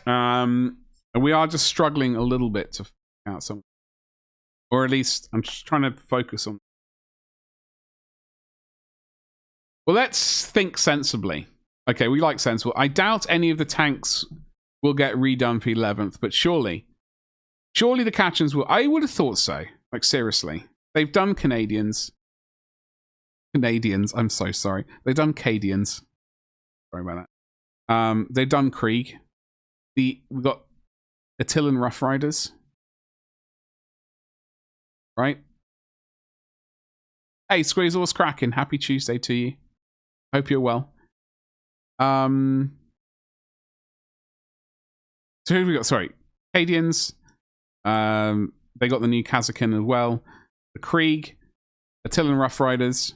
We are just struggling a little bit to figure out something, or at least I'm just trying to focus on. Well, let's think sensibly. Okay, we like sensible. I doubt any of the tanks will get redone for 11th, but surely the Kachans will. I would have thought so. Like, seriously. They've done Canadians. I'm so sorry. They've done Cadians. Sorry about that. They've done Krieg. We've got Attilan Rough Riders. Right? Hey, Squeeze, what's cracking? Happy Tuesday to you. Hope you're well. So who have we got? Sorry, Cadians. They got the new Kazakin as well. The Krieg, Attilan Rough Riders.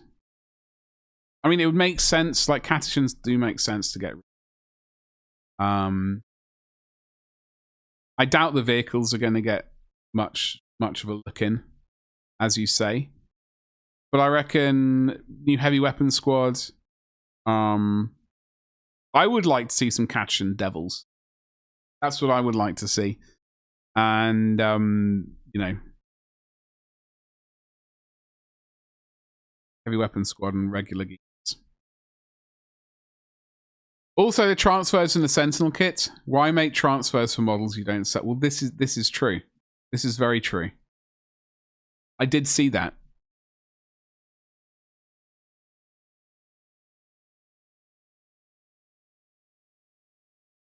I mean, it would make sense. Like, Catechins do make sense to get. I doubt the vehicles are going to get much of a look in, as you say. But I reckon new heavy weapons squad. I would like to see some Catechin Devils. That's what I would like to see. And you know, heavy weapons squad and regular geeks. Also, the transfers in the Sentinel kit. Why make transfers for models you don't set? Well, this is true. This is very true. I did see that.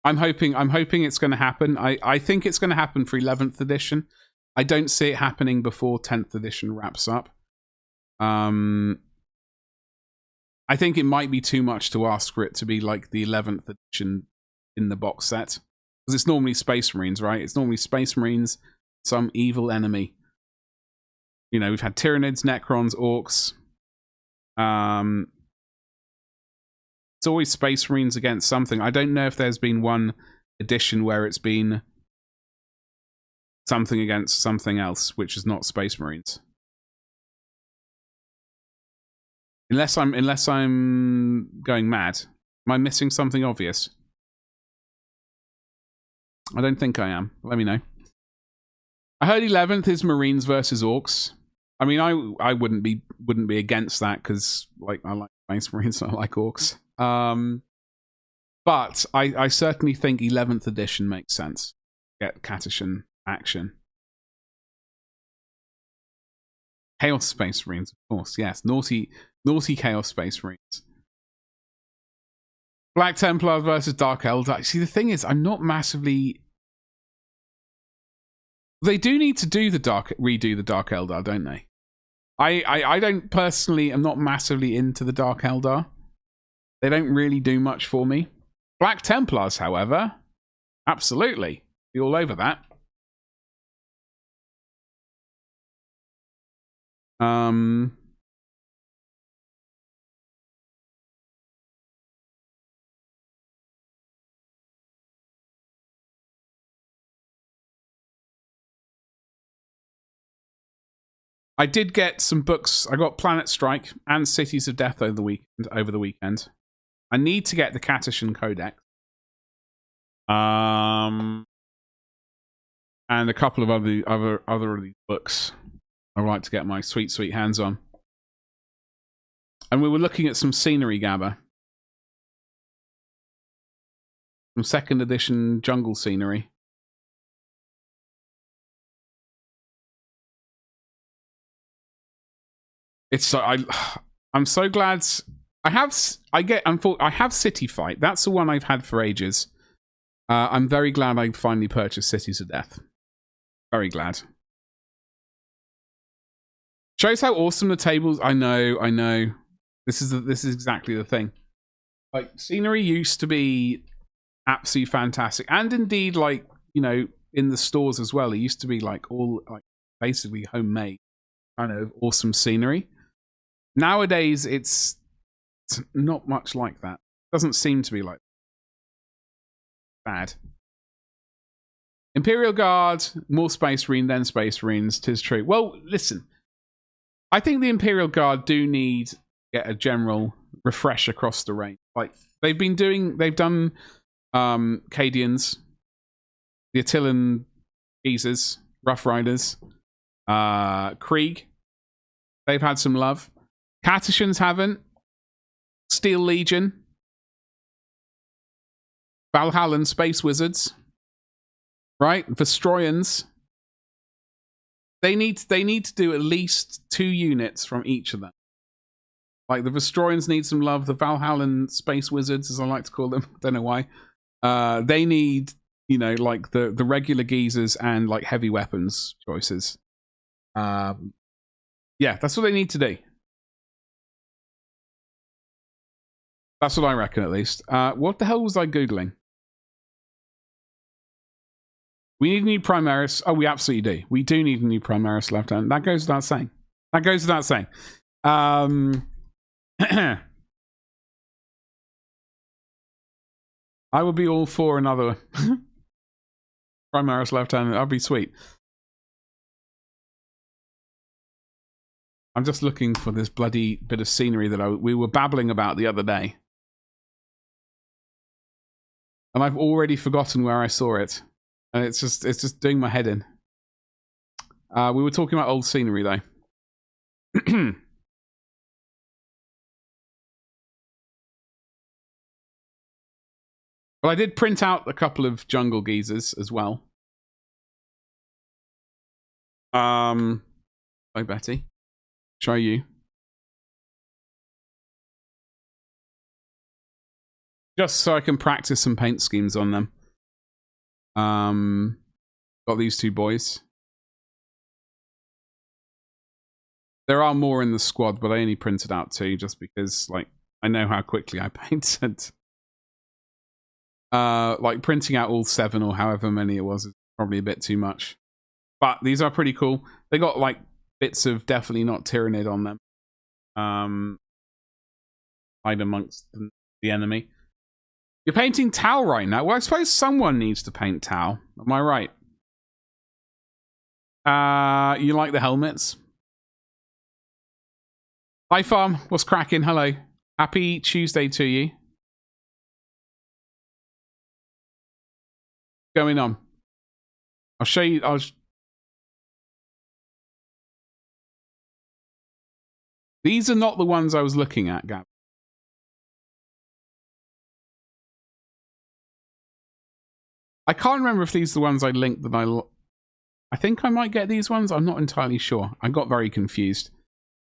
I'm hoping it's going to happen. I think it's going to happen for 11th edition. I don't see it happening before 10th edition wraps up. I think it might be too much to ask for it to be like the 11th edition in the box set. Because it's normally Space Marines, right? It's normally Space Marines, some evil enemy. You know, we've had Tyranids, Necrons, Orcs. It's always Space Marines against something. I don't know if there's been one edition where it's been something against something else, which is not Space Marines. Unless I'm going mad. Am I missing something obvious? I don't think I am. Let me know. I heard 11th is Marines versus Orcs. I mean, I wouldn't be against that because like I like Space Marines and I like Orcs. But I certainly think 11th edition makes sense. Get Catechin action. Chaos Space Marines, of course. Yes, naughty Chaos Space Marines. Black Templar versus Dark Eldar. See, the thing is, I'm not massively. They do need to do redo the Dark Eldar, don't they? I don't personally. I'm not massively into the Dark Eldar. They don't really do much for me. Black Templars, however, absolutely. Be all over that. I did get some books. I got Planet Strike and Cities of Death over the weekend. I need to get the Catechin Codex. And a couple of other of these books I'd like to get my sweet hands on. And we were looking at some scenery, Gabba. Some 2nd edition jungle scenery. It's so I'm so glad I have City Fight. That's the one I've had for ages. I'm very glad I finally purchased Cities of Death. Very glad. Shows how awesome the tables. I know. This is exactly the thing. Like, scenery used to be absolutely fantastic, and indeed, like, you know, in the stores as well. It used to be like all like basically homemade kind of awesome scenery. Nowadays, it's not much like that. Doesn't seem to be like bad. Imperial Guard, more Space Marine, then Space Marines. 'Tis true. Well, listen. I think the Imperial Guard do need to get a general refresh across the range. Like they've done Cadians, the Attilan Geezers, Rough Riders, Krieg. They've had some love. Catechins haven't. Steel Legion, Valhallan Space Wizards, right? Vestroyans. They need to do at least 2 units from each of them. Like the Vestroyans need some love. The Valhallan Space Wizards, as I like to call them, don't know why. They need, you know, like the regular geezers and like heavy weapons choices. Yeah, that's what they need to do. That's what I reckon, at least. What the hell was I Googling? We need a new Primaris. Oh, we absolutely do. We do need a new Primaris Lieutenant. That goes without saying. That goes without saying. I would be all for another Primaris Lieutenant. That'd be sweet. I'm just looking for this bloody bit of scenery that we were babbling about the other day. And I've already forgotten where I saw it. And it's just doing my head in. We were talking about old scenery, though. Well, I did print out a couple of jungle geezers as well. Hi, Betty. Try you. Just so I can practice some paint schemes on them. Got these two boys. There are more in the squad, but I only printed out two just because, like, I know how quickly I painted. Like, printing out all 7 or however many it was is probably a bit too much. But these are pretty cool. They got, like, bits of definitely not Tyrannid on them. Hide amongst the enemy. You're painting Tau right now? Well, I suppose someone needs to paint Tau. Am I right? You like the helmets? Hi, Farm. What's cracking? Hello. Happy Tuesday to you. Going on. I'll show you. These are not the ones I was looking at, Gab. I can't remember if these are the ones I linked that I think I might get these ones. I'm not entirely sure. I got very confused.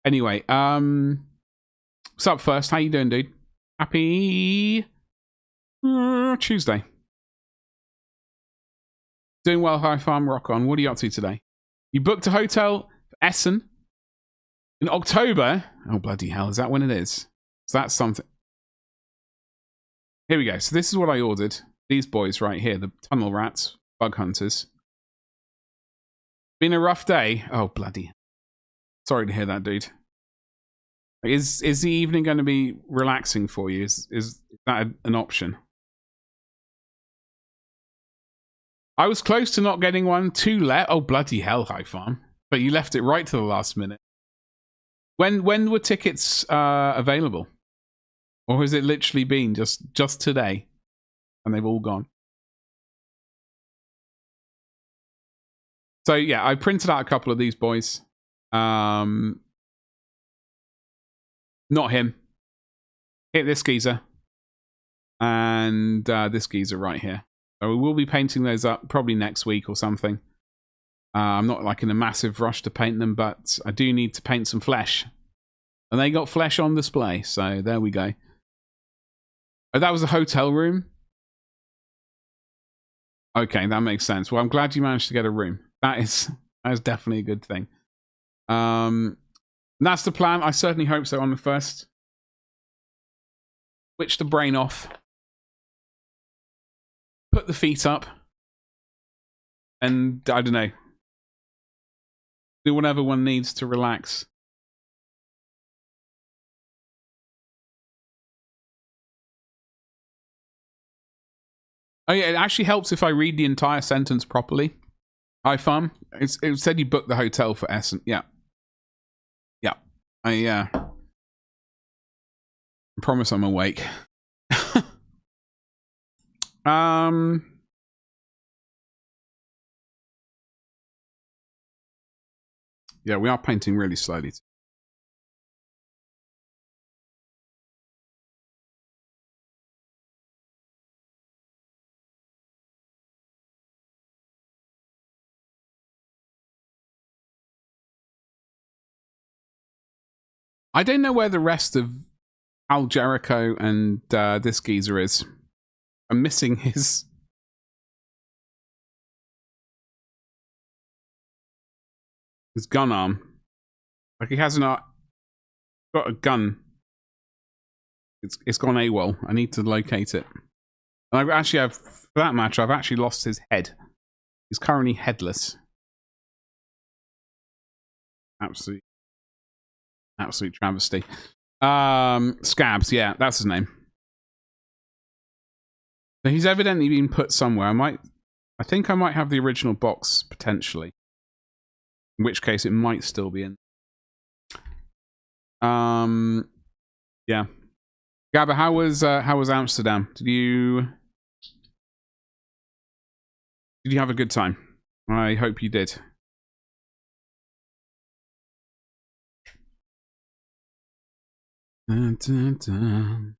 Anyway, what's up first? How you doing, dude? Happy Tuesday. Doing well, High Farm, rock on. What are you up to today? You booked a hotel for Essen in October. Oh, bloody hell. Is that when it is? So that's something. Here we go. So this is what I ordered. These boys right here, the tunnel rats, bug hunters. Been a rough day. Oh, bloody. Sorry to hear that, dude. Is the evening going to be relaxing for you? Is that an option? I was close to not getting one. Oh, bloody hell, High Farm. But you left it right to the last minute. When were tickets available? Or has it literally been just today? And they've all gone. So yeah, I printed out a couple of these boys. Not him. Hit this geezer. And this geezer right here. So we will be painting those up probably next week or something. I'm not like in a massive rush to paint them, but I do need to paint some flesh. And they got flesh on display, so there we go. Oh, that was a hotel room? Okay, that makes sense. Well, I'm glad you managed to get a room. That is definitely a good thing. That's the plan. I certainly hope so on the first. Switch the brain off. Put the feet up. And, I don't know. Do whatever one needs to relax. Oh yeah, it actually helps if I read the entire sentence properly. Hi, Farm. It said you booked the hotel for Essen. Yeah. Yeah. I promise I'm awake. Yeah, we are painting really slowly. I don't know where the rest of Al Jericho and this geezer is. I'm missing his gun arm. Like he hasn't got a gun. It's gone AWOL. I need to locate it. And I actually have, for that matter, I've actually lost his head. He's currently headless. Absolute travesty. Scabs, yeah, that's his name. So he's evidently been put somewhere. I think I might have the original box potentially. In which case it might still be in. Yeah. Gabba, how was Amsterdam? Did you have a good time? I hope you did. Dun, dun, dun.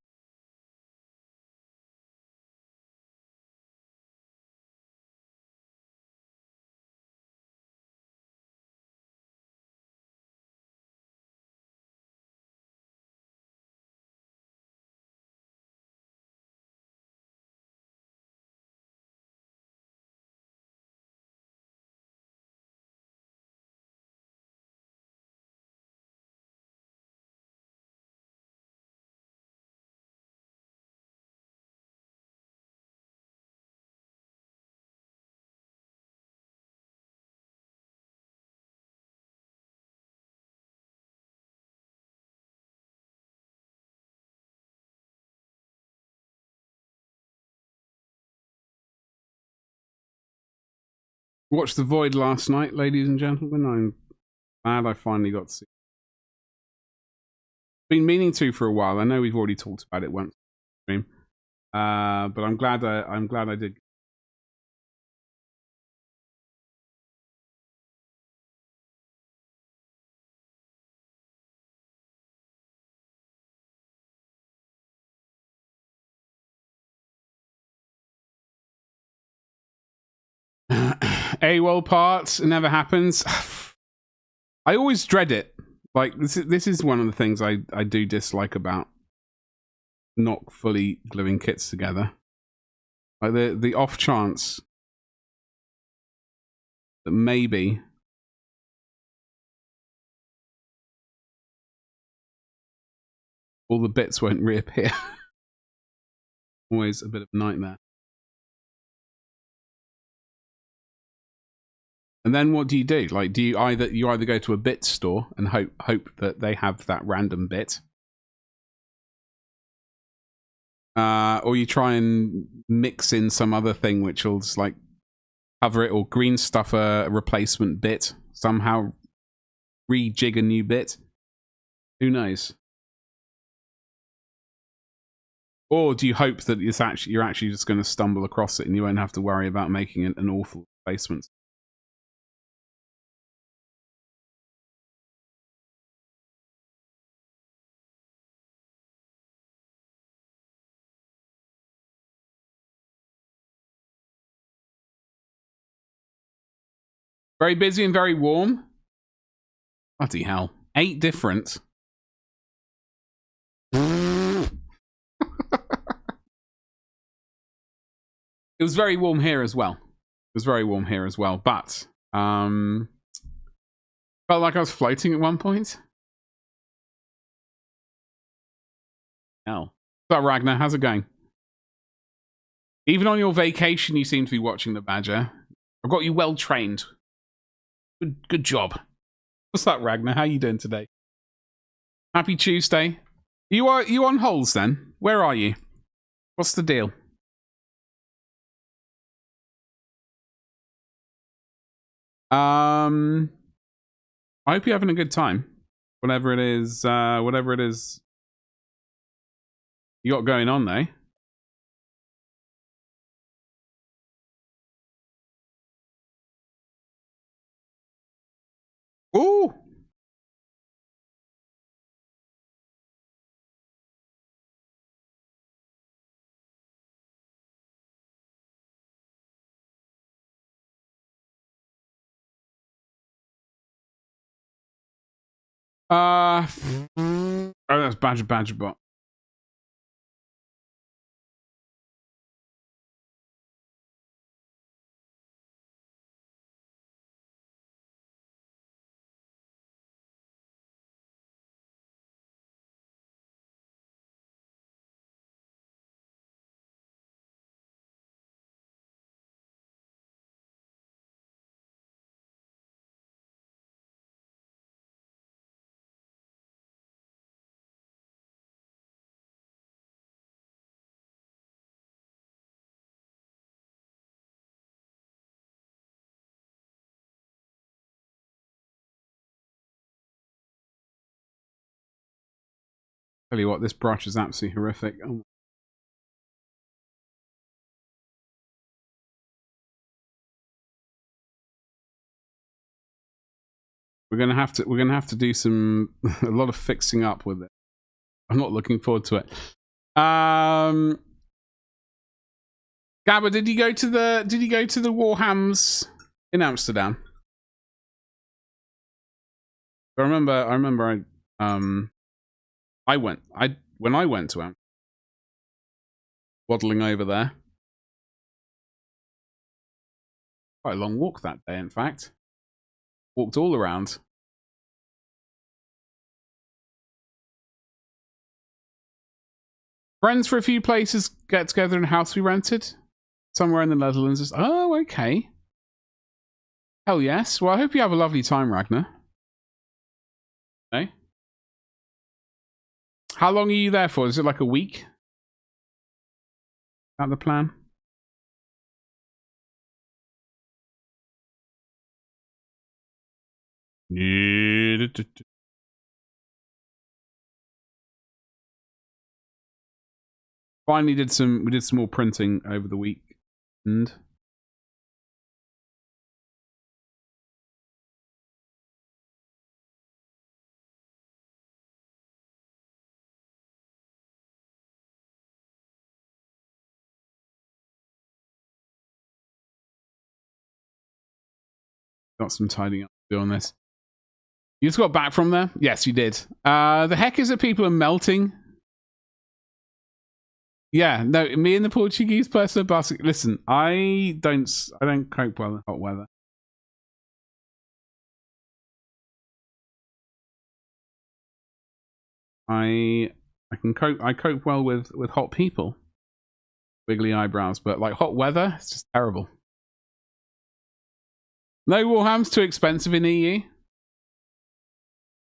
Watched The Void last night, ladies and gentlemen. I'm glad I finally got to see it. Been meaning to for a while. I know we've already talked about it once on stream. But I'm glad I did. AWOL parts, it never happens. I always dread it. Like this is one of the things I do dislike about not fully gluing kits together. Like the off chance that maybe all the bits won't reappear. Always a bit of a nightmare. And then what do you do? Like, do you either go to a bit store and hope that they have that random bit, or you try and mix in some other thing which will just like cover it, or green stuff a replacement bit somehow, rejig a new bit. Who knows? Or do you hope that you're actually just going to stumble across it and you won't have to worry about making an awful replacement? Very busy and very warm. Bloody hell. 8 different. It was very warm here as well. But felt like I was floating at one point. Hell. What's up, Ragnar? How's it going? Even on your vacation, you seem to be watching the Badger. I've got you well trained. Good job. What's up, Ragnar? How you doing today? Happy Tuesday. You on holes then? Where are you? What's the deal? I hope you're having a good time. Whatever it is you got going on though. Ooh. Oh, that's Badger bot. Tell you what, this brush is absolutely horrific. Oh. We're gonna have to do some a lot of fixing up with it. I'm not looking forward to it. Gabba, did you go to the Warhams in Amsterdam? I remember when I went to Amsterdam, waddling over there. Quite a long walk that day, in fact. Walked all around. Friends for a few places get together in a house we rented. Somewhere in the Netherlands. Oh, okay. Hell yes. Well, I hope you have a lovely time, Ragnar. Okay. How long are you there for? Is it like a week? Is that the plan? Finally we did some more printing over the weekend. Got some tidying up to do on this. You just got back from there? Yes, you did. The heck is it people are melting? Yeah, no, me and the Portuguese person are basking. Listen, I don't cope well in hot weather. I cope well with hot people. Wiggly eyebrows, but like hot weather, it's just terrible. No, Warham's too expensive in EU.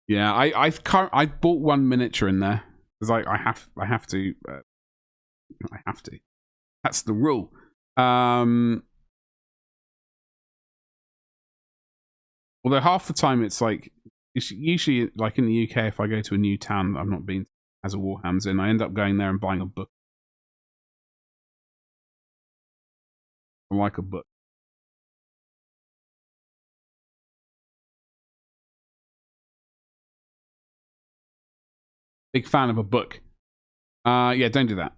Yeah, I bought one miniature in there because I have to. I have to. That's the rule. Although half the time it's like it's usually like in the UK, if I go to a new town that I've not been as a Warham's in, I end up going there and buying a book. I like a book. Big fan of a book. Yeah, don't do that.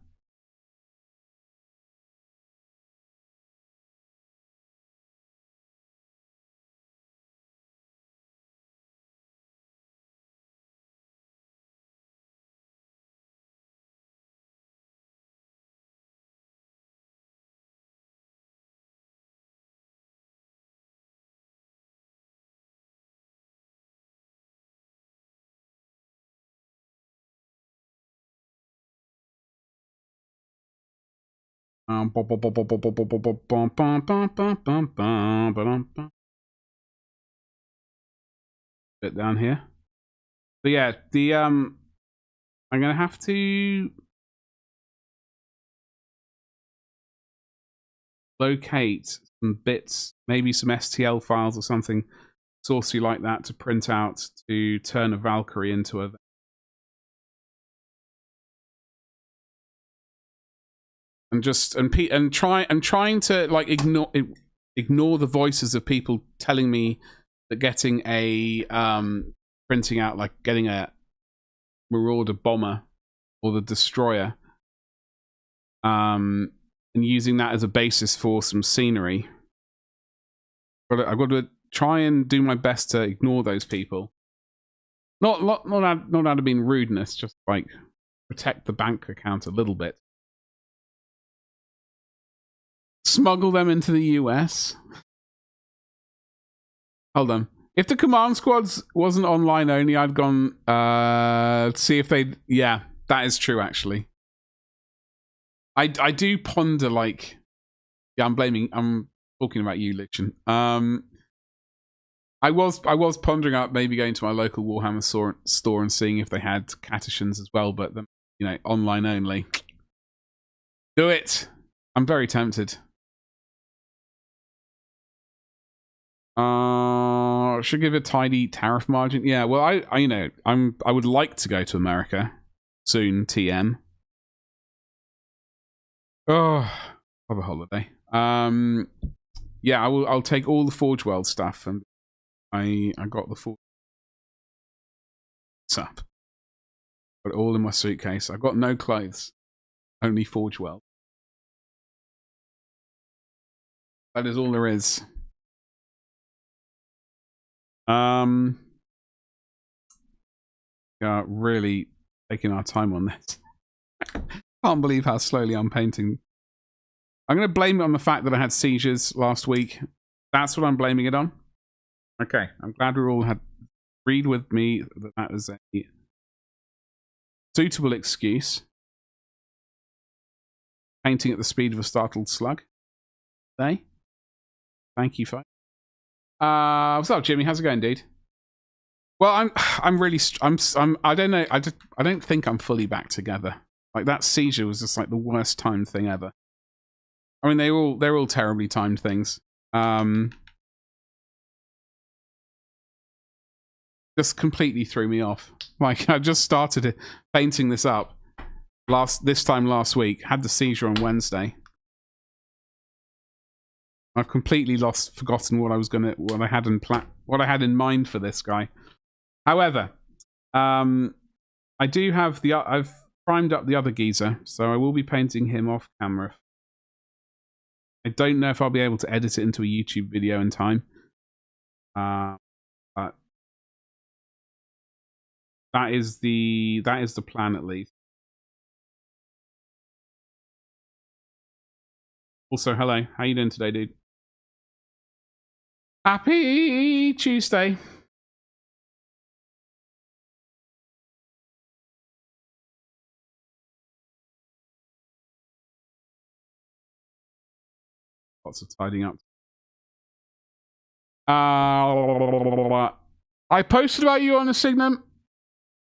Bit down here. But yeah, I'm gonna have to locate some bits, maybe some STL files or something saucy like that to print out to turn a Valkyrie into a. And trying to like ignore the voices of people telling me that getting a printing out like getting a Marauder bomber or the destroyer and using that as a basis for some scenery. But I've got to try and do my best to ignore those people. Not out of being rudeness, just like protect the bank account a little bit. Smuggle them into the US. Hold on. If the command squads wasn't online only, I'd gone see if they. Yeah, that is true. Actually, I do ponder like. Yeah, I'm talking about you, Liction. I was pondering out maybe going to my local Warhammer store and seeing if they had Catechins as well, but online only. Do it. I'm very tempted. Should give a tidy tariff margin. Yeah, well, I would like to go to America, soon, TM. Oh, have a holiday. Yeah, I'll take all the Forge World stuff, and I got the Forge up. Put it all in my suitcase. I've got no clothes, only Forge World. That is all there is. Yeah, really taking our time on this. Can't believe how slowly I'm painting. I'm going to blame it on the fact that I had seizures last week. That's what I'm blaming it on. Okay, I'm glad we all had agreed with me that that was a suitable excuse. Painting at the speed of a startled slug. Hey, thank you, folks. What's up, Jimmy? How's it going, dude? Well, I don't know. I don't think I'm fully back together. Like, that seizure was just like the worst timed thing ever. I mean, they're all terribly timed things. Just completely threw me off. Like, I just started painting this up this time last week. Had the seizure on Wednesday. I've completely forgotten what I had in mind for this guy. However, I do have I've primed up the other geezer, so I will be painting him off camera. I don't know if I'll be able to edit it into a YouTube video in time. But that is the plan, at least. Also, hello. How you doing today, dude? Happy Tuesday. Lots of tidying up. I posted about you on the Signum.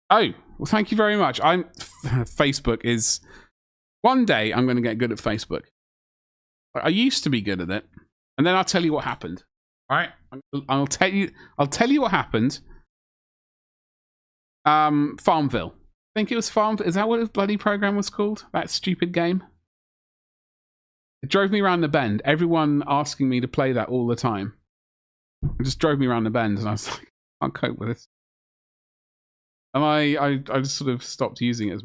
Oh, well, thank you very much. Facebook is... One day, I'm going to get good at Facebook. I used to be good at it. And then I'll tell you what happened. All right? I'll tell you what happened. Farmville. I think it was Farmville. Is that what his bloody program was called? That stupid game? It drove me around the bend. Everyone asking me to play that all the time. It just drove me around the bend, and I was like, I can't cope with this. And I just sort of stopped using it. It's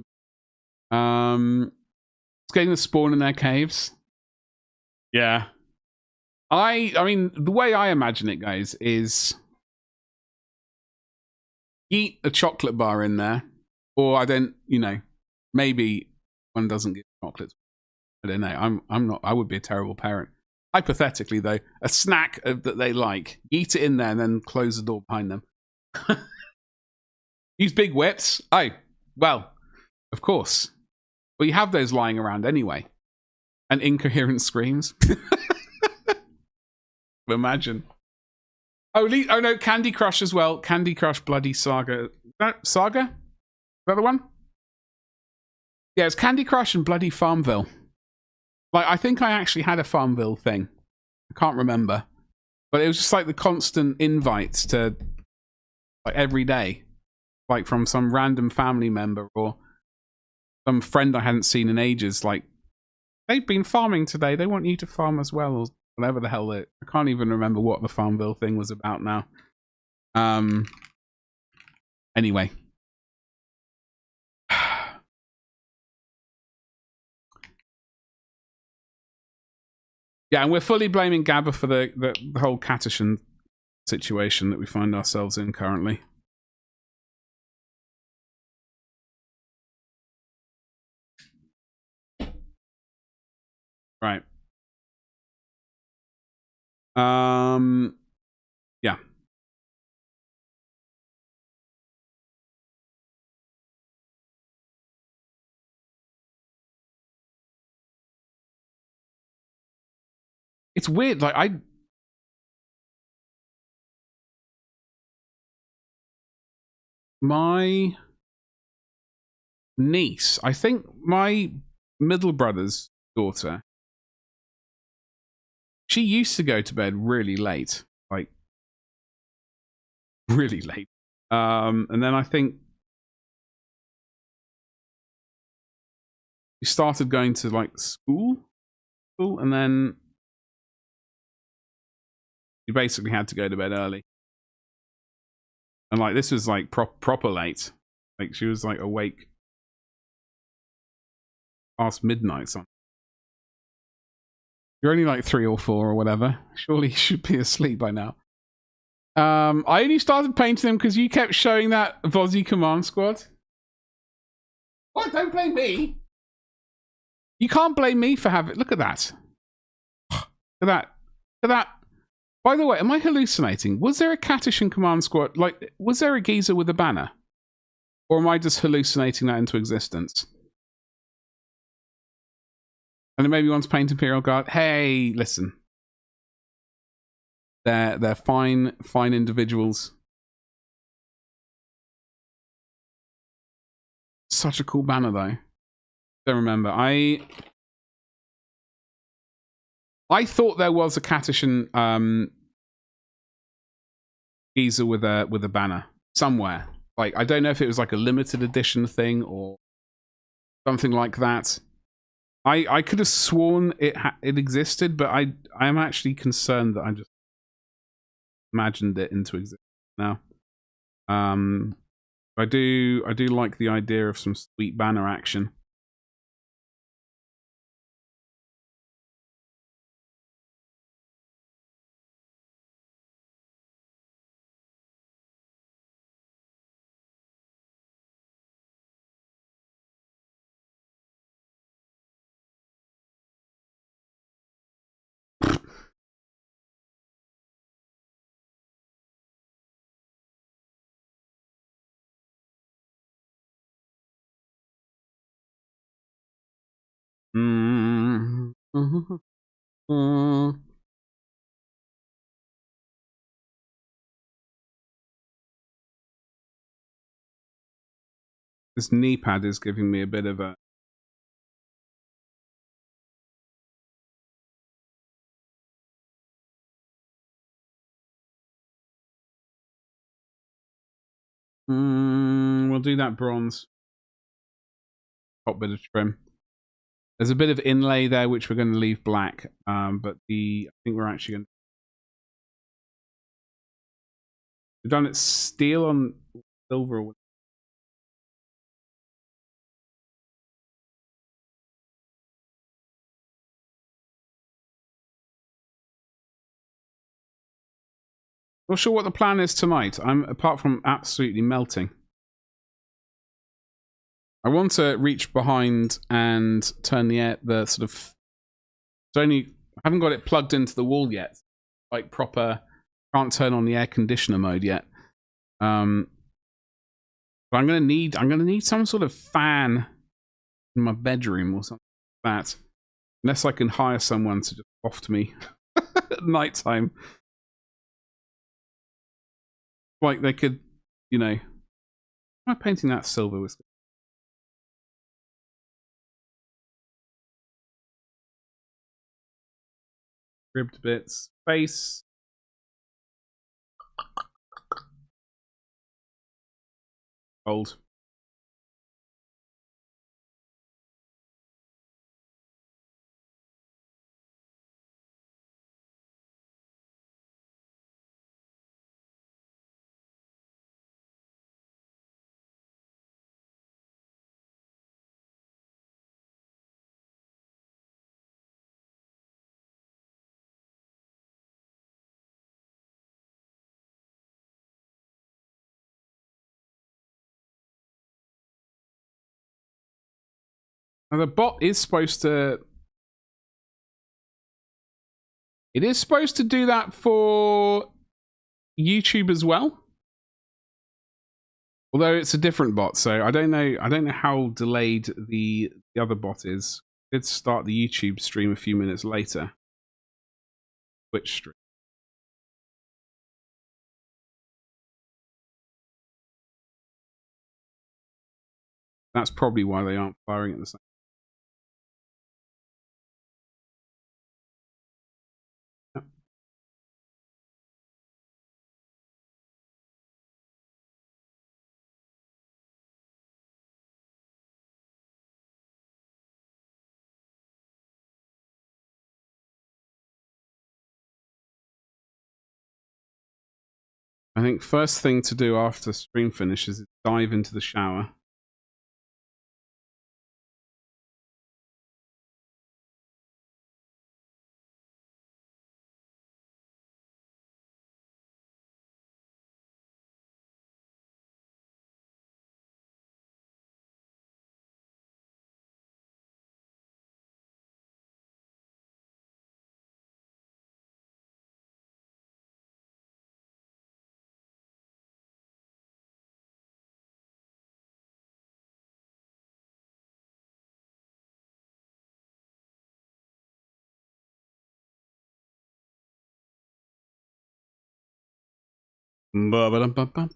getting the spawn in their caves. Yeah. I mean, the way I imagine it, guys, is eat a chocolate bar in there, or maybe one doesn't get chocolates. I don't know. I'm not. I would be a terrible parent. Hypothetically, though, a snack that they like, eat it in there and then close the door behind them. Use big whips. Oh, well, of course. Well, you have those lying around anyway. And incoherent screams. Imagine. Oh no, Candy Crush as well. Candy Crush Bloody Saga. Saga? Is that the one? Yeah, it's Candy Crush and Bloody Farmville. Like, I think I actually had a Farmville thing. I can't remember. But it was just like the constant invites to, like, every day. Like, from some random family member or some friend I hadn't seen in ages. Like, they've been farming today. They want you to farm as well. Or whatever the hell I can't even remember what the Farmville thing was about now. Anyway. Yeah, and we're fully blaming Gabba for the whole Catachan situation that we find ourselves in currently. Right. Yeah. It's weird, like my niece, I think my middle brother's daughter, she used to go to bed really late, like really late. And then I think you started going to like school, and then you basically had to go to bed early. And like this was like proper late. Like she was like awake past midnight. So you're only like 3 or 4 or whatever. Surely you should be asleep by now. I only started painting them because you kept showing that Vozzy Command Squad. What? Don't blame me. You can't blame me for having... Look at that. Look at that. Look at that. By the way, am I hallucinating? Was there a Cattish in Command Squad? Like, was there a geezer with a banner? Or am I just hallucinating that into existence? And it maybe wants to paint Imperial Guard. Hey, listen. They're fine individuals. Such a cool banner, though. Don't remember. I thought there was a Cattishan geezer with a banner somewhere. Like, I don't know if it was like a limited edition thing or something like that. I could have sworn it existed, but I am actually concerned that I just imagined it into existence now. I do like the idea of some sweet banner action. This knee pad is giving me a bit of a... we'll do that bronze. Top bit of trim. There's a bit of inlay there, which we're going to leave black. But I think we're actually going to... We've done it steel on silver. Not sure what the plan is tonight. Apart from absolutely melting. I want to reach behind and turn the sort of... It's only... I haven't got it plugged into the wall yet. Like proper... Can't turn on the air conditioner mode yet. But I'm gonna need some sort of fan in my bedroom or something like that. Unless I can hire someone to just waft me at night time. Like they could, you know... Am I painting that silver with... Ribbed bits. Face. Gold. Now the bot is supposed to... It is supposed to do that for YouTube as well. Although it's a different bot, so I don't know how delayed the other bot is. It did start the YouTube stream a few minutes later. Twitch stream. That's probably why they aren't firing at the same. I think first thing to do after stream finishes is dive into the shower. Ba-ba-dum-bum-bum.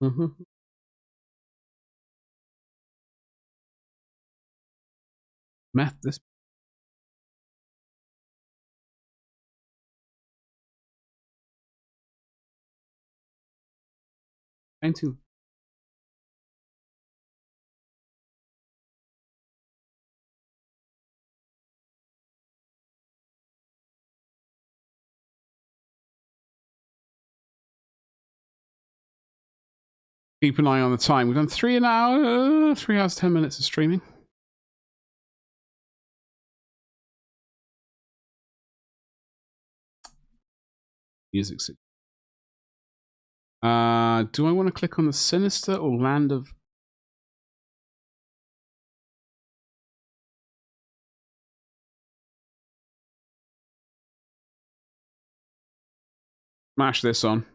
Mm-hmm. Math this. Painting. Keep an eye on the time. We've done 3 hours, 10 minutes of streaming. Music. Do I want to click on the Sinister or Land of... Smash this on.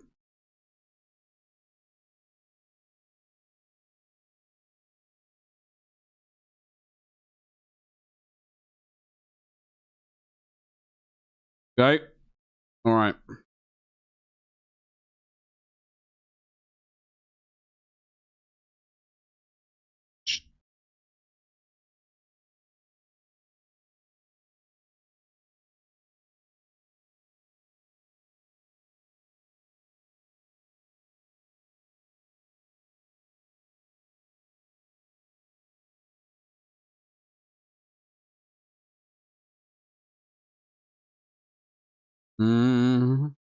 Go. All right. Mm.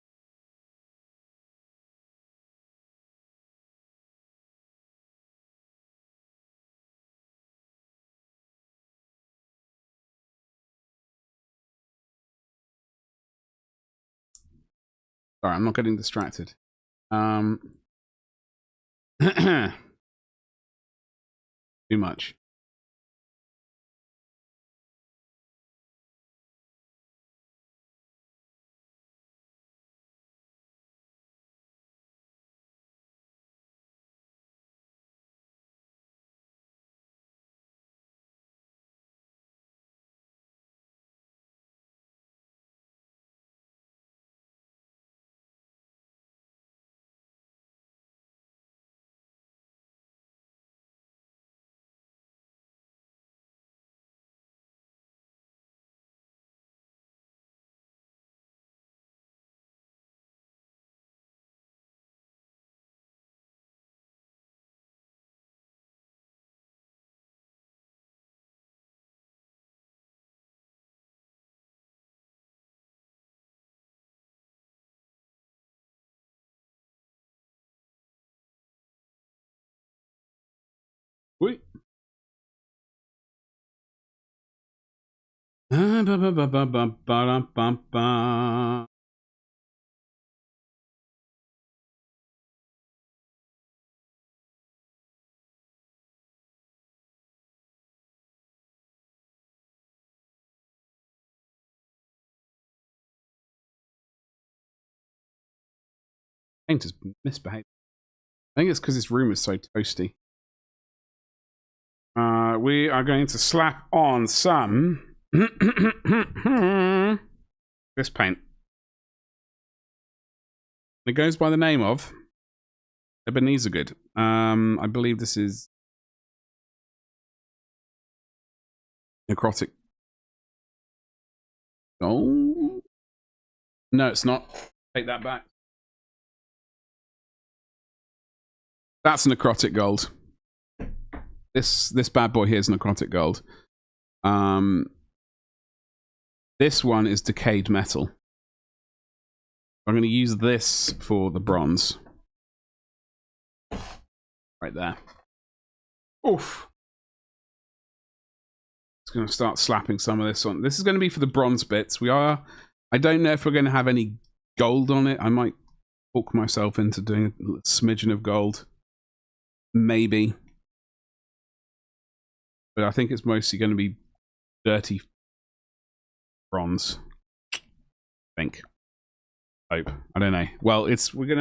Sorry, I'm not getting distracted. Too much. Wait. Paint has misbehaved. I think it's because this room is so toasty. We are going to slap on some this paint. It goes by the name of Ebenezer Good. I believe this is necrotic. Oh no, it's not. Take that back. That's necrotic gold. This bad boy here is necrotic gold. This one is decayed metal. I'm going to use this for the bronze. Right there. Oof. Just going to start slapping some of this on. This is going to be for the bronze bits. I don't know if we're going to have any gold on it. I might talk myself into doing a smidgen of gold. Maybe. But I think it's mostly going to be dirty bronze. I think. Hope. I don't know. Well, we're going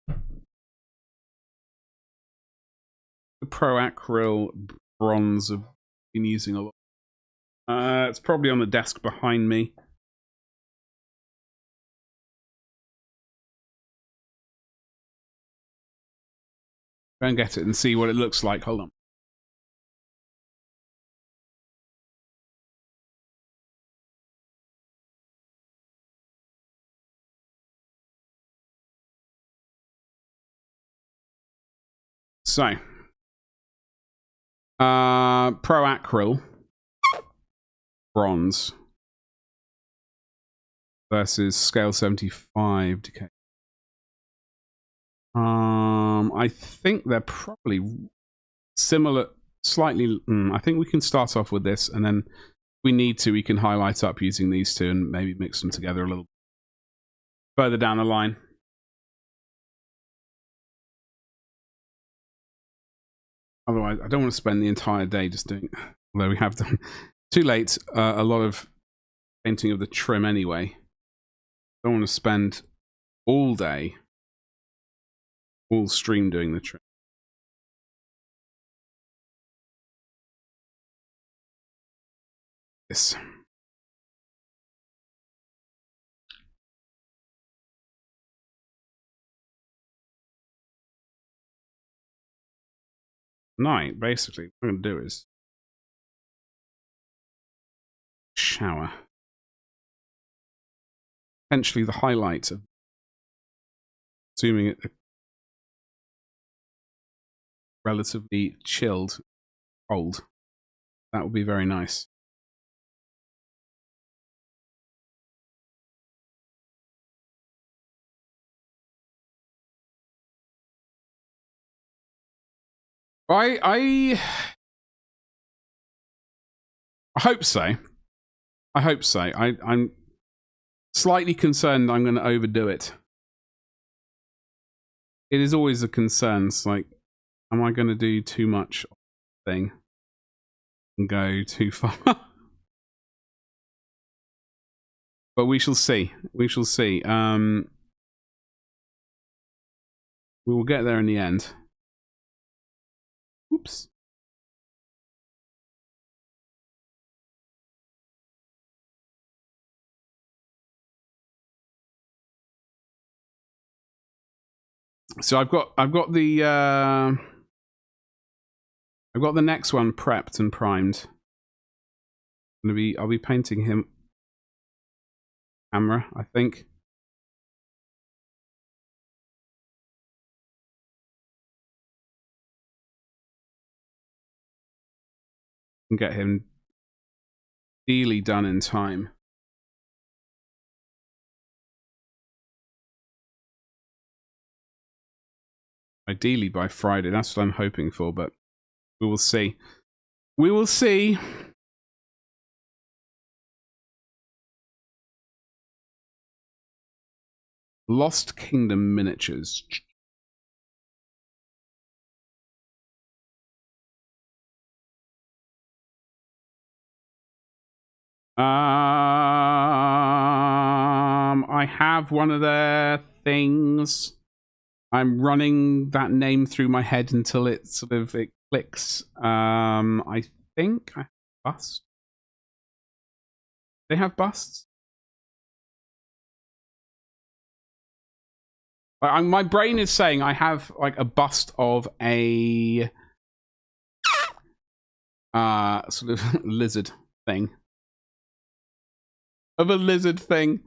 to... The Pro-Acryl bronze I've been using a lot. It's probably on the desk behind me. Go and get it and see what it looks like. Hold on. So, Pro-Acryl bronze versus scale 75 decay. I think they're probably similar, slightly. I think we can start off with this, and then if we need to, we can highlight up using these two and maybe mix them together a little further down the line. Otherwise, I don't want to spend the entire day just doing, although we have done too late, a lot of painting of the trim anyway. I don't want to spend all day, all stream doing the trim. This. Night, basically, what I'm going to do is shower. Potentially the highlight of assuming it relatively chilled, cold. That would be very nice. I hope so. I hope so. I'm slightly concerned I'm going to overdo it. It is always a concern. It's like, am I going to do too much thing and go too far? But we shall see. We shall see. We will get there in the end. Oops. So I've got the next one prepped and primed. I'll be painting him camera, I think. And get him ideally done in time. Ideally by Friday, that's what I'm hoping for, but we will see. We will see. Lost Kingdom miniatures. I have one of their things. I'm running that name through my head until it clicks. I think I have bust. They have busts. My brain is saying I have like a bust of a sort of lizard thing. Of a lizard thing.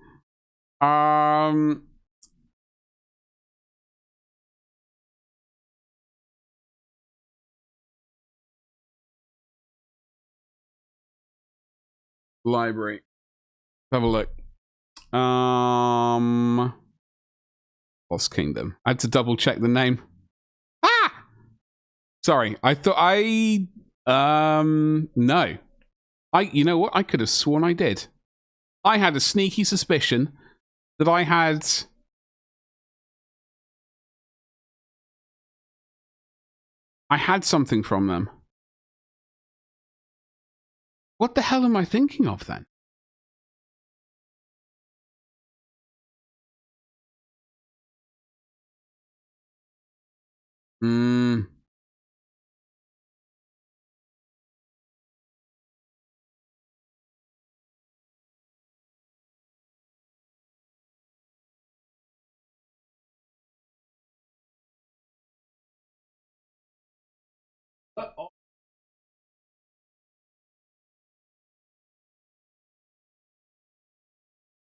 Library. Have a look. Lost Kingdom. I had to double check the name. Ah! Sorry, I thought no. You know what? I could have sworn I did. I had a sneaky suspicion that I had something from them. What the hell am I thinking of then?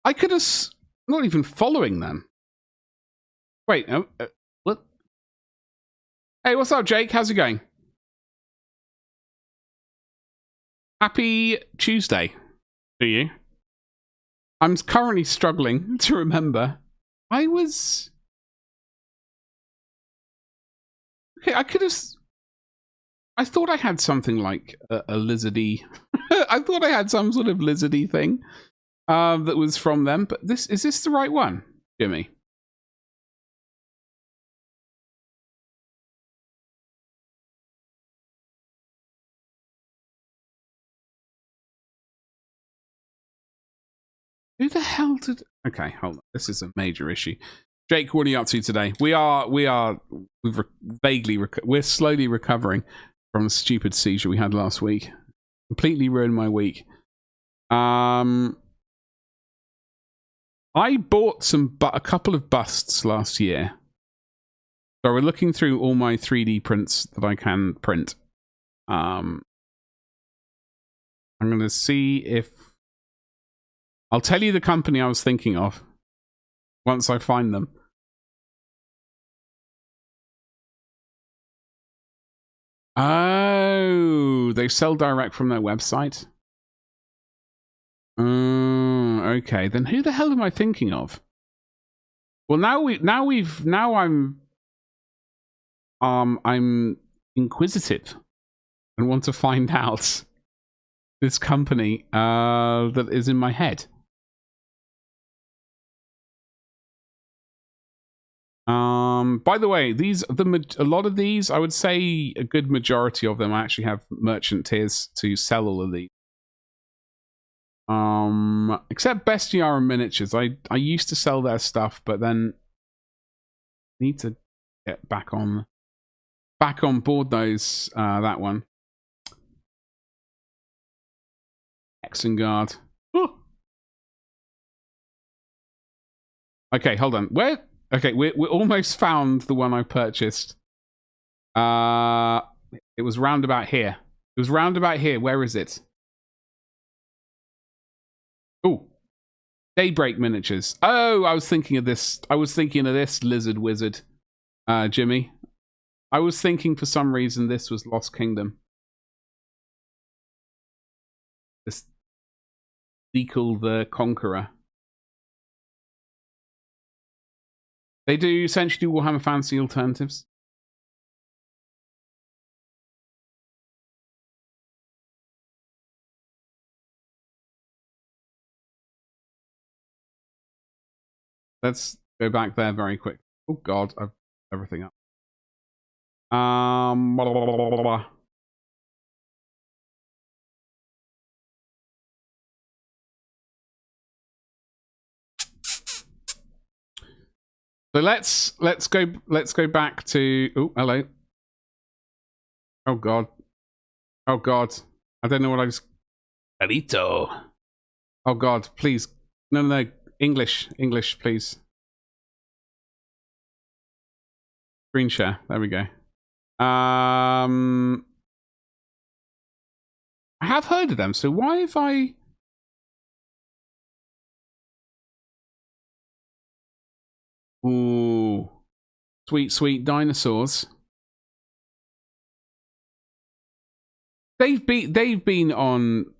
I could have not even following them. Wait, what? Hey, what's up, Jake? How's it going? Happy Tuesday to you. I'm currently struggling to remember. I thought I had something like a lizardy. I thought I had some sort of lizardy thing that was from them. But is this the right one, Jimmy? Who the hell did? Okay, hold on. This is a major issue. Jake, what are you up to today? We're slowly recovering from the stupid seizure we had last week. Completely ruined my week. I bought a couple of busts last year. So we're looking through all my 3D prints that I can print. I'm going to see if I'll tell you the company I was thinking of once I find them. Oh, they sell direct from their website. Okay. Then who the hell am I thinking of? Well, now I'm inquisitive and want to find out this company that is in my head. By the way, a lot of these, I would say a good majority of them actually have merchant tiers to sell all of these. Except Bestiar and Miniatures. I used to sell their stuff, but then need to get back on board those that one. Exengard. Okay, hold on. Where? Okay, we almost found the one I purchased. It was round about here. It was round about here. Where is it? Oh, Daybreak Miniatures. Oh, I was thinking of this. I was thinking of this lizard wizard, Jimmy. I was thinking for some reason this was Lost Kingdom. This Decal the Conqueror. They do essentially do Warhammer Fantasy alternatives. Let's go back there very quick. Oh God, I've everything up. Blah, blah, blah, blah, blah. So let's go back to. Oh, hello. Oh God. Oh God. I don't know what I just. Alito. Oh God, please. No. English, please. Screen share. There we go. I have heard of them, so why have I... Ooh. Sweet dinosaurs. They've been on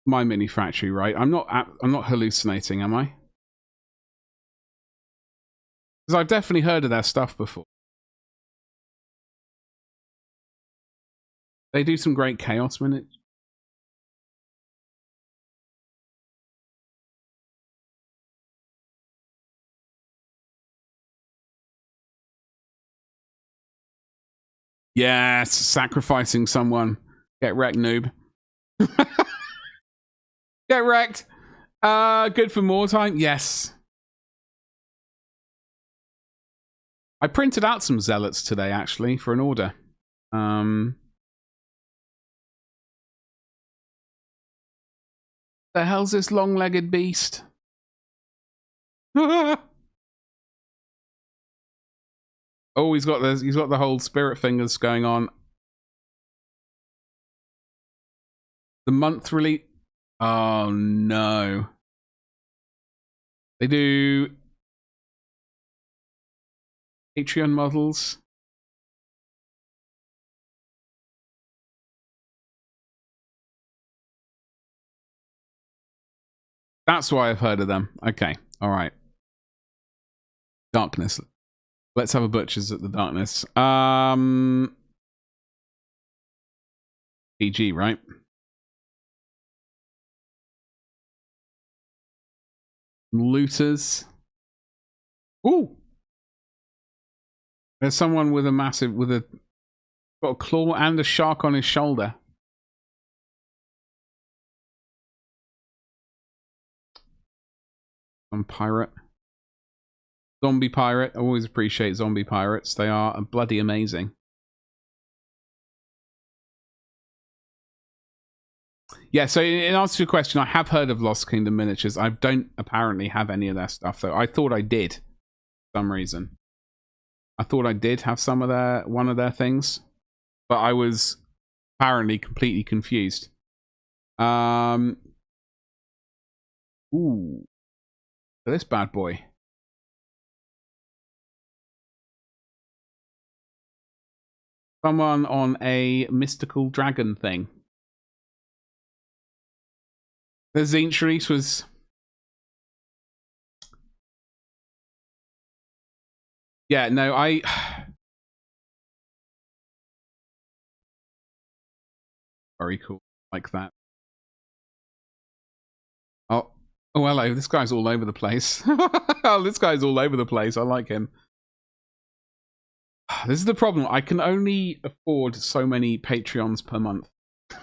my mini factory, right? I'm not hallucinating, am I? Because I've definitely heard of their stuff before. They do some great chaos minutes. Yes, sacrificing someone. Get wrecked, noob. Get wrecked. Good for more time. Yes. I printed out some zealots today, actually, for an order. The hell's this long-legged beast? Oh, he's got the whole spirit fingers going on. The month release. Oh no. They do Patreon models. That's why I've heard of them. Okay, all right. Darkness. Let's have a butchers at the darkness. PG, right? Looters. Ooh. There's someone with a got a claw and a shark on his shoulder. Some pirate. Zombie pirate. I always appreciate zombie pirates. They are bloody amazing. Yeah, so in answer to your question, I have heard of Lost Kingdom miniatures. I don't apparently have any of their stuff, though. I thought I did, for some reason. I thought I did have one of their things, but I was apparently completely confused. Ooh, this bad boy. Someone on a mystical dragon thing. The Zinch release was... Yeah, no, very cool, like that. Oh, hello, this guy's all over the place. Oh, this guy's all over the place, I like him. This is the problem, I can only afford so many Patreons per month.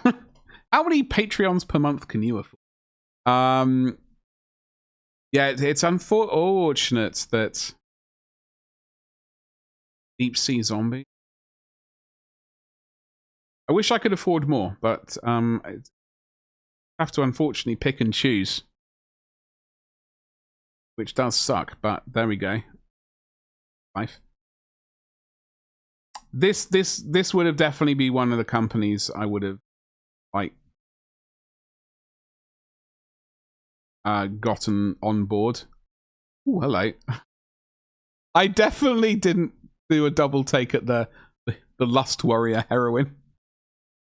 How many Patreons per month can you afford? Yeah, it's unfortunate that Deep Sea Zombie. I wish I could afford more, but I have to unfortunately pick and choose, which does suck. But there we go. Life. This would have definitely been one of the companies I would have like gotten on board. Oh, hello. I definitely didn't do a double take at the Lust Warrior heroine.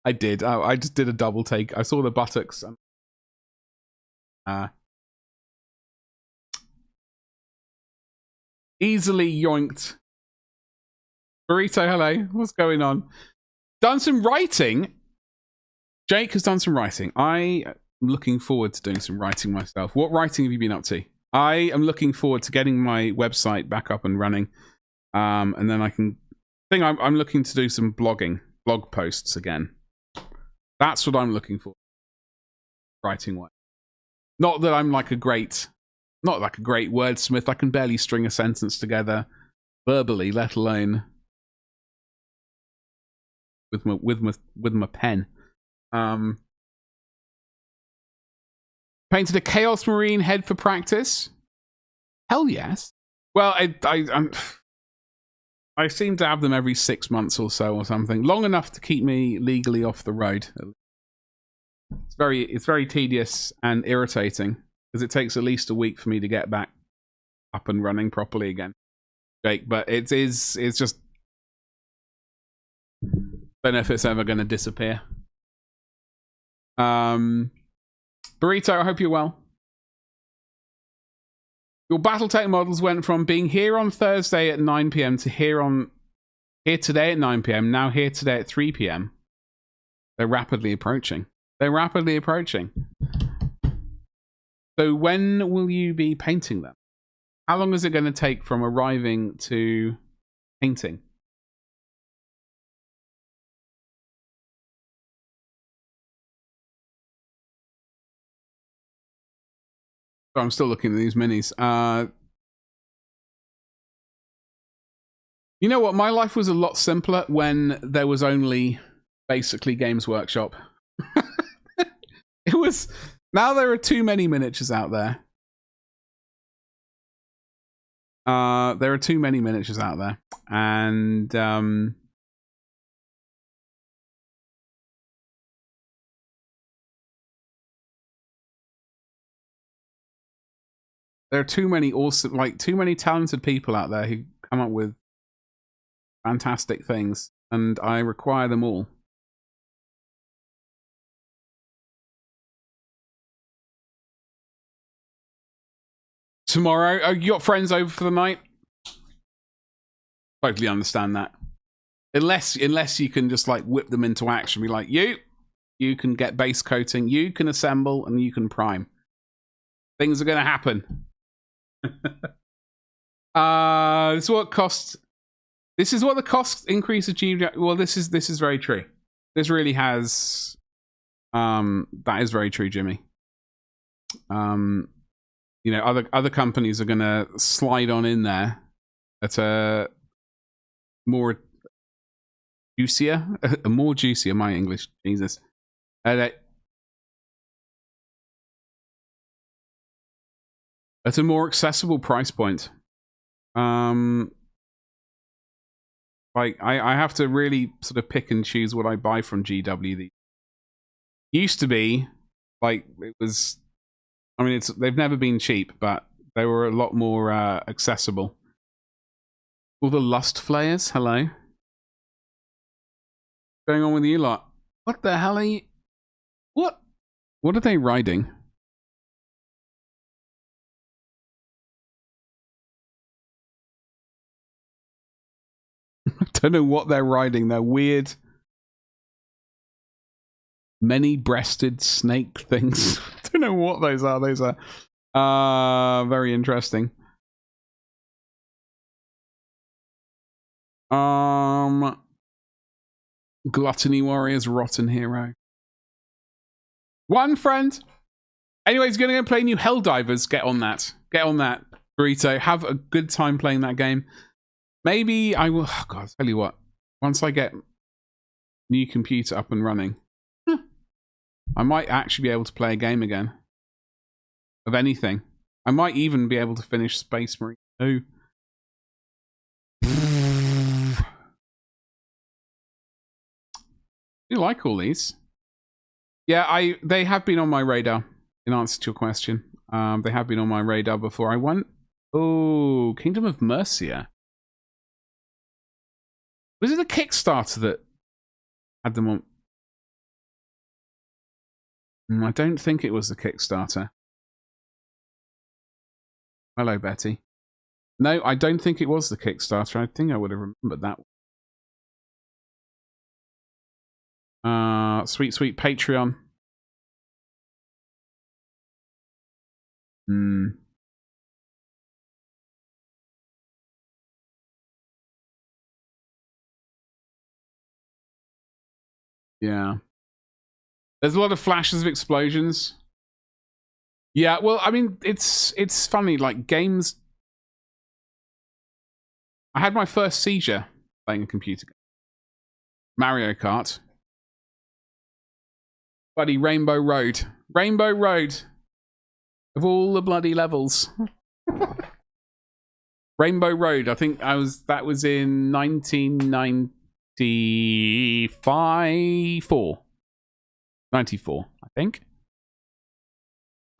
I did. I just did a double take. I saw the buttocks. Easily yoinked. Burrito, hello. What's going on? Done some writing. Jake has done some writing. I am looking forward to doing some writing myself. What writing have you been up to? I am looking forward to getting my website back up and running. And then I'm looking to do some blog posts again. That's what I'm looking for. Writing wise. Not that I'm like a great wordsmith. I can barely string a sentence together verbally, let alone with my pen. Painted a Chaos Marine head for practice. Hell yes. Well, I seem to have them every 6 months or so or something. Long enough to keep me legally off the road. It's very tedious and irritating because it takes at least a week for me to get back up and running properly again. Jake, but it's just, don't know if it's ever going to disappear. Burrito, I hope you're well. Your Battletech models went from being here on Thursday at 9 p.m. to here today at 9 p.m. Now here today at 3 p.m. They're rapidly approaching. They're rapidly approaching. So when will you be painting them? How long is it going to take from arriving to painting? So I'm still looking at these minis. You know what? My life was a lot simpler when there was only basically Games Workshop. It was... Now there are too many miniatures out there. There are too many miniatures out there. And... there are too many awesome... Like, too many talented people out there who come up with fantastic things. And I require them all. Tomorrow, oh, you got friends over for the night? Totally understand that. Unless you can just like whip them into action, be like, you can get base coating, you can assemble, and you can prime. Things are going to happen. This is what cost. This is what the cost increase achieved. Well, this is very true. This really has. That is very true, Jimmy. You know, other companies are going to slide on in there at a more juicier, my English, Jesus. At a more accessible price point. Like, I have to really sort of pick and choose what I buy from GW. Used to be, like, it was... I mean, they've never been cheap, but they were a lot more accessible. All the lust flayers, hello. What's going on with you lot? What the hell are you... What are they riding? I don't know what they're riding. They're weird... many-breasted snake things. I don't know what those are. Those are very interesting. Gluttony Warriors, Rotten Hero. One friend. Anyways, gonna go play new Helldivers. Get on that. Get on that, Burrito. Have a good time playing that game. Maybe I will... Oh, God, I'll tell you what. Once I get new computer up and running, I might actually be able to play a game again. Of anything. I might even be able to finish Space Marine 2. Do you like all these? Yeah, they have been on my radar, in answer to your question. They have been on my radar before I went. Oh, Kingdom of Mercia. Was it the Kickstarter that had them on? I don't think it was the Kickstarter. Hello, Betty. No, I don't think it was the Kickstarter. I think I would have remembered that. Sweet, sweet Patreon. Yeah. There's a lot of flashes of explosions. Yeah, well, I mean, it's funny, like, games... I had my first seizure playing a computer game. Mario Kart. Bloody Rainbow Road. Rainbow Road. Of all the bloody levels. Rainbow Road, I think that was in 1994, I think.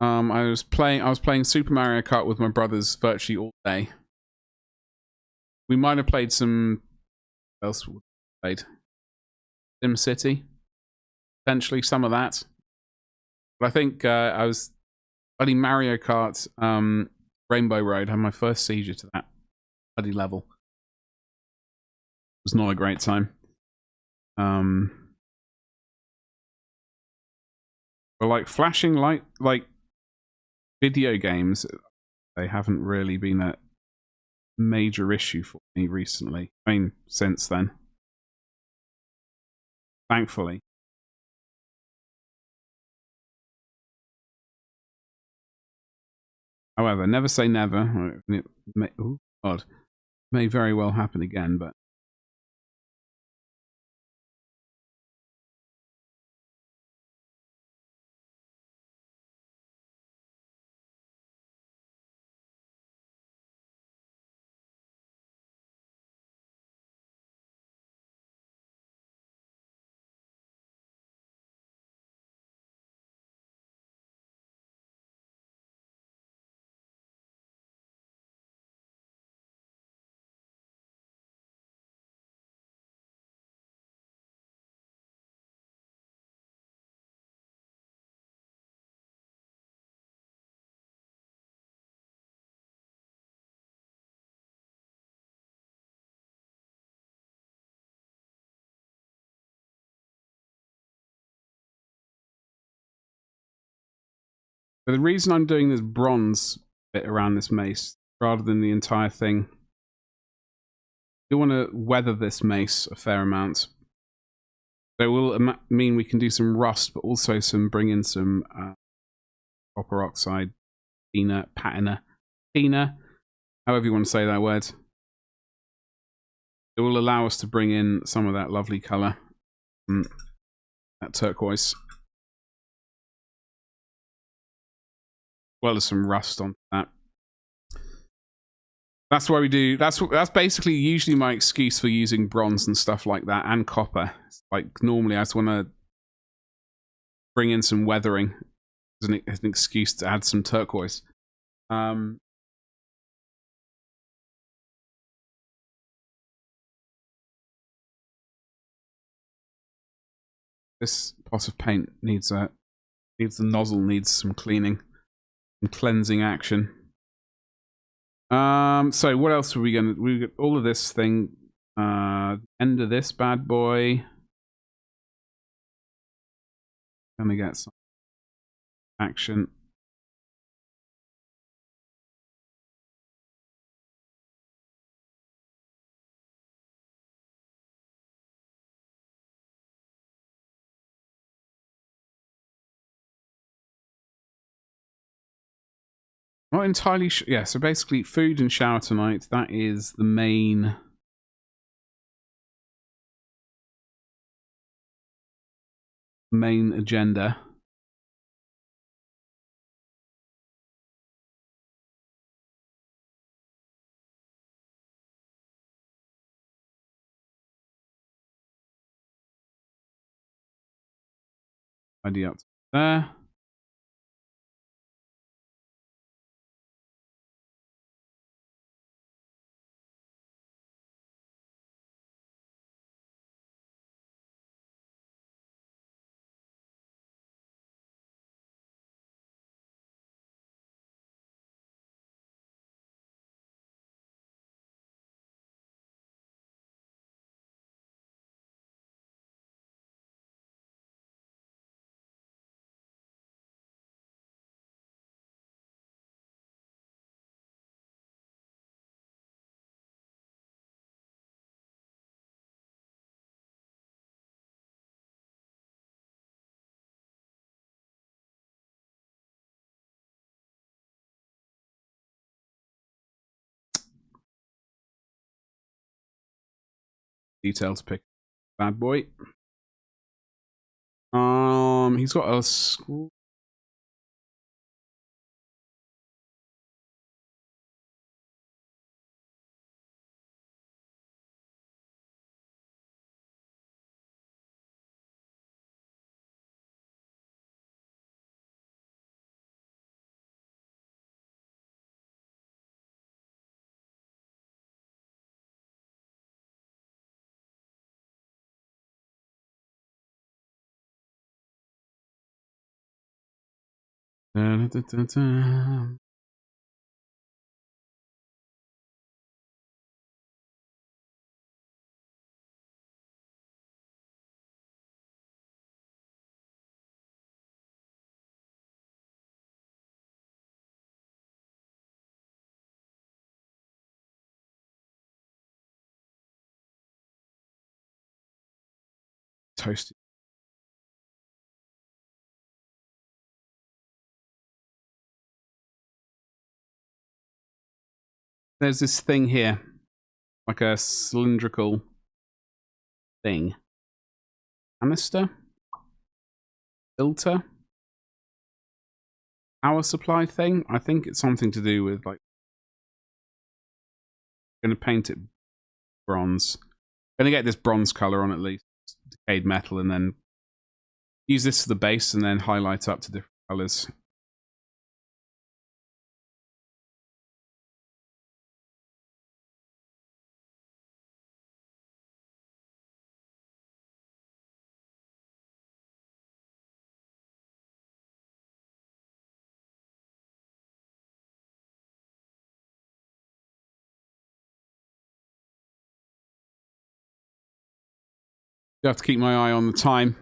I was playing Super Mario Kart with my brothers virtually all day. We might have played some... What else we played? SimCity. Potentially some of that. I think I was bloody Mario Kart Rainbow Road. Had my first seizure to that bloody level. It was not a great time. But like flashing light, like video games, they haven't really been a major issue for me recently. I mean, since then, thankfully. However, never say never. It may, oh God, may very well happen again, but the reason I'm doing this bronze bit around this mace rather than the entire thing, you want to weather this mace a fair amount. So it will mean we can do some rust, but also bring in some copper oxide, patina, however you want to say that word. It will allow us to bring in some of that lovely color, that turquoise, as well as some rust on that. That's why we do. That's basically usually my excuse for using bronze and stuff like that, and copper. It's like normally I just want to bring in some weathering as an excuse to add some turquoise. This pot of paint needs the nozzle needs some cleaning and cleansing action. So what else are we gonna? We got all of this thing. End of this bad boy. Gonna get some action. Not entirely sure. Yeah, so basically food and shower tonight. That is the main agenda. Idea up there. Details pick. Bad boy. He's got a school. Da, da, da, da. Toasty. There's this thing here, like a cylindrical thing. Canister? Filter? Power supply thing? I think it's something to do with, like, I'm going to paint it bronze. I'm going to get this bronze color on at least. Decayed metal, and then use this for the base and then highlight up to different colors. I have to keep my eye on the time.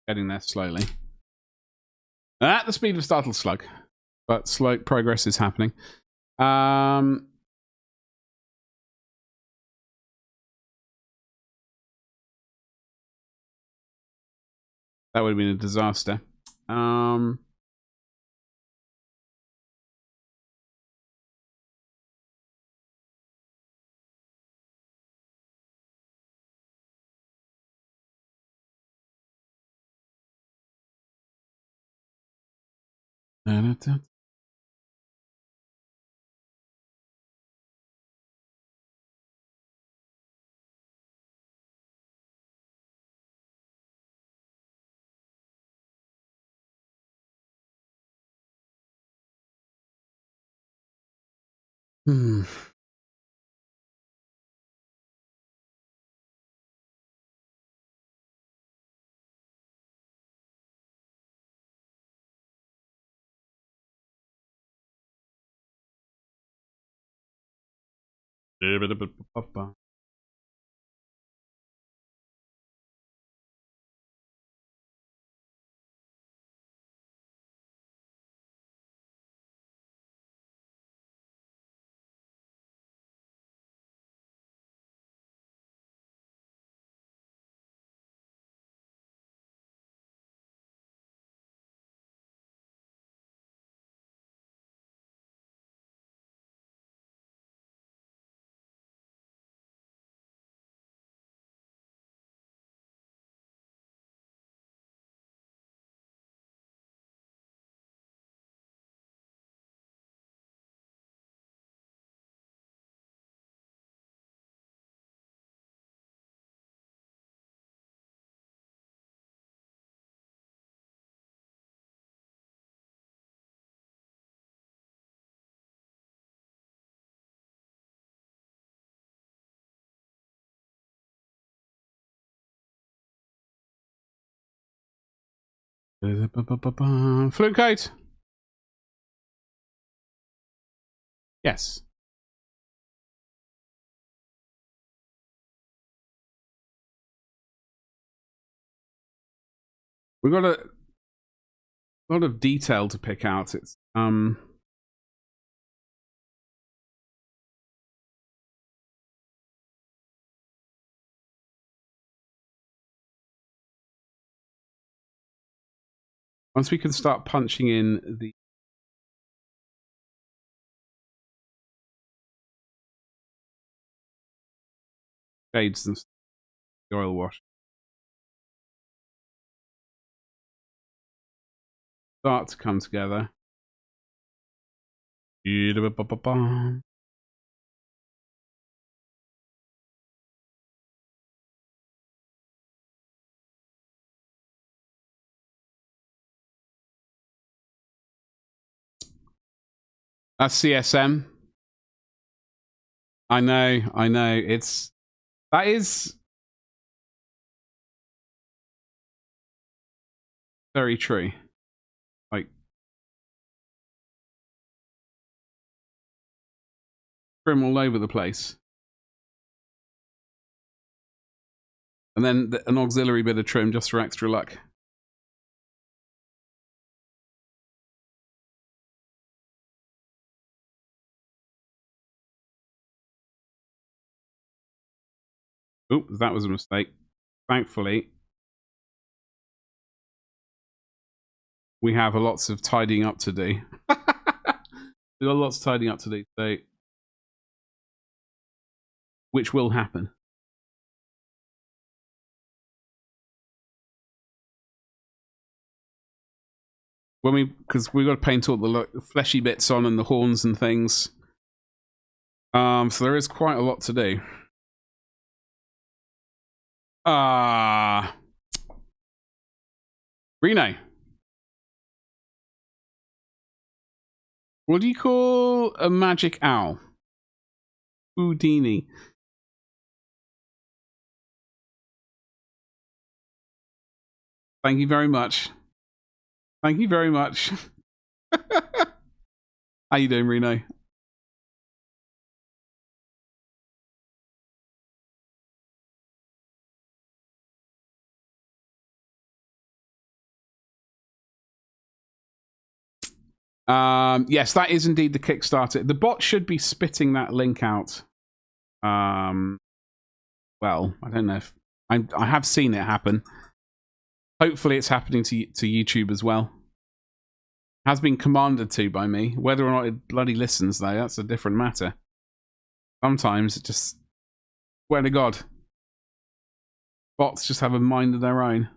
Getting there slowly. At the speed of Startled Slug. But slow progress is happening. That would have been a disaster. Hmm. Flute coat. Yes. We've got a lot of detail to pick out. It's once we can start punching in the shades and the oil wash, start to come together. That's CSM. I know. That is very true. Like, trim all over the place. And then an auxiliary bit of trim just for extra luck. Oop, that was a mistake. Thankfully, we have lots of tidying up to do. We've got lots of tidying up to do, so which will happen. Because we've got to paint all the fleshy bits on and the horns and things. So there is quite a lot to do. Reno. What do you call a magic owl? Houdini. Thank you very much. Thank you very much. How you doing, Reno? Yes, that is indeed the Kickstarter. The bot should be spitting that link out. Well, I don't know if I have seen it happen. Hopefully, it's happening to YouTube as well. Has been commanded to by me. Whether or not it bloody listens, though, that's a different matter. Sometimes it just, swear to God, bots just have a mind of their own.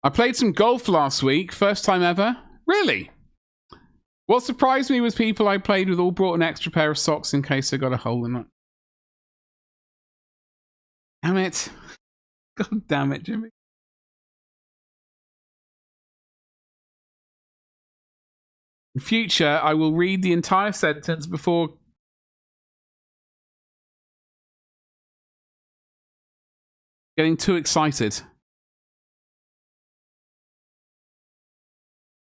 I played some golf last week, first time ever. Really? What surprised me was people I played with all brought an extra pair of socks in case they got a hole in it. Damn it. God damn it, Jimmy. In future, I will read the entire sentence before getting too excited.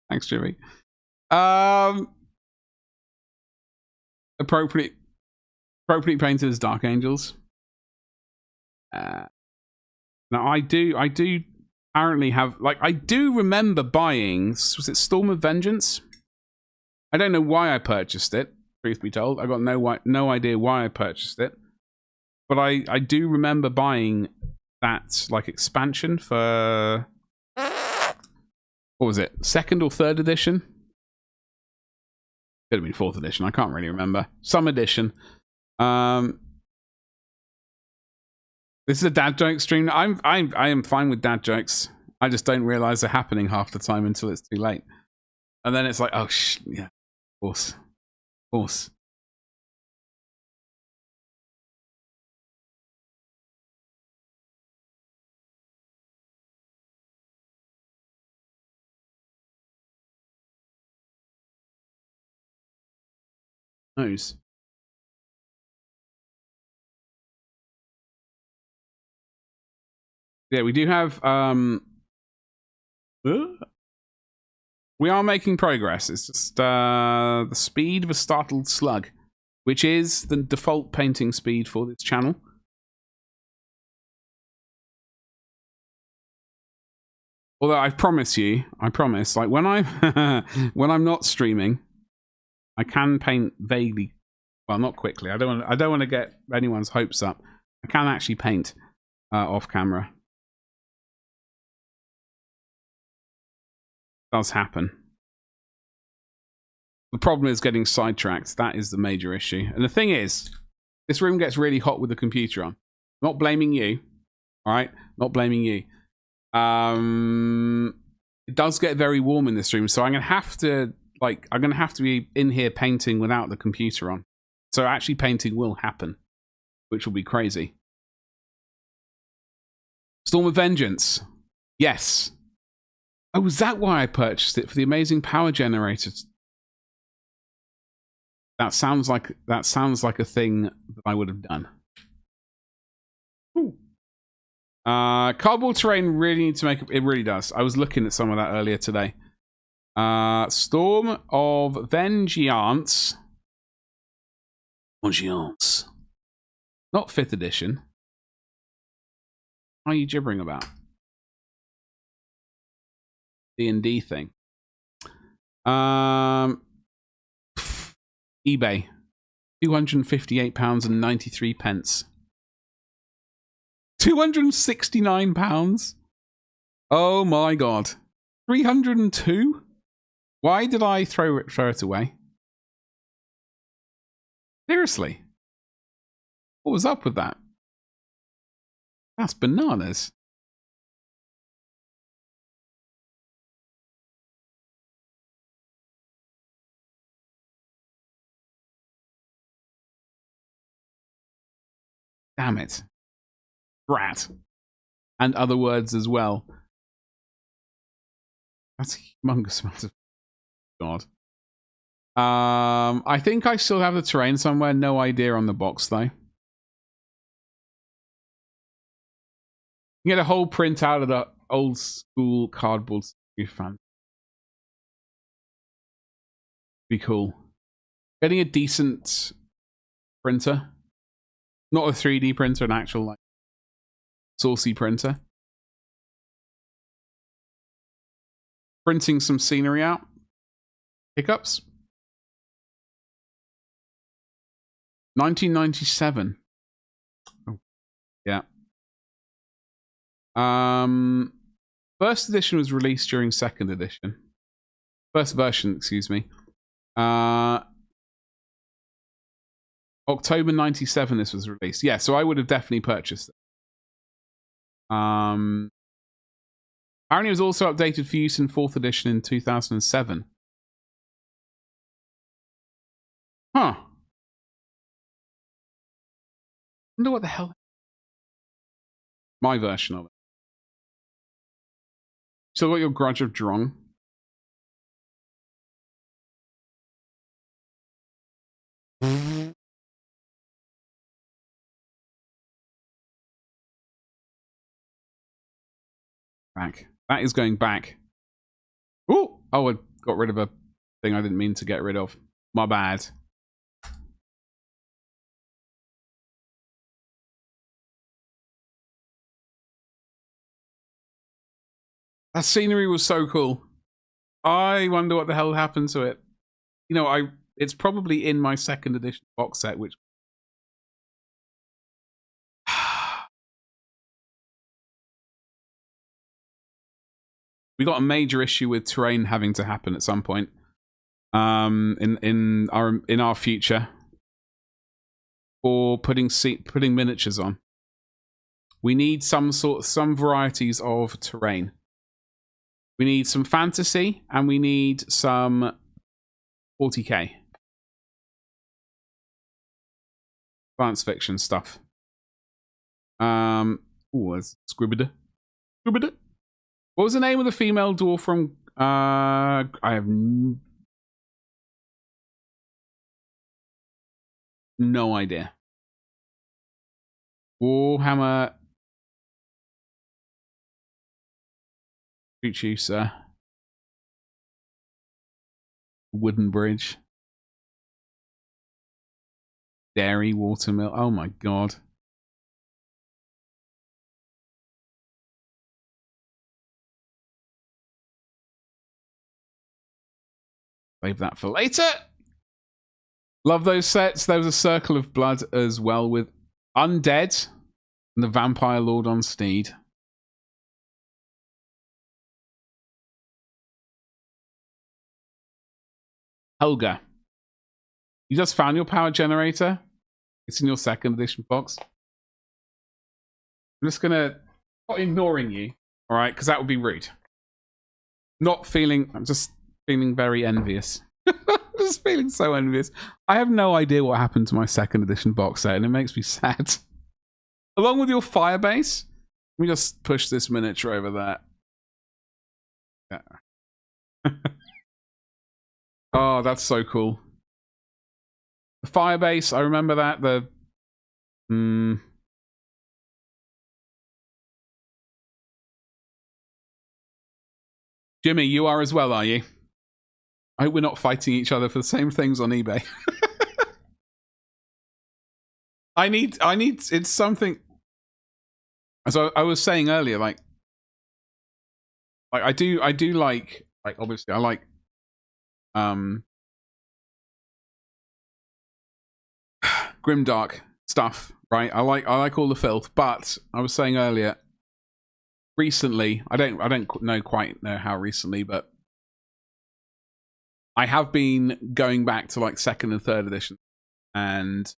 Thanks, Jimmy. Appropriately painted as Dark Angels. Now I do apparently have, like, I do remember buying, was it Storm of Vengeance? I don't know why I purchased it, truth be told. I got no idea why I purchased it. But I do remember buying that, like, expansion for, what was it, 2nd or 3rd edition? Could have been 4th edition, I can't really remember. Some edition. This is a dad joke stream. I am fine with dad jokes. I just don't realize they're happening half the time until it's too late. And then it's like, oh, yeah, of course. Of course. knows? Yeah, we do have we are making progress. It's just the speed of a startled slug, which is the default painting speed for this channel. Although I promise, like when I'm when I'm not streaming, I can paint vaguely. Well, not quickly. I don't want to get anyone's hopes up. I can actually paint off camera. It does happen. The problem is getting sidetracked. That is the major issue. And the thing is, this room gets really hot with the computer on. Not blaming you, all right? Not blaming you. It does get very warm in this room, so I'm gonna have to be in here painting without the computer on. So actually painting will happen, which will be crazy. Storm of Vengeance. Yes. Oh, was that why I purchased it? For the amazing power generators? That sounds like a thing that I would have done. Ooh. Cardboard terrain really needs to make it really does. I was looking at some of that earlier today. Storm of Vengeance. Vengeance. Not 5th edition. What are you gibbering about? D&D thing. eBay. £258.93. £269. Oh my god. 302? Why did I throw it away? Seriously? What was up with that? That's bananas. Damn it. Brat. And other words as well. That's a humongous amount of god. I think I still have the terrain somewhere. No idea on the box though. You get a whole print out of the old school cardboard. Be fun. Be cool. Getting a decent printer. Not a 3D printer, an actual like saucy printer. Printing some scenery out. Hiccups. 1997. Oh, yeah. First edition was released during second edition. First version, excuse me. October 97 this was released. Yeah, so I would have definitely purchased it. Apparently it was also updated for use in 4th edition in 2007. Huh. Wonder what the hell. My version of it. Still got your Grudge of Drong. Back. That is going back. Ooh! Oh, I got rid of a thing I didn't mean to get rid of. My bad. That scenery was so cool. I wonder what the hell happened to it. You know, it's probably in my second edition box set, which we got a major issue with terrain having to happen at some point in our future for putting miniatures on. We need some varieties of terrain. We need some fantasy and we need some 40k science fiction stuff. It's Scribbida. What was the name of the female dwarf from No idea. Warhammer. Shoot you, sir. Wooden bridge. Dairy watermill. Oh my god. Save that for later. Love those sets. There was a Circle of Blood as well with Undead and the Vampire Lord on Steed. Helga. You just found your power generator? It's in your second edition box. I'm just gonna... not ignoring you, alright? Because that would be rude. Not feeling... I'm just feeling very envious. Just feeling so envious. I have no idea what happened to my second edition box set, and it makes me sad. Along with your Firebase, let me just push this miniature over there. Yeah. Oh, that's so cool. The Firebase, I remember that. The Jimmy, you are as well, are you? I hope we're not fighting each other for the same things on eBay. I need, it's something, as I was saying earlier, like I do like obviously I like, grimdark stuff, right? I like all the filth, but I was saying earlier, recently, I don't know quite know how recently, but I have been going back to like second and third edition and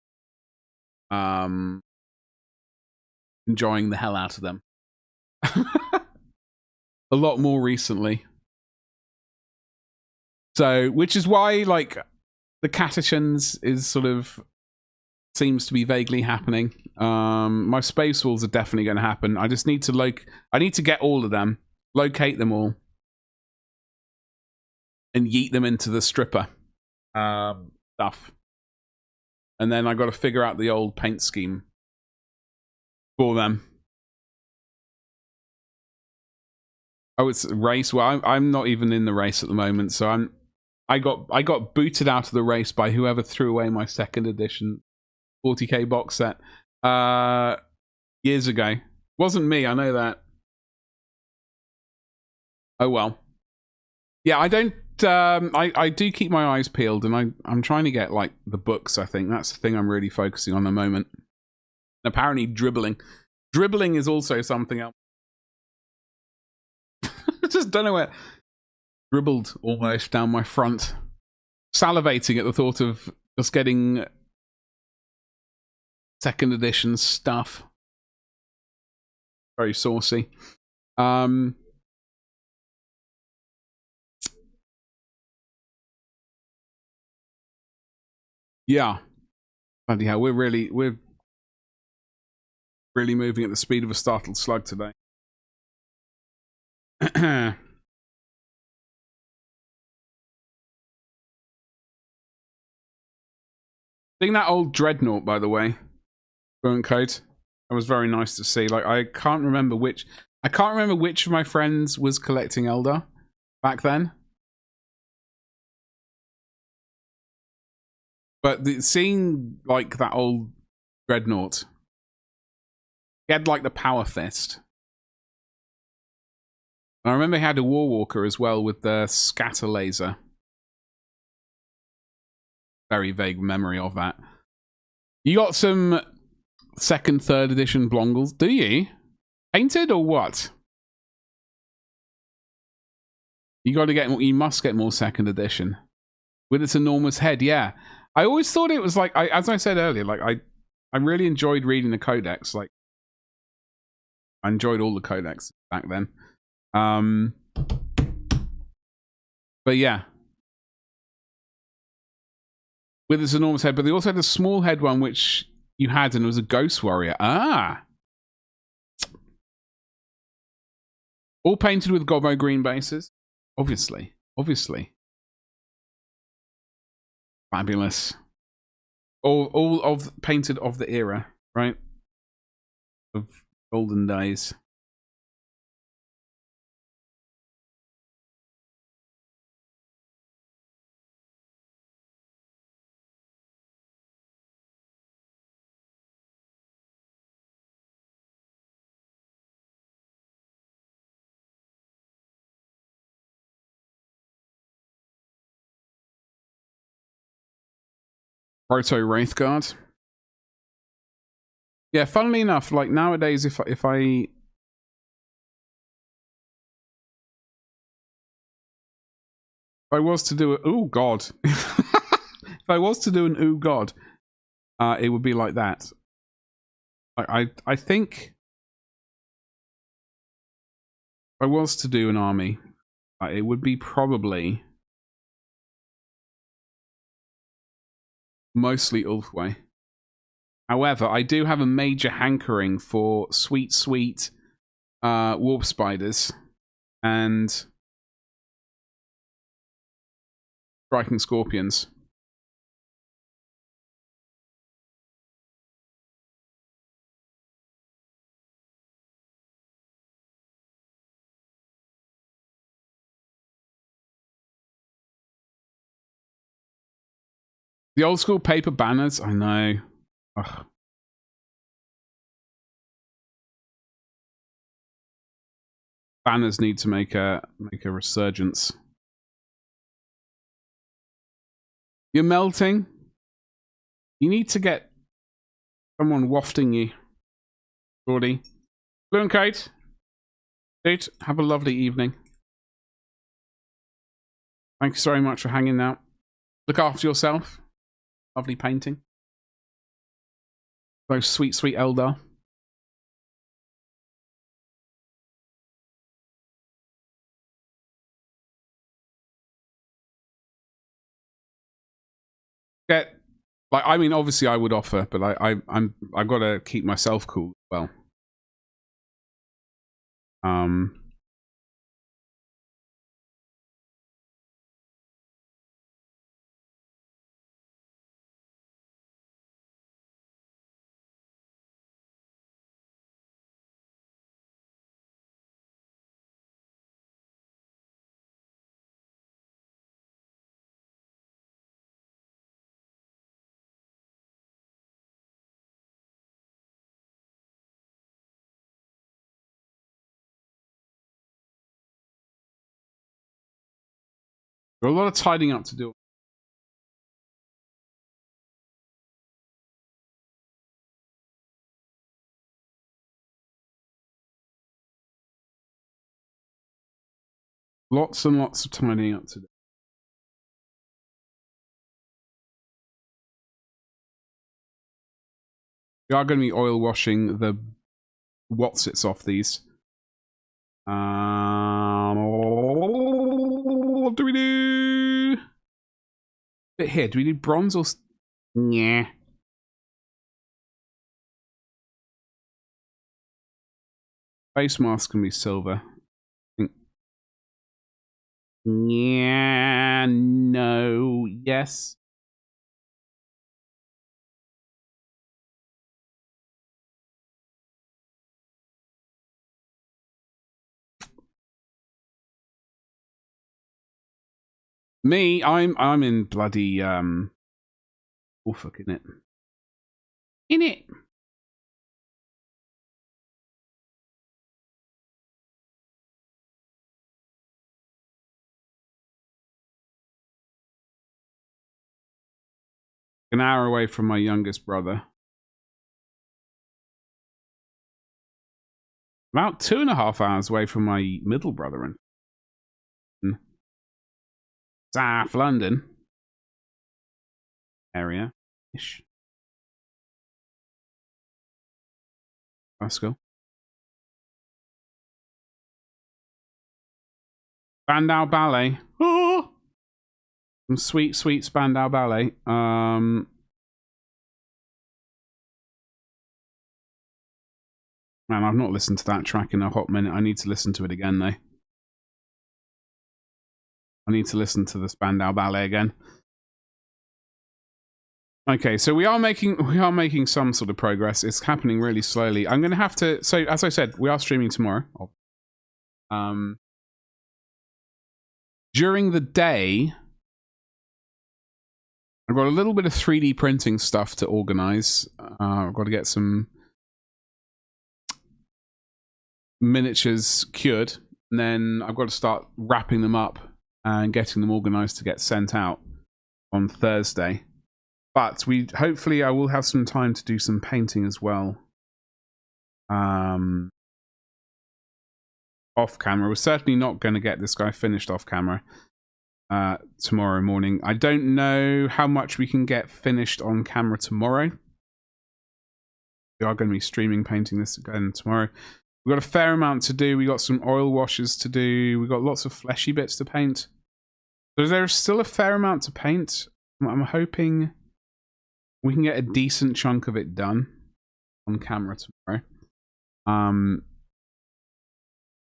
enjoying the hell out of them. A lot more recently. So, which is why like the Catechins is sort of seems to be vaguely happening. My Space Walls are definitely going to happen. I just need to I need to get all of them, locate them all, and yeet them into the stripper stuff. And then I got to figure out the old paint scheme for them. Oh, it's a race. Well, I'm not even in the race at the moment, so I got booted out of the race by whoever threw away my second edition 40k box set years ago. Wasn't me, I know that. Oh well. Yeah, I don't. I do keep my eyes peeled, and I'm trying to get like the books. I think that's the thing I'm really focusing on at the moment. And apparently, dribbling is also something else. I just don't know where. Dribbled almost down my front, salivating at the thought of just getting second edition stuff. Very saucy. Yeah. Bloody hell, we're really moving at the speed of a startled slug today. Seeing that old Dreadnought, by the way, Burnt Coat, that was very nice to see. Like I can't remember which of my friends was collecting Eldar back then. But seeing like that old Dreadnought, he had like the Power Fist. And I remember he had a Warwalker as well with the scatter laser. Very vague memory of that. You got some second, third edition Blongles, do you? Painted or what? You must get more second edition. With its enormous head, yeah. I always thought it was like, as I said earlier, like I really enjoyed reading the codex. Like, I enjoyed all the codex back then. But yeah. With its enormous head, but they also had a small head one which you had, and it was a Ghost Warrior. Ah! All painted with Gobbo green bases. Obviously. Fabulous. All of painted of the era, right? Of golden days. Proto Wraithguard. Yeah, funnily enough, like nowadays, if I was to do it, oh god, if I was to do an ooh god, it would be like that. I think if I was to do an army, it would be probably mostly Ulfway. However, I do have a major hankering for sweet, sweet warp spiders and striking scorpions. The old school paper banners, I know. Ugh. Banners need to make a resurgence. You're melting. You need to get someone wafting you, Gordy. Blue and Kate, dude, have a lovely evening. Thanks very much for hanging out. Look after yourself. Lovely painting. Those sweet, sweet Eldar. Get, like, I mean, obviously I would offer, but I've got to keep myself cool as well. Got a lot of tidying up to do. Lots and lots of tidying up to do. We are going to be oil washing the whatsits off these. What do we do? Bit here. Do we do bronze or? Yeah. Face mask can be silver. Yeah. No. Yes. Me, I'm in bloody oh fuck in it. In it. An hour away from my youngest brother. About 2.5 hours away from my middle brother in South London area-ish. Let's go. Spandau Ballet. Oh! Some sweet, sweet Spandau Ballet. Man, I've not listened to that track in a hot minute. I need to listen to it again, though. I need to listen to the Spandau Ballet again. Okay, so we are making some sort of progress. It's happening really slowly. I'm going to have to. So as I said, we are streaming tomorrow. During the day, I've got a little bit of 3D printing stuff to organize. I've got to get some miniatures cured, and then I've got to start wrapping them up and getting them organized to get sent out on Thursday. But hopefully I will have some time to do some painting as well. Off camera. We're certainly not going to get this guy finished off camera tomorrow morning. I don't know how much we can get finished on camera tomorrow. We are going to be streaming painting this again tomorrow. We've got a fair amount to do. We got some oil washes to do. We've got lots of fleshy bits to paint. So there's still a fair amount to paint. I'm hoping we can get a decent chunk of it done on camera tomorrow.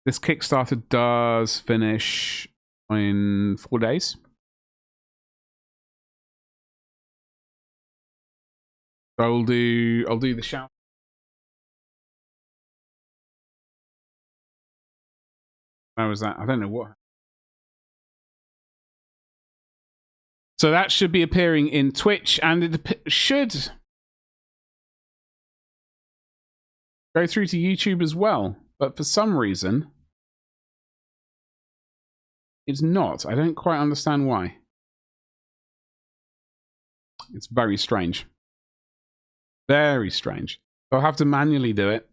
This Kickstarter does finish in 4 days. So I'll do the shout. How was that? I don't know what. So that should be appearing in Twitch, and it should go through to YouTube as well. But for some reason, it's not. I don't quite understand why. It's very strange. Very strange. So I'll have to manually do it.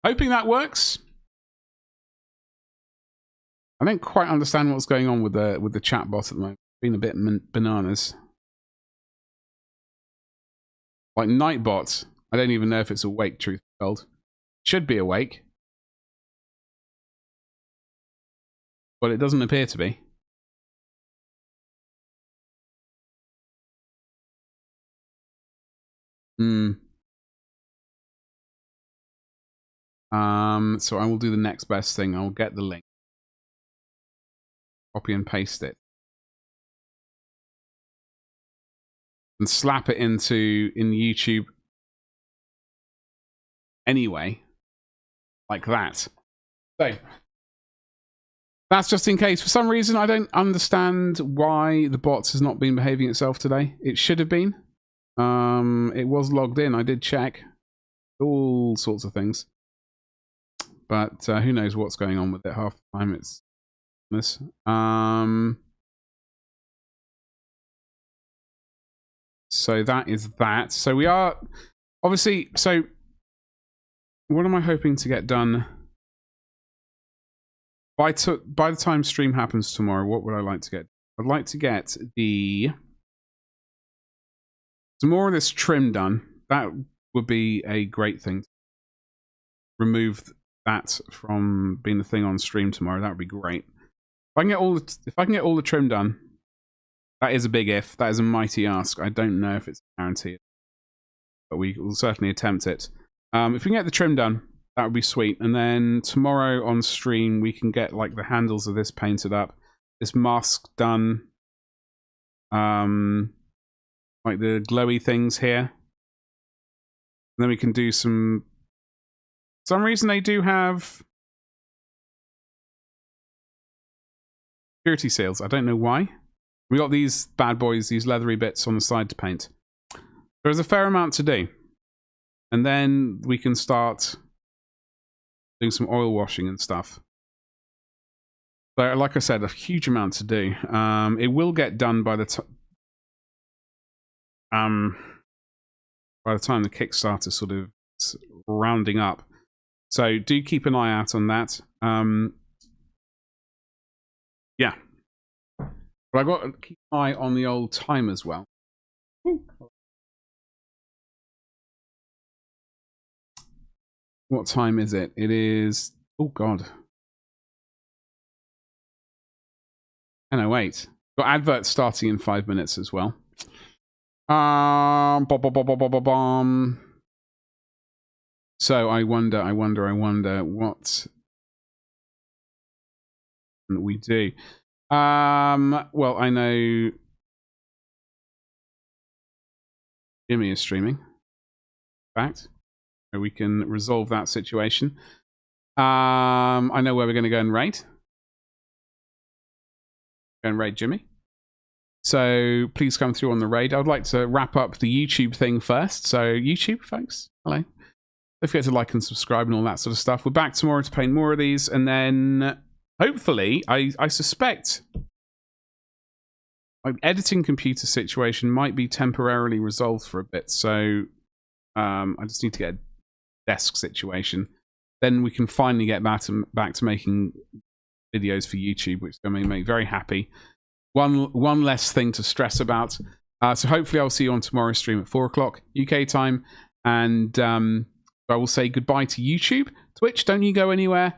Hoping that works. I don't quite understand what's going on with the chat bot at the moment. It's been a bit bananas. Like Nightbot, I don't even know if it's awake, truth be told. Should be awake. But it doesn't appear to be. So I will do the next best thing. I will get the link. Copy and paste it. And slap it in YouTube anyway. Like that. So that's just in case. For some reason, I don't understand why the bot has not been behaving itself today. It should have been. It was logged in. I did check. All sorts of things. But who knows what's going on with it. Half the time it's this. So that is that. So we are obviously. So what am I hoping to get done by the time stream happens tomorrow? What would I like to get? I'd like to get some more of this trim done. That would be a great thing. Remove that from being a thing on stream tomorrow. That would be great. If I can get all the trim done, that is a big if. That is a mighty ask. I don't know if it's guaranteed, but we will certainly attempt it. If we can get the trim done, that would be sweet. And then tomorrow on stream, we can get like the handles of this painted up, this mask done, like the glowy things here. And then we can do some. For some reason, they do have security seals. I don't know why. We got these bad boys, these leathery bits on the side to paint. There's a fair amount to do. And then we can start doing some oil washing and stuff. So, like I said, a huge amount to do. It will get done by the time the Kickstarter sort of is rounding up. So do keep an eye out on that. Yeah. But I've got to keep an eye on the old time as well. Ooh. What time is it? It is... Oh, God. 10:08. Got adverts starting in 5 minutes as well. So I wonder what we do. Well, I know Jimmy is streaming. In fact, so we can resolve that situation. I know where we're going to go and raid. Go and raid Jimmy. So please come through on the raid. I would like to wrap up the YouTube thing first. So YouTube, folks, hello. Don't forget to like and subscribe and all that sort of stuff. We're back tomorrow to paint more of these, and then hopefully, I suspect my editing computer situation might be temporarily resolved for a bit. So I just need to get a desk situation. Then we can finally get back to making videos for YouTube, which is going to make me very happy. One less thing to stress about. So hopefully I'll see you on tomorrow's stream at 4 o'clock UK time. And I will say goodbye to YouTube. Twitch, don't you go anywhere.